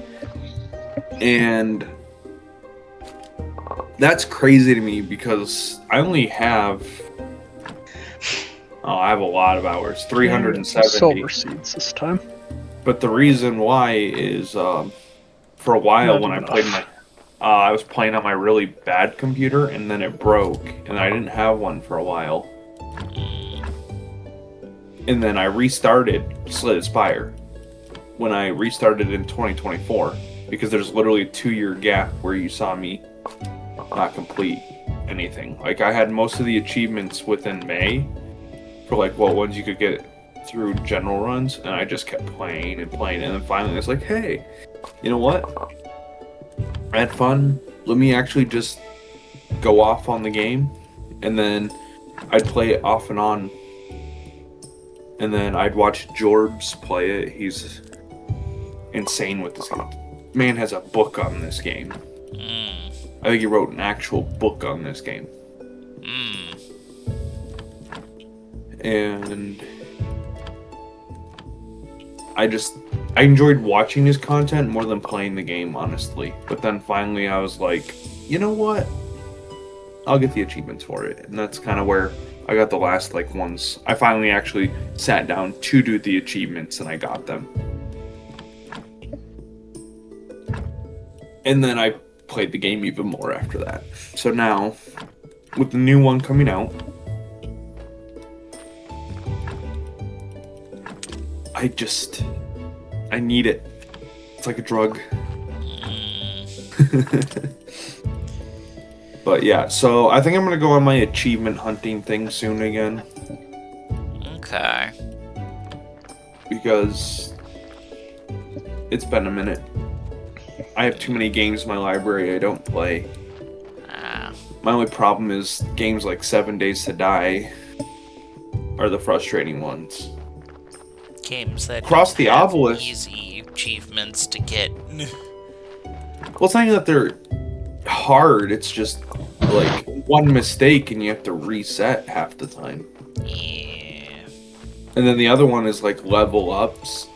And That's crazy to me because I only have. Oh, I have a lot of hours, Some 370. silver seeds this time. But the reason why is for a while Not when I even played enough. I was playing on my really bad computer and then it broke and I didn't have one for a while. And then I restarted Slay the Spire when I restarted in 2024 because there's literally a 2-year gap where you saw me not complete anything. Like I had most of the achievements within May for like what ones you could get through general runs, and I just kept playing and playing, and then finally it's like, hey, you know what? I had fun. Let me actually just go off on the game, and then I'd play it off and on, and then I'd watch Jorbs play it. He's insane with this game. Man has a book on this game. I think he wrote an actual book on this game. And I enjoyed watching his content more than playing the game, honestly. But then finally I was like, you know what? I'll get the achievements for it. And that's kind of where I got the last like ones. I finally actually sat down to do the achievements and I got them. And then I played the game even more after that. So now, with the new one coming out, I need it. It's like a drug. But yeah, so I think I'm gonna go on my achievement hunting thing soon again. Okay. Because it's been a minute. I have too many games in my library I don't play. My only problem is games like 7 Days to Die are the frustrating ones. Games that Cross don't the have Obelisk. easy achievements to get. Well, it's not even that they're hard, it's just like one mistake and you have to reset half the time. Yeah. And then the other one is like level ups,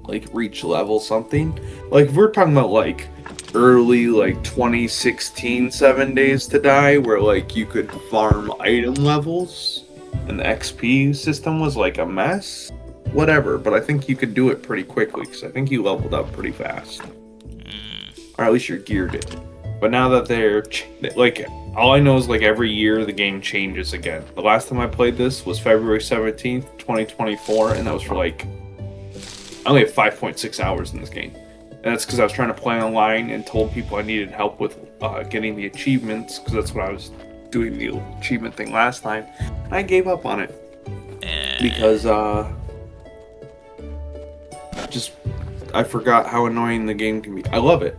like reach level something. Like if we're talking about like early like 2016 7 Days to Die where like you could farm item levels and the XP system was like a mess, whatever, but I think you could do it pretty quickly because I think you leveled up pretty fast. Or at least you're geared it. But now that they're like, all I know is like every year the game changes again. The last time I played this was February 17th, 2024, and that was for like, I only have 5.6 hours in this game. And that's because I was trying to play online and told people I needed help with getting the achievements, because that's what I was doing the achievement thing last time. And I gave up on it. Because, I forgot how annoying the game can be. I love it.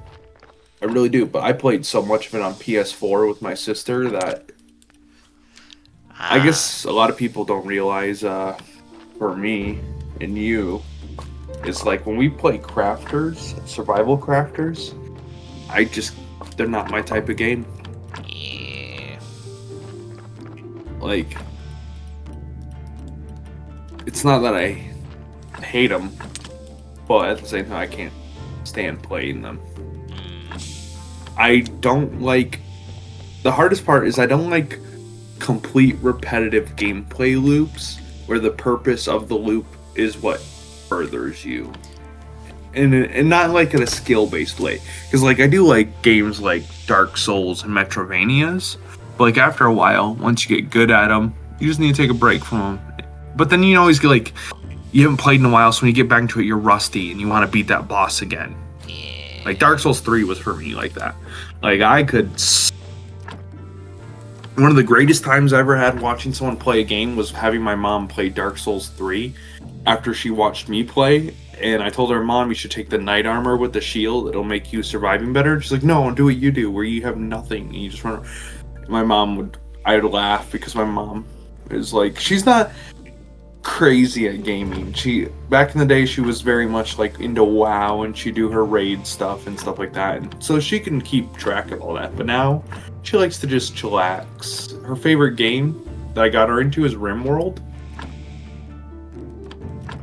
I really do, but I played so much of it on PS4 with my sister that I guess a lot of people don't realize, for me and you, it's like when we play crafters, survival crafters, they're not my type of game. Yeah. Like, it's not that I hate them, but at the same time, I can't stand playing them. I don't like... The hardest part is I don't like complete repetitive gameplay loops where the purpose of the loop is what furthers you. And not like in a skill-based way. Because like I do like games like Dark Souls and Metrovanias, but like after a while, once you get good at them, you just need to take a break from them. But then you always get like, you haven't played in a while, so when you get back into it, you're rusty and you want to beat that boss again. Like Dark Souls 3 was for me like that. Like I could... One of the greatest times I ever had watching someone play a game was having my mom play Dark Souls 3 after she watched me play. And I told her, Mom, you should take the knight armor with the shield. It'll make you surviving better. She's like, no, do what you do, where you have nothing. And you just run. I'd laugh because my mom is like, she's not crazy at gaming. Back in the day, she was very much like into WoW and she'd do her raid stuff and stuff like that. And so she can keep track of all that. But now she likes to just chillax. Her favorite game that I got her into is RimWorld.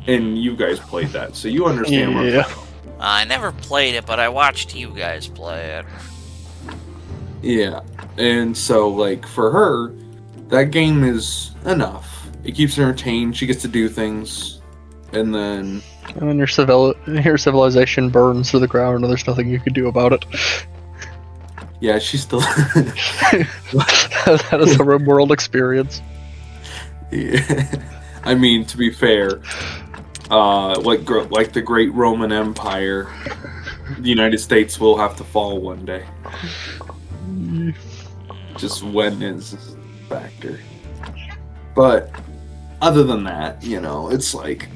And you guys played that, so you understand what I'm talking about. I never played it, but I watched you guys play it. Yeah, and so like for her, that game is enough. It keeps her entertained. She gets to do things, and then And then your civilization burns to the ground, and there's nothing you can do about it. yeah, she's still. That is a RimWorld experience. Yeah. I mean, to be fair, like the great Roman Empire, the United States will have to fall one day. Just when is a factor. But other than that, it's like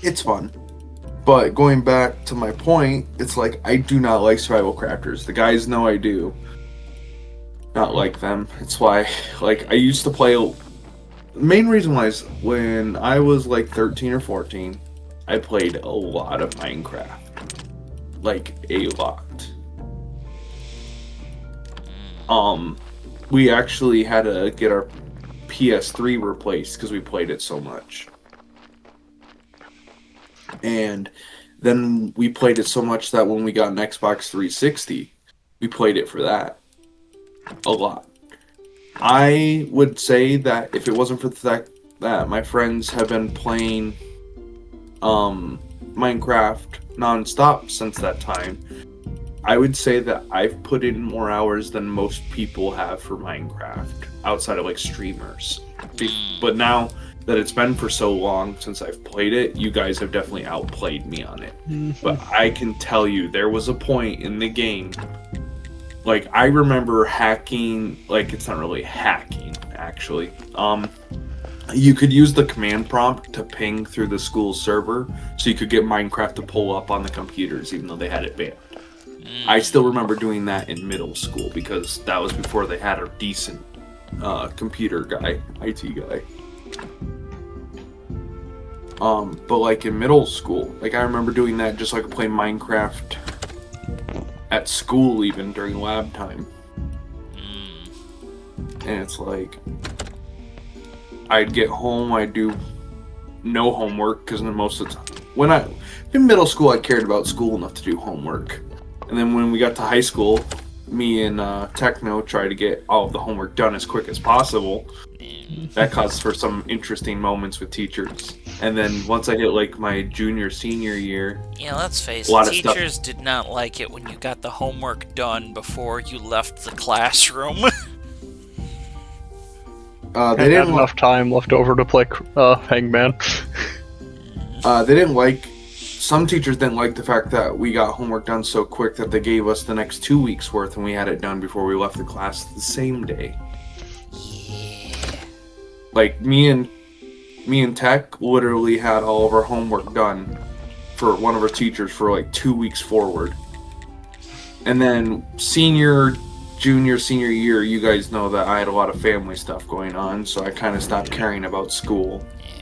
it's fun. But going back to my point, it's like I do not like survival crafters. The guys know I do not like them. It's why, like, I used to play. The main reason why is when I was like 13 or 14, I played a lot of Minecraft. Like, a lot. We actually had to get our PS3 replaced because we played it so much. And then we played it so much that when we got an Xbox 360, we played it for that. A lot. I would say that if it wasn't for the fact that my friends have been playing Minecraft nonstop since that time, I would say that I've put in more hours than most people have for Minecraft, outside of like streamers. But now that it's been for so long since I've played it, you guys have definitely outplayed me on it. But I can tell you, there was a point in the game, like I remember hacking, like it's not really hacking, actually. You could use the command prompt to ping through the school server, so you could get Minecraft to pull up on the computers, even though they had it banned. I still remember doing that in middle school, because that was before they had a decent computer guy, IT guy. But like in middle school, like I remember doing that just so I could play Minecraft at school, even during lab time. And it's like, I'd get home, I'd do no homework, because most of the time, in middle school, I cared about school enough to do homework. And then when we got to high school, me and Techno tried to get all of the homework done as quick as possible. That caused for some interesting moments with teachers. And then once I hit like my junior, senior year, Yeah, let's face it, teachers did not like it when you got the homework done before you left the classroom. They didn't have enough time left over to play Hangman. They didn't like. Some teachers didn't like the fact that we got homework done so quick that they gave us the next 2 weeks worth, and we had it done before we left the class the same day. Yeah. Like me and Tech literally had all of our homework done for one of our teachers for like 2 weeks forward. And then junior, senior year, you guys know that I had a lot of family stuff going on, so I kind of stopped caring about school. Yeah.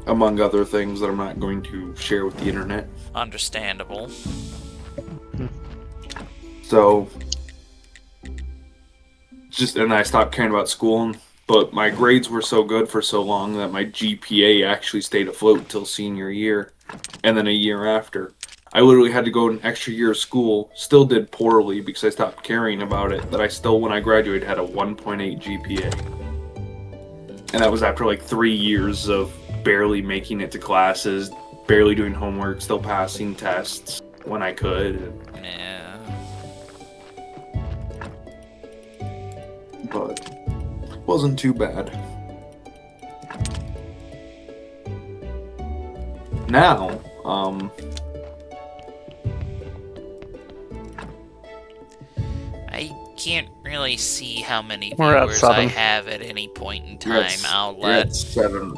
Among other things that I'm not going to share with the internet. Understandable. So, and I stopped caring about school, but my grades were so good for so long that my GPA actually stayed afloat until senior year, and then a year after. I literally had to go an extra year of school, still did poorly because I stopped caring about it, that I still, when I graduated, had a 1.8 GPA. And that was after like 3 years of barely making it to classes, barely doing homework, still passing tests when I could. Yeah. But wasn't too bad. Now, I can't really see how many We're at viewers I 7. have at any point in time. I'll you're at let 7.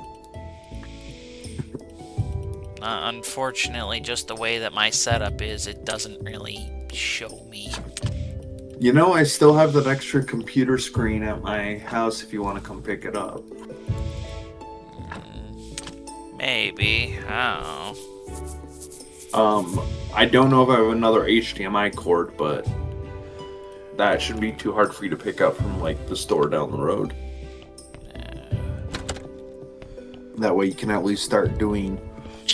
Unfortunately, just the way that my setup is, it doesn't really show me. You know, I still have that extra computer screen at my house if you want to come pick it up. Maybe. I don't know. I don't know if I have another HDMI cord, but that shouldn't be too hard for you to pick up from, like, the store down the road. That way you can at least start doing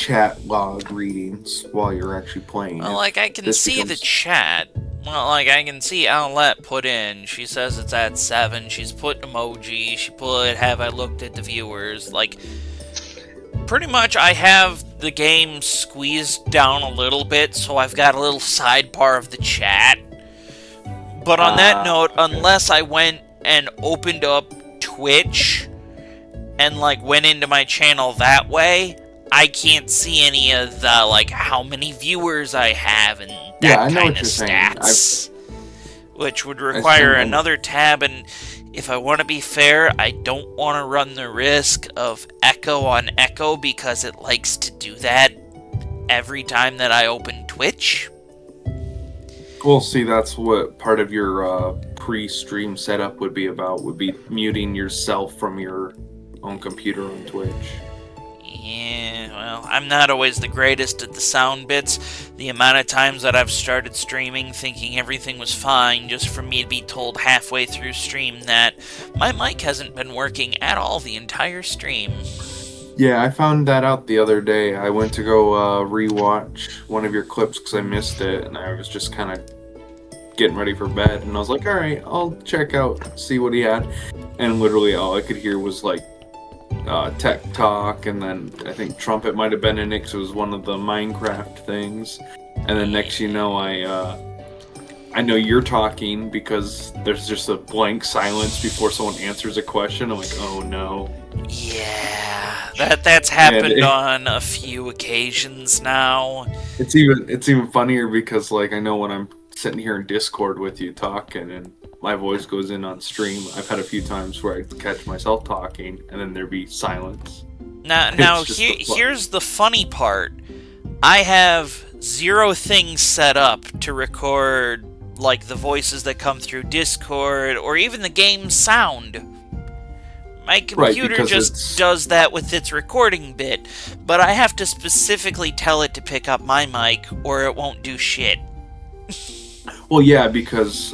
chat log readings while you're actually playing. Well, If like, I can this see the becomes- chat. Well, like, I can see Owlette put in. She says it's at 7. She's put emoji. She put, have I looked at the viewers? Like, pretty much I have the game squeezed down a little bit, so I've got a little sidebar of the chat. But on that note, okay. unless I went and opened up Twitch and, like, went into my channel that way, I can't see any of the, like, how many viewers I have and Yeah, I that know kind what of you're saying. stats. Which would require assume- another tab, and if I want to be fair, I don't want to run the risk of echo on echo because it likes to do that every time that I open Twitch. Well, see, that's what part of your pre-stream setup would be about, would be muting yourself from your own computer on Twitch. Yeah, well, I'm not always the greatest at the sound bits. The amount of times that I've started streaming thinking everything was fine, just for me to be told halfway through stream that my mic hasn't been working at all the entire stream. Yeah, I found that out the other day. I went to go rewatch one of your clips because I missed it, and I was just kind of getting ready for bed, and I was like, all right, I'll check out, see what he had. And literally all I could hear was like tech talk, and then I think Trumpet might have been in it because it was one of the Minecraft things. And then next you know, I know you're talking because there's just a blank silence before someone answers a question. I'm like, oh no. Yeah, that's happened on a few occasions now. It's even funnier because, like, I know when I'm sitting here in Discord with you talking and my voice goes in on stream, I've had a few times where I catch myself talking and then there be silence. Now It's just here's the funny part. I have 0 things set up to record, like, the voices that come through Discord or even the game's sound. My computer because just it's- does that with its recording bit, but I have to specifically tell it to pick up my mic or it won't do shit. Well, yeah, because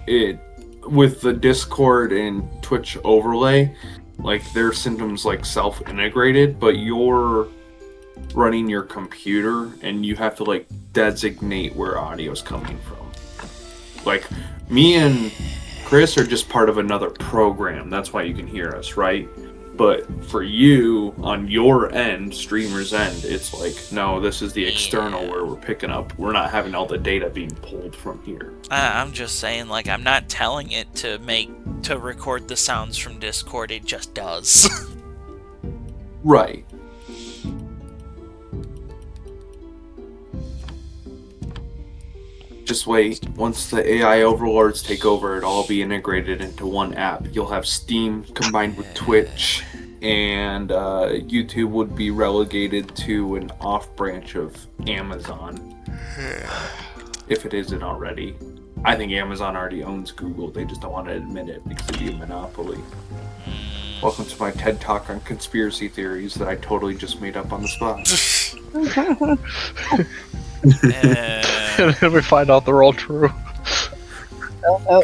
it with the Discord and Twitch overlay, like, their symptoms like self-integrated, but you're running your computer and you have to like designate where audio's coming from. Like, me and Chris are just part of another program. That's why you can hear us, right? But for you, on your end, streamer's end, it's like, no, this is the external where we're picking up. We're not having all the data being pulled from here. I'm just saying, like, I'm not telling it to record the sounds from Discord, it just does. Right. Just wait. Once the AI overlords take over, it'll all be integrated into one app. You'll have Steam combined with Twitch, and YouTube would be relegated to an off branch of Amazon. If it isn't already. I think Amazon already owns Google. They just don't want to admit it because it'd be a monopoly. Welcome to my TED Talk on conspiracy theories that I totally just made up on the spot. And we find out they're all true.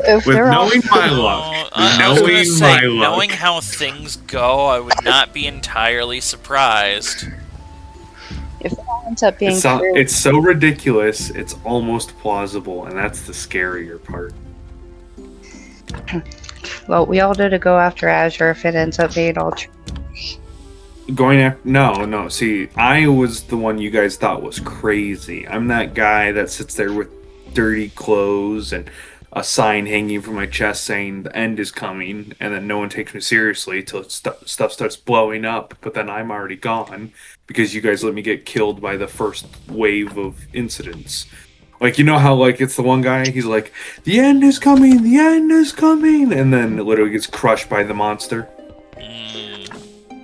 If With they're all knowing my Oh, luck, I was gonna knowing say, my luck. knowing how things go, I would not be entirely surprised. if it all ends up being true, It's so ridiculous, it's almost plausible, and that's the scarier part. well, we all know to go after Azure if it ends up being all true. Going after no. See, I was the one you guys thought was crazy. I'm that guy that sits there with dirty clothes and a sign hanging from my chest saying the end is coming, and then no one takes me seriously till stuff starts blowing up. But then I'm already gone because you guys let me get killed by the first wave of incidents. Like, you know how, like, it's the one guy, he's like, the end is coming, and then it literally gets crushed by the monster.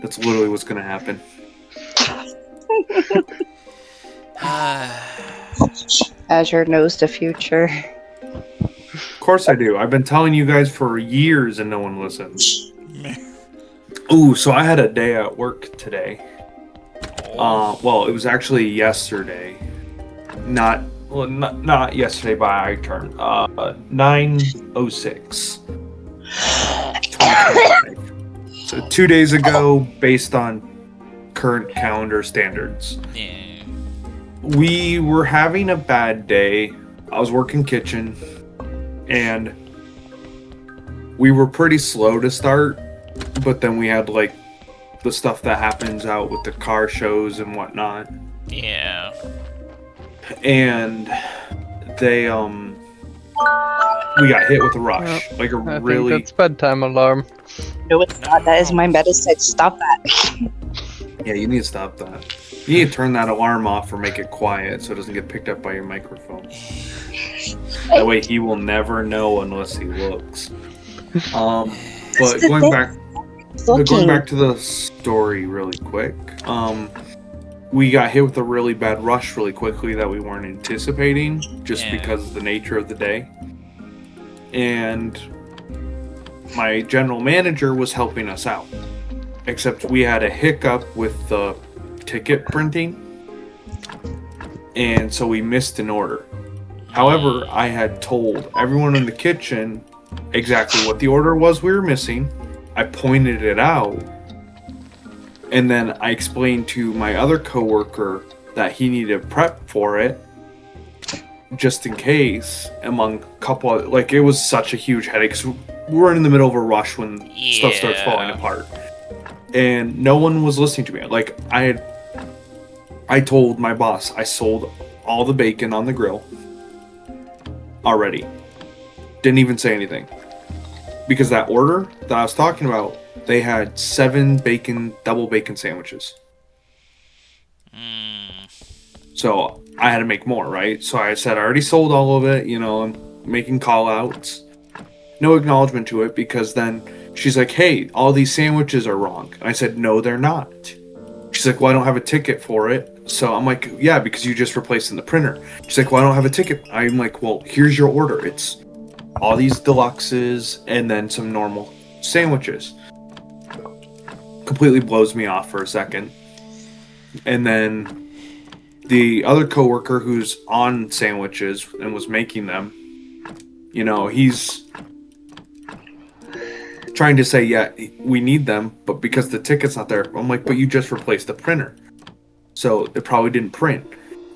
That's literally what's gonna happen. Azure knows the future. Of course I do. I've been telling you guys for years and no one listens. Ooh, so I had a day at work today. Well, it was actually yesterday. Not yesterday by turn. 9/06. 2025. So 2 days ago, based on current calendar standards. Yeah. We were having a bad day. I was working kitchen, and we were pretty slow to start, but then we had like the stuff that happens out with the car shows and whatnot. Yeah. And they we got hit with a rush. Like a I think really that's bedtime alarm. No, it's not. That is my medicine. Stop that. Yeah, you need to stop that. You need to turn that alarm off or make it quiet so it doesn't get picked up by your microphone. That way he will never know unless he looks. But going back to the story really quick. We got hit with a really bad rush really quickly that we weren't anticipating just because of the nature of the day. And my general manager was helping us out. Except we had a hiccup with the ticket printing. And so we missed an order. However, I had told everyone in the kitchen exactly what the order was we were missing. I pointed it out. And then I explained to my other coworker that he needed prep for it, just in case, among a couple of, like, it was such a huge headache. So we were in the middle of a rush when stuff starts falling apart. And no one was listening to me. Like, I told my boss I sold all the bacon on the grill already. Didn't even say anything. Because that order that I was talking about, they had 7 double bacon sandwiches. So I had to make more, right? So I said I already sold all of it, I'm making call outs. No acknowledgement to it, because then she's like, hey, all these sandwiches are wrong. And I said, no, they're not. She's like, well, I don't have a ticket for it. So I'm like, yeah, because you just replaced in the printer. She's like, well, I don't have a ticket. I'm like, well, here's your order. It's all these deluxes and then some normal sandwiches. Completely blows me off for a second. And then the other coworker who's on sandwiches and was making them, he's trying to say, yeah, we need them, but because the ticket's not there, I'm like, but you just replaced the printer, so it probably didn't print.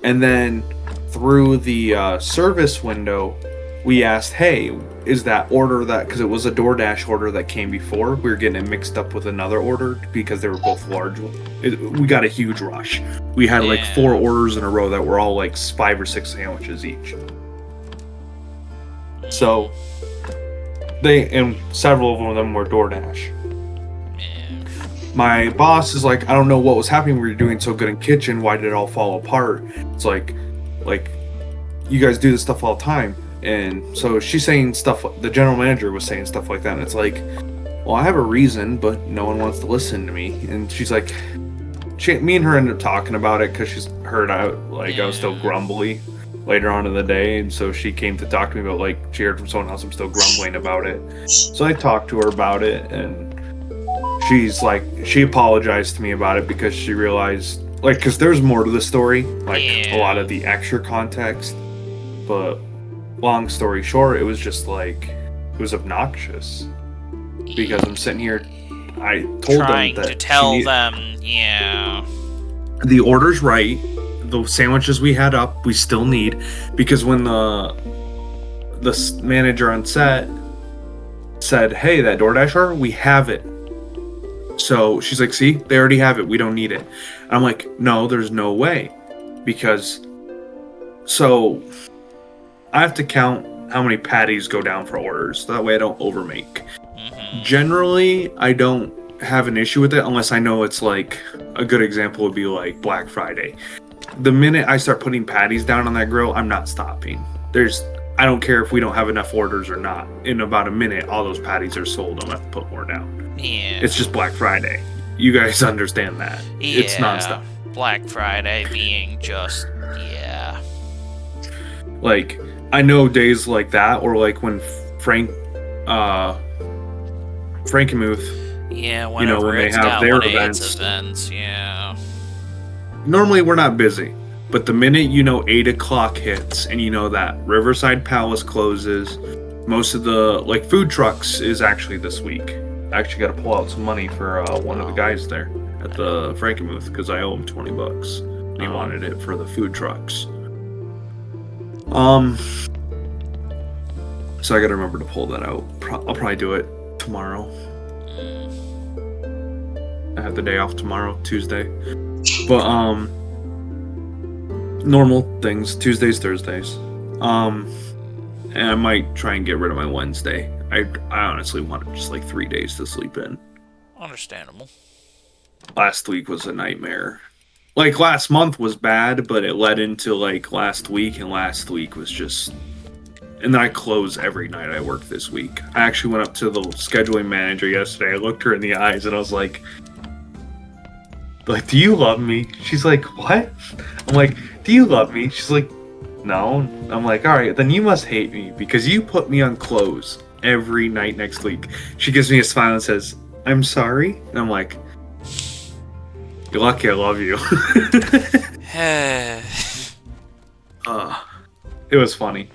And then through the service window, we asked, hey, is that order that, because it was a DoorDash order that came before, we were getting it mixed up with another order because they were both large. We got a huge rush. We had like 4 orders in a row that were all like 5 or 6 sandwiches each. So and several of them were DoorDash. My boss is like, I don't know what was happening. We were doing so good in kitchen. Why did it all fall apart? It's like you guys do this stuff all the time. And so she's saying stuff, the general manager was saying stuff like that. And it's like, well, I have a reason, but no one wants to listen to me. And she's like, me and her ended up talking about it because she's heard I was still grumbly later on in the day. And so she came to talk to me about, like, she heard from someone else I'm still grumbling about it. So I talked to her about it, and she's like, she apologized to me about it because she realized, like, because there's more to the story, like a lot of the extra context. But long story short, it was just like, it was obnoxious because I'm sitting here, I told trying them that to tell them, the order's right, the sandwiches we had up, we still need, because when the manager on set said, hey, that DoorDash order, we have it. So she's like, see, they already have it, we don't need it. I'm like, no, there's no way, because so I have to count how many patties go down for orders. That way I don't overmake. Generally, I don't have an issue with it unless I know it's like, a good example would be like Black Friday. The minute I start putting patties down on that grill, I'm not stopping. I don't care if we don't have enough orders or not. In about a minute, all those patties are sold. I'm gonna have to put more down. Yeah. It's just Black Friday. You guys understand that. Yeah. It's nonstop. Black Friday being just, Like, I know days like that, or like when Frankenmuth, whenever when they it's have got their one of its events. Normally we're not busy, but the minute 8 o'clock hits and that Riverside Palace closes, most of the food trucks is actually this week. I actually got to pull out some money for one of the guys there at the Frankenmuth because I owe him $20. And he wanted it for the food trucks. So I gotta remember to pull that out. I'll probably do it tomorrow. I have the day off tomorrow, Tuesday. But normal things, Tuesdays, Thursdays. And I might try and get rid of my Wednesday. I honestly wanted just like 3 days to sleep in. Understandable. Last week was a nightmare. Like last month was bad, but it led into like last week, and last week was just. And then I close every night I work this week. I actually went up to the scheduling manager yesterday. I looked her in the eyes and I was like, do you love me? She's like, what? I'm like, do you love me? She's like, no. I'm like, all right, then you must hate me because you put me on close every night next week. She gives me a smile and says, I'm sorry. And I'm like, you're lucky I love you. It was funny.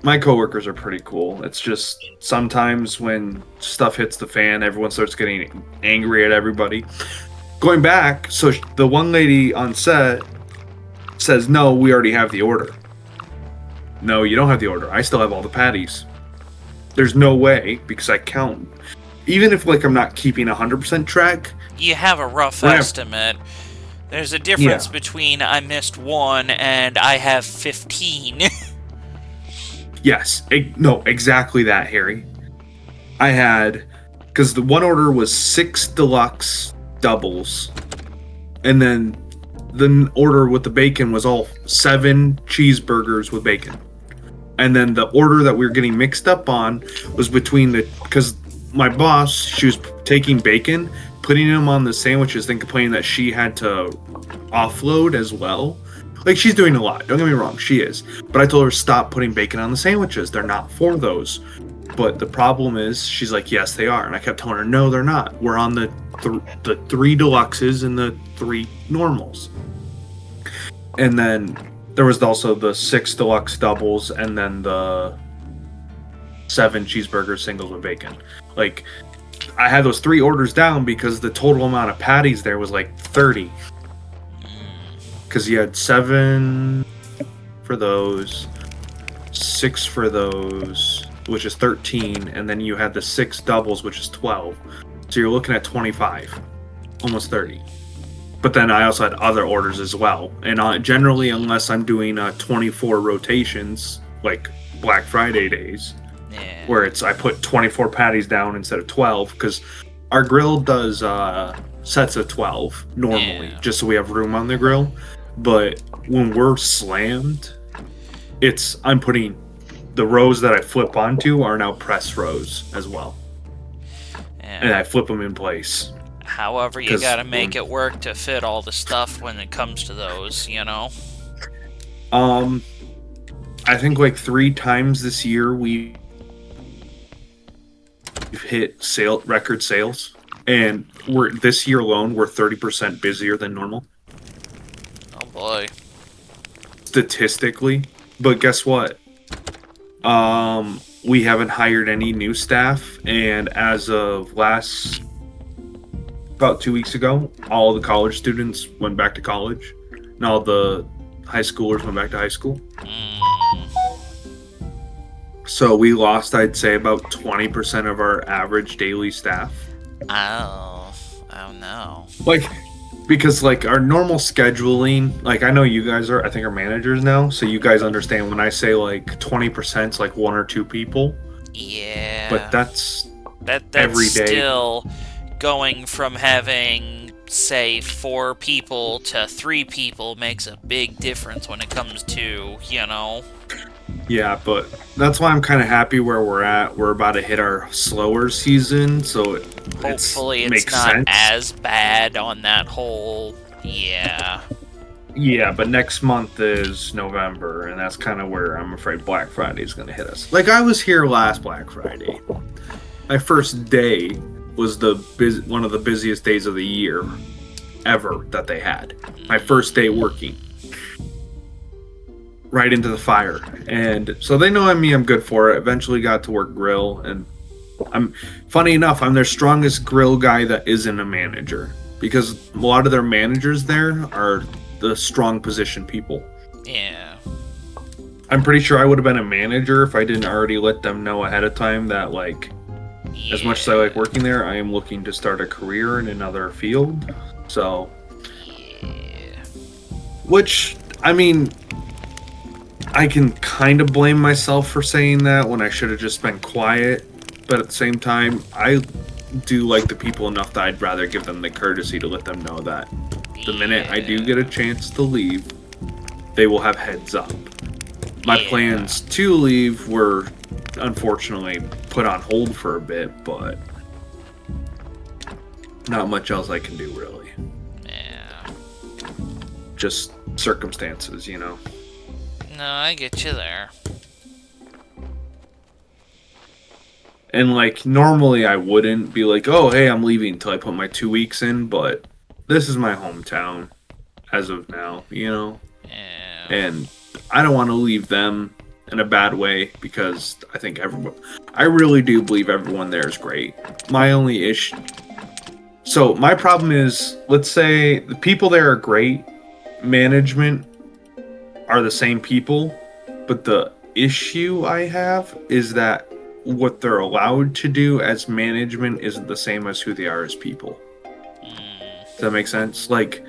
My coworkers are pretty cool. It's just sometimes when stuff hits the fan, everyone starts getting angry at everybody. Going back, so the one lady on set says, no, we already have the order. No, you don't have the order. I still have all the patties. There's no way, because I count. Even if like I'm not keeping 100% track. You have a rough estimate. There's a difference between I missed one and I have 15. Yes, no, exactly that, Harry. I had, because the one order was 6 deluxe doubles, and then the order with the bacon was all 7 cheeseburgers with bacon. And then the order that we were getting mixed up on was because my boss, she was taking bacon, putting them on the sandwiches, then complaining that she had to offload as well. Like, she's doing a lot. Don't get me wrong, she is. But I told her, stop putting bacon on the sandwiches. They're not for those. But the problem is, she's like, yes, they are. And I kept telling her, no, they're not. We're on the 3 deluxes and the 3 normals. And then there was also the 6 deluxe doubles and then the 7 cheeseburger singles with bacon. Like, I had those 3 orders down because the total amount of patties there was like 30. Because you had 7 for those, 6 for those, which is 13, and then you had the 6 doubles, which is 12. So you're looking at 25, almost 30. But then I also had other orders as well. And generally, unless I'm doing 24 rotations, like Black Friday days, where I put 24 patties down instead of 12, because our grill does sets of 12 normally, just so we have room on the grill. But when we're slammed, I'm putting the rows that I flip onto are now press rows as well. And I flip them in place. However, you gotta make it work to fit all the stuff when it comes to those, you know? I think like 3 times this year we've hit record sales. And this year alone, we're 30% busier than normal. Oh boy. Statistically. But guess what? We haven't hired any new staff, and as of about 2 weeks ago, all the college students went back to college, and all the high schoolers went back to high school. So we lost, I'd say, about 20% of our average daily staff. Oh no. Like, because like our normal scheduling, like I know you guys I think are managers now, so you guys understand when I say like 20% is like 1 or 2 people. Yeah. But that's every day. Still going from having, say, 4 people to 3 people makes a big difference when it comes to, you know. Yeah, but that's why I'm kind of happy where we're at. We're about to hit our slower season, so hopefully it's makes not sense. as bad on that whole. Yeah, but next month is November, and that's kind of where I'm afraid Black Friday is going to hit us. Like, I was here last Black Friday. My first day was one of the busiest days of the year ever that they had. My first day working. Right into the fire. And so they know I'm good for it. Eventually got to work grill, and Funny enough, I'm their strongest grill guy that isn't a manager, because a lot of their managers there are the strong position people. Yeah. I'm pretty sure I would have been a manager if I didn't already let them know ahead of time that, like, as much as I like working there, I am looking to start a career in another field. So, Yeah. which, I mean, I can kind of blame myself for saying that when I should have just been quiet. But at the same time, I do like the people enough that I'd rather give them the courtesy to let them know that the minute I do get a chance to leave, they will have heads up. My plans to leave were unfortunately put on hold for a bit, but not much else I can do really. Yeah. Just circumstances, you know. No, I get you there. And like normally I wouldn't be like, oh hey, I'm leaving until I put my 2 weeks in, but this is my hometown as of now, you know? Yeah. And I don't want to leave them in a bad way because I really do believe everyone there is great. My only issue, so my problem is, let's say the people there are great, management are the same people, but the issue I have is that what they're allowed to do as management isn't the same as who they are as people. Does that make sense? Like,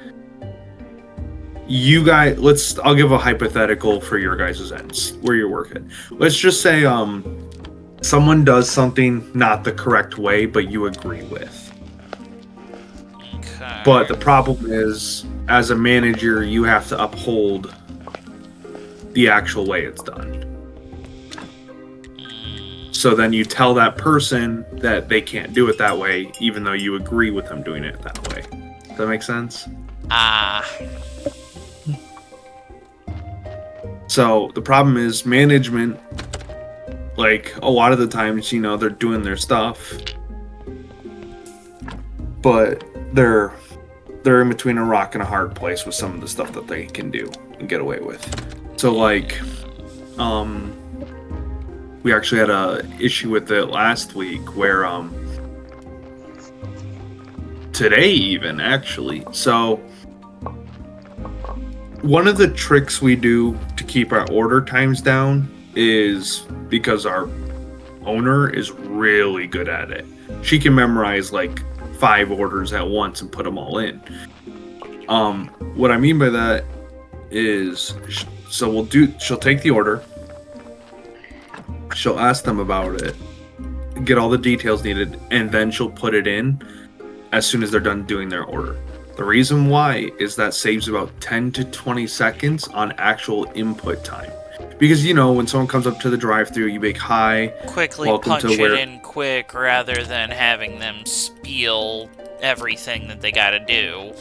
you guys, I'll give a hypothetical for your guys' ends where you're working. Let's just say someone does something not the correct way, but you agree with. Okay. But the problem is, as a manager, you have to uphold the actual way it's done. So then you tell that person that they can't do it that way, even though you agree with them doing it that way. Does that make sense? So the problem is management, like a lot of the times, you know, they're doing their stuff, but they're in between a rock and a hard place with some of the stuff that they can do and get away with. So like, we actually had a issue with it last week where, today even actually. So one of the tricks we do to keep our order times down is because our owner is really good at it. She can memorize like 5 orders at once and put them all in. What I mean by that is, so she'll take the order, she'll ask them about it, get all the details needed, and then she'll put it in as soon as they're done doing their order. The reason why is that saves about 10 to 20 seconds on actual input time. Because, you know, when someone comes up to the drive-thru, you make hi, Quickly punch it in quick rather than having them spiel everything that they gotta do.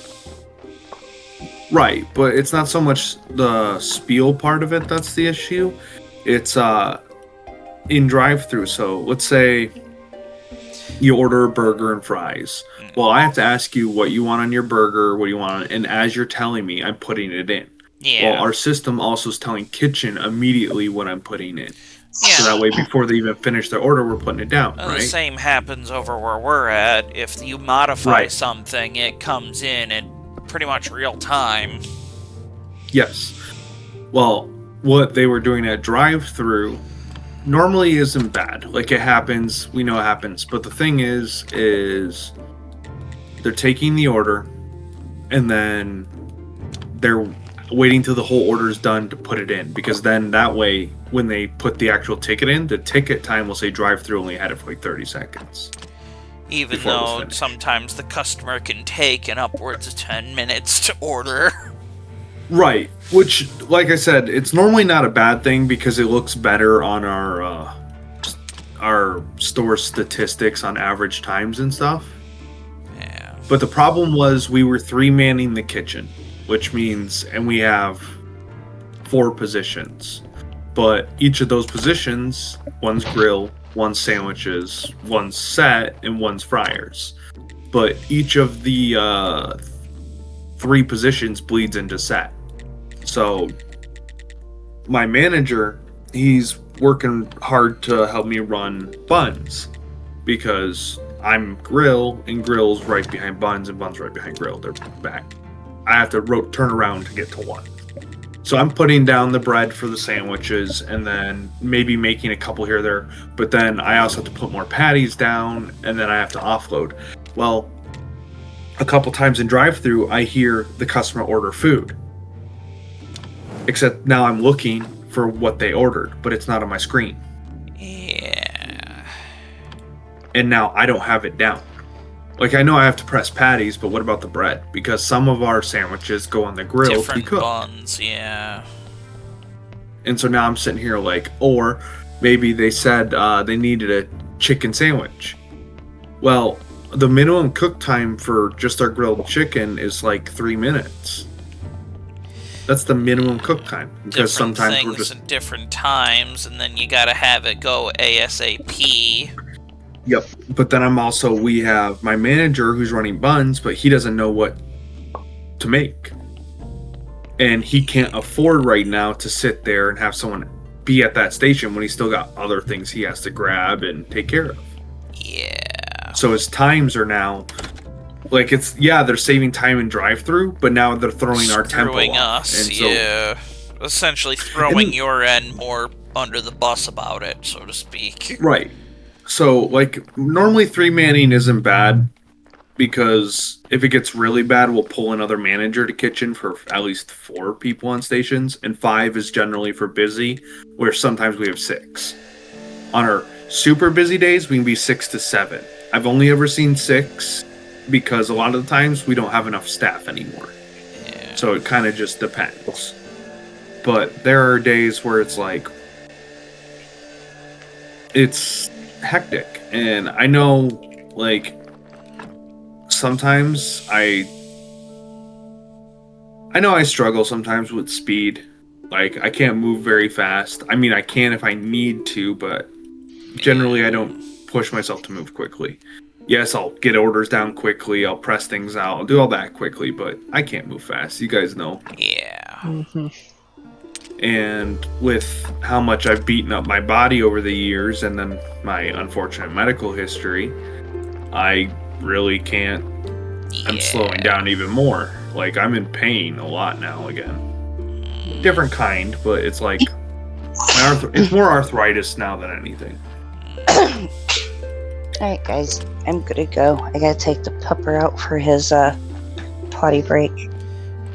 Right, but it's not so much the spiel part of it that's the issue. It's in drive-thru. So let's say you order a burger and fries. Well, I have to ask you what you want on your burger, what you want, and as you're telling me, I'm putting it in. Yeah. Well, our system also is telling kitchen immediately what I'm putting in. Yeah. So that way, before they even finish their order, we're putting it down, The right? same happens over where we're at. If you modify something, it comes in pretty much real time. Yes. Well, what they were doing at drive-thru normally isn't bad. Like, it happens, we know it happens. But the thing is they're taking the order and then they're waiting till the whole order is done to put it in, because then that way when they put the actual ticket in, the ticket time will say drive-thru only had it for like 30 seconds. Even though sometimes the customer can take upwards of 10 minutes to order. Right, which, like I said, it's normally not a bad thing because it looks better on our store statistics on average times and stuff. Yeah. But the problem was we were 3-manning the kitchen, which means, and we have 4 positions. But each of those positions, one's grill, one's sandwiches, one's set, and one's fryers. But each of the 3 positions bleeds into set. So my manager, he's working hard to help me run buns. because I'm grill and grill's right behind buns and buns right behind grill. They're back. I have to turn around to get to one. So I'm putting down the bread for the sandwiches and then maybe making a couple here or there. But then I also have to put more patties down and then I have to offload. Well, a couple times in drive-thru, I hear the customer order food. Except now I'm looking for what they ordered, but it's not on my screen. Yeah. And now I don't have it down. Like, I know I have to press patties, but what about the bread? Because some of our sandwiches go on the grill to be Different cooked. buns, yeah. And so now I'm sitting here like, or maybe they said they needed a chicken sandwich. Well, the minimum cook time for just our grilled chicken is like 3 minutes. That's the minimum cook time. Because Different sometimes things we're just... at different times, and then you gotta have it go ASAP. Yep. But then we have my manager who's running buns, but he doesn't know what to make. And he can't afford right now to sit there and have someone be at that station when he's still got other things he has to grab and take care of. Yeah. So his times are now, like, it's, yeah, they're saving time in drive-thru, but now they're throwing our tempo off. Us, and so, yeah. Essentially throwing your end more under the bus about it, so to speak. Right. So, like, normally 3-manning isn't bad, because if it gets really bad, we'll pull another manager to kitchen for at least 4 people on stations, and 5 is generally for busy, where sometimes we have 6. On our super busy days, we can be 6 to 7. I've only ever seen 6, because a lot of the times we don't have enough staff anymore. Yeah. So it kind of just depends. But there are days where it's like, it's hectic. And I know, like, sometimes I know I struggle sometimes with speed. Like, I can't move very fast. I mean, I can if I need to, but generally I don't push myself to move quickly. Yes, I'll get orders down quickly, I'll press things out, I'll do all that quickly, but I can't move fast. You guys know. Yeah. Mm-hmm. And with how much I've beaten up my body over the years and then my unfortunate medical history, I really can't. I'm slowing down even more. Like, I'm in pain a lot now again. Different kind, but it's like it's more arthritis now than anything. Alright, guys, I'm gonna go. I gotta take the pupper out for his potty break.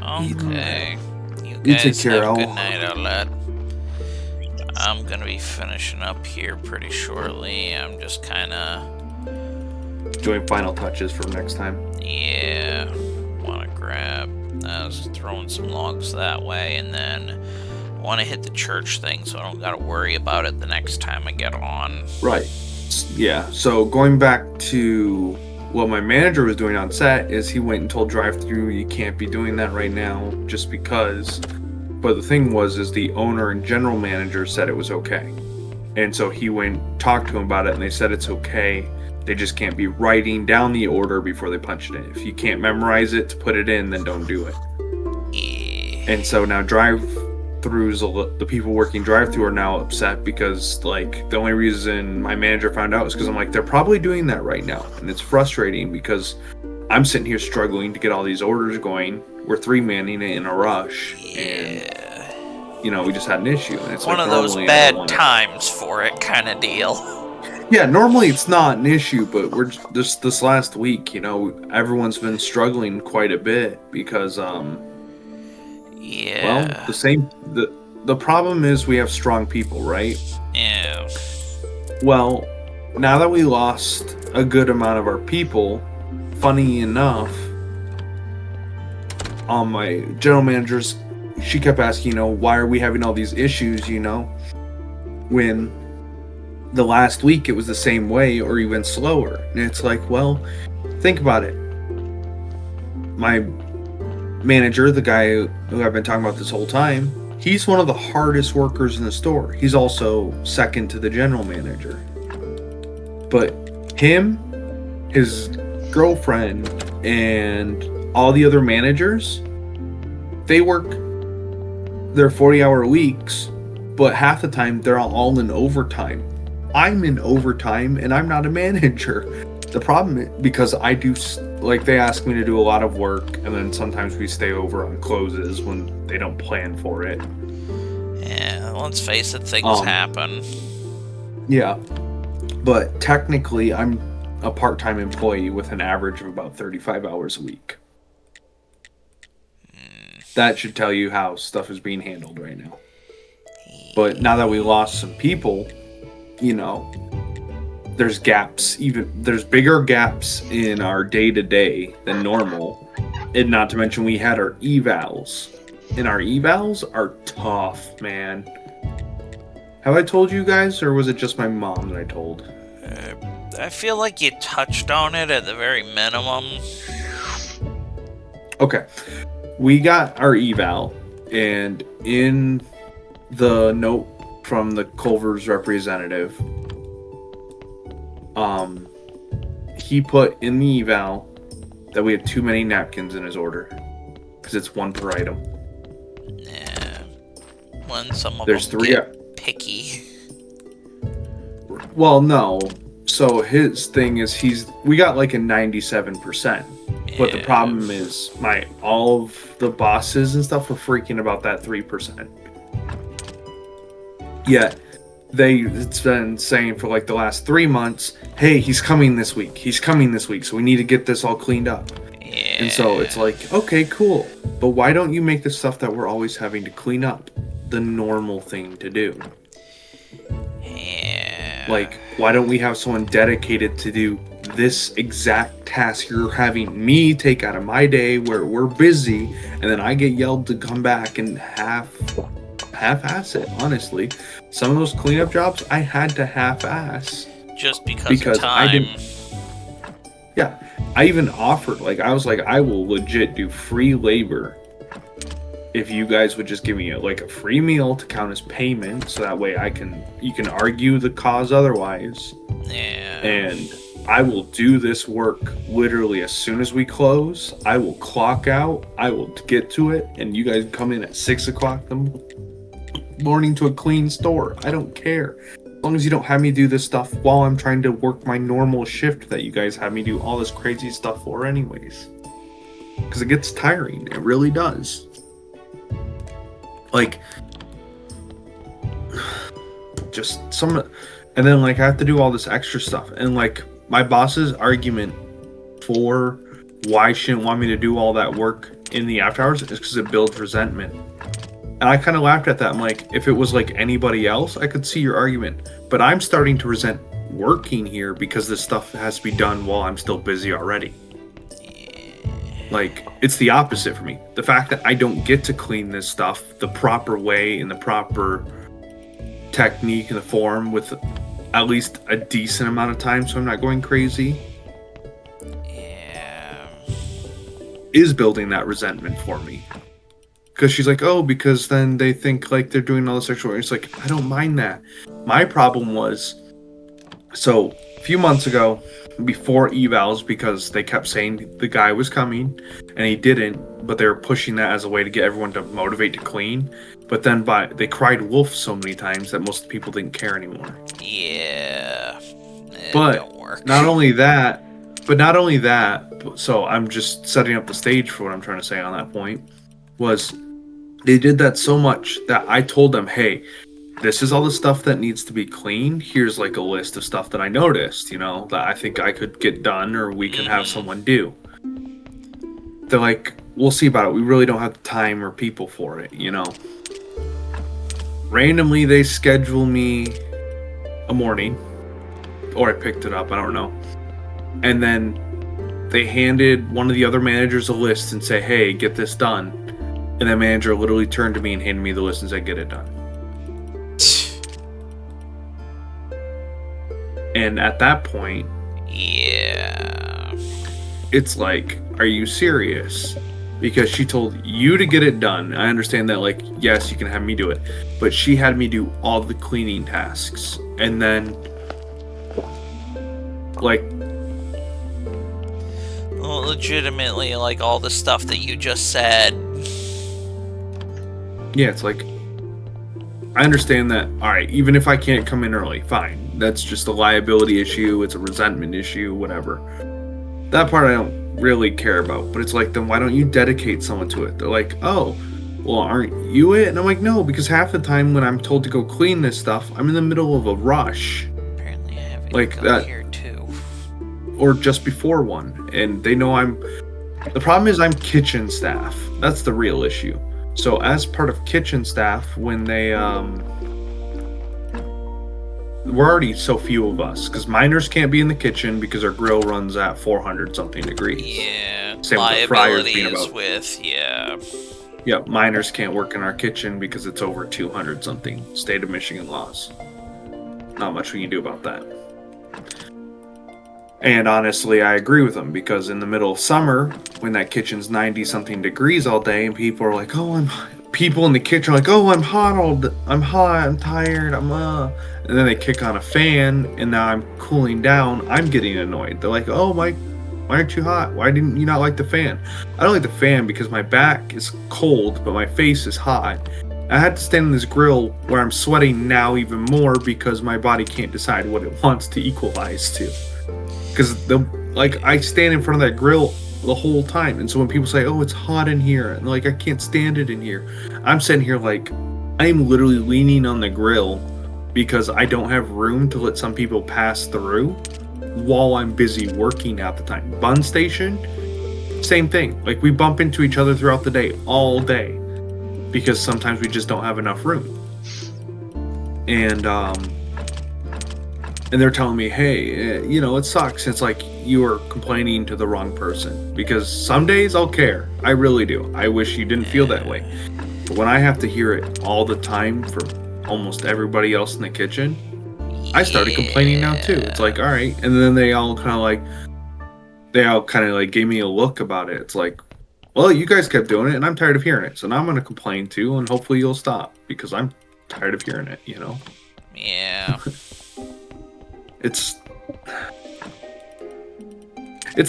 Okay. You You guys take care, have a good Al. night, Outlet. I'm gonna be finishing up here pretty shortly. I'm just kinda... Doing final touches for next time. Yeah, want to grab. I was throwing some logs that way, and then want to hit the church thing, so I don't got to worry about it the next time I get on. Right. Yeah. So going back to what my manager was doing on set is he went and told drive-thru you can't be doing that right now just because. But the thing is the owner and general manager said it was okay, and so he went talked to him about it, and they said it's okay. They just can't be writing down the order before they punch it in. If you can't memorize it to put it in, then don't do it. Yeah. And so now drive-thrus, the people working drive-thru are now upset because, like, the only reason my manager found out is because I'm like, they're probably doing that right now. And it's frustrating because I'm sitting here struggling to get all these orders going. We're 3-manning it in a rush. And, you know, we just had an issue. And it's One like, of those normally I don't bad wanna- times for it kind of deal. Yeah, normally it's not an issue, but we're just this last week, you know, everyone's been struggling quite a bit because, Yeah. well, the problem is we have strong people, right? Yeah. Well, now that we lost a good amount of our people, funny enough, my general managers, she kept asking, you know, why are we having all these issues, you know, when the last week it was the same way or even slower. And it's like, well, think about it. My manager, the guy who I've been talking about this whole time, he's one of the hardest workers in the store. He's also second to the general manager. But him, his girlfriend, and all the other managers, they work their 40-hour weeks, but half the time they're all in overtime. I'm in overtime and I'm not a manager. The problem is because I do, like, they ask me to do a lot of work, and then sometimes we stay over on closes when they don't plan for it. Yeah, let's face it, things happen. Yeah. But technically, I'm a part-time employee with an average of about 35 hours a week. That should tell you how stuff is being handled right now. But now that we lost some people, you know, there's gaps, there's bigger gaps in our day-to-day than normal. And not to mention we had our evals. And our evals are tough, man. Have I told you guys, or was it just my mom that I told? I feel like you touched on it at the very minimum. Okay. We got our eval, and in the note from the Culver's representative, he put in the eval that we had too many napkins in his order because it's one per item. Yeah. When some of There's them three. get picky. Well, no. So his thing is we got like a 97%. But the problem is all of the bosses and stuff were freaking about that 3%. Yet it's been saying for like the last 3 months, hey, he's coming this week, so we need to get this all cleaned up. Yeah. And so it's like, okay, cool, but why don't you make the stuff that we're always having to clean up the normal thing to do? Yeah. Like, why don't we have someone dedicated to do this exact task you're having me take out of my day where we're busy, and then I get yelled to come back and half-ass it, honestly. Some of those cleanup jobs I had to half-ass. Just because of time. I didn't... Yeah, I even offered, like, I was like, I will legit do free labor if you guys would just give me a free meal to count as payment, so that way you can argue the cause otherwise. Yeah. And I will do this work literally as soon as we close. I will clock out. I will get to it, and you guys come in at 6 o'clock in the morning to a clean store. I don't care. As long as you don't have me do this stuff while I'm trying to work my normal shift that you guys have me do all this crazy stuff for anyways. Because it gets tiring. It really does. Like, just some... And then, like, I have to do all this extra stuff. And, like, my boss's argument for why she didn't want me to do all that work in the after hours is because it builds resentment. And I kind of laughed at that. I'm like, if it was like anybody else, I could see your argument. But I'm starting to resent working here because this stuff has to be done while I'm still busy already. Like, it's the opposite for me. The fact that I don't get to clean this stuff the proper way, in the proper technique and the form with at least a decent amount of time so I'm not going crazy. Yeah. Is building that resentment for me. Because she's like, oh, because then they think like they're doing all this extra work. It's like, I don't mind that. My problem was, so a few months ago, before evals, because they kept saying the guy was coming and he didn't, but they were pushing that as a way to get everyone to motivate to clean. But then they cried wolf so many times that most people didn't care anymore. Yeah. But don't work. not only that, so I'm just setting up the stage for what I'm trying to say on that point, was they did that so much that I told them, hey, this is all the stuff that needs to be cleaned. Here's like a list of stuff that I noticed, that I think I could get done or we could have someone do. They're like, we'll see about it. We really don't have the time or people for it, Randomly, they schedule me a morning, or I picked it up, I don't know. And then they handed one of the other managers a list and say, hey, get this done. And that manager literally turned to me and handed me the list and said, get it done. And at that point, yeah, it's like, are you serious? Because she told you to get it done. I understand that, like, yes, you can have me do it. But she had me do all the cleaning tasks. And then, like... well, legitimately, like, all the stuff that you just said. Yeah, it's like, I understand that. All right, even if I can't come in early, fine. That's just a liability issue. It's a resentment issue, whatever. That part I don't really care about. But it's like, then why don't you dedicate someone to it? They're like, oh, well, aren't you it? And I'm like, no, because half the time when I'm told to go clean this stuff, I'm in the middle of a rush. Apparently I have Like to go that. here too. Or just before one. And they know I'm... The problem is I'm kitchen staff. That's the real issue. So as part of kitchen staff, when they we're already so few of us because miners can't be in the kitchen because our grill runs at 400 something degrees. Yeah, Same with the fryers liability being is about... with, yeah. Yeah, miners can't work in our kitchen because it's over 200 something. State of Michigan laws. Not much we can do about that. And honestly, I agree with them because in the middle of summer, when that kitchen's 90 something degrees all day, and people are like, "Oh, people in the kitchen are like, oh, I'm hot, I'm tired, and then they kick on a fan, and now I'm cooling down. I'm getting annoyed. They're like, oh, Mike, why aren't you hot? Why didn't you not like the fan? I don't like the fan because my back is cold, but my face is hot. I had to stand in this grill where I'm sweating now even more because my body can't decide what it wants to equalize to. Because I stand in front of that grill the whole time, and so when people say, "Oh, it's hot in here," and like I can't stand it in here, I'm sitting here like I'm literally leaning on the grill because I don't have room to let some people pass through while I'm busy working at the time. Bun station, same thing. Like we bump into each other throughout the day, all day, because sometimes we just don't have enough room. And they're telling me, hey, it sucks. It's like you are complaining to the wrong person. Because some days I'll care. I really do. I wish you didn't feel that way. But when I have to hear it all the time from almost everybody else in the kitchen, I started complaining now too. It's like, all right. And then they all kind of like gave me a look about it. It's like, well, you guys kept doing it and I'm tired of hearing it. So now I'm going to complain too. And hopefully you'll stop because I'm tired of hearing it, Yeah. It's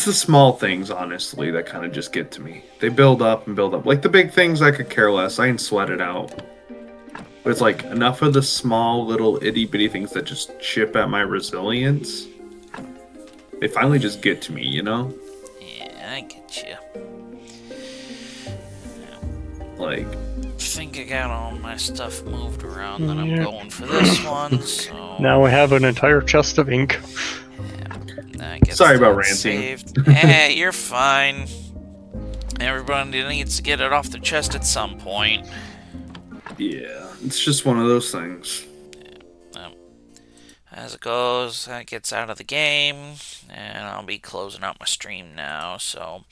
the small things, honestly, that kind of just get to me. They build up and build up. Like the big things, I could care less. I can sweat it out. But it's like enough of the small, little, itty-bitty things that just chip at my resilience. They finally just get to me, Yeah, I get you. Like... I think I got all my stuff moved around that I'm going for this one, so... Now we have an entire chest of ink. Sorry about ranting. Hey, you're fine. Everybody needs to get it off their chest at some point. Yeah, it's just one of those things. As it goes, that gets out of the game, and I'll be closing out my stream now, so...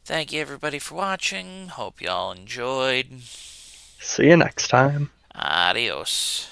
Thank you everybody for watching. Hope y'all enjoyed. See you next time. Adios.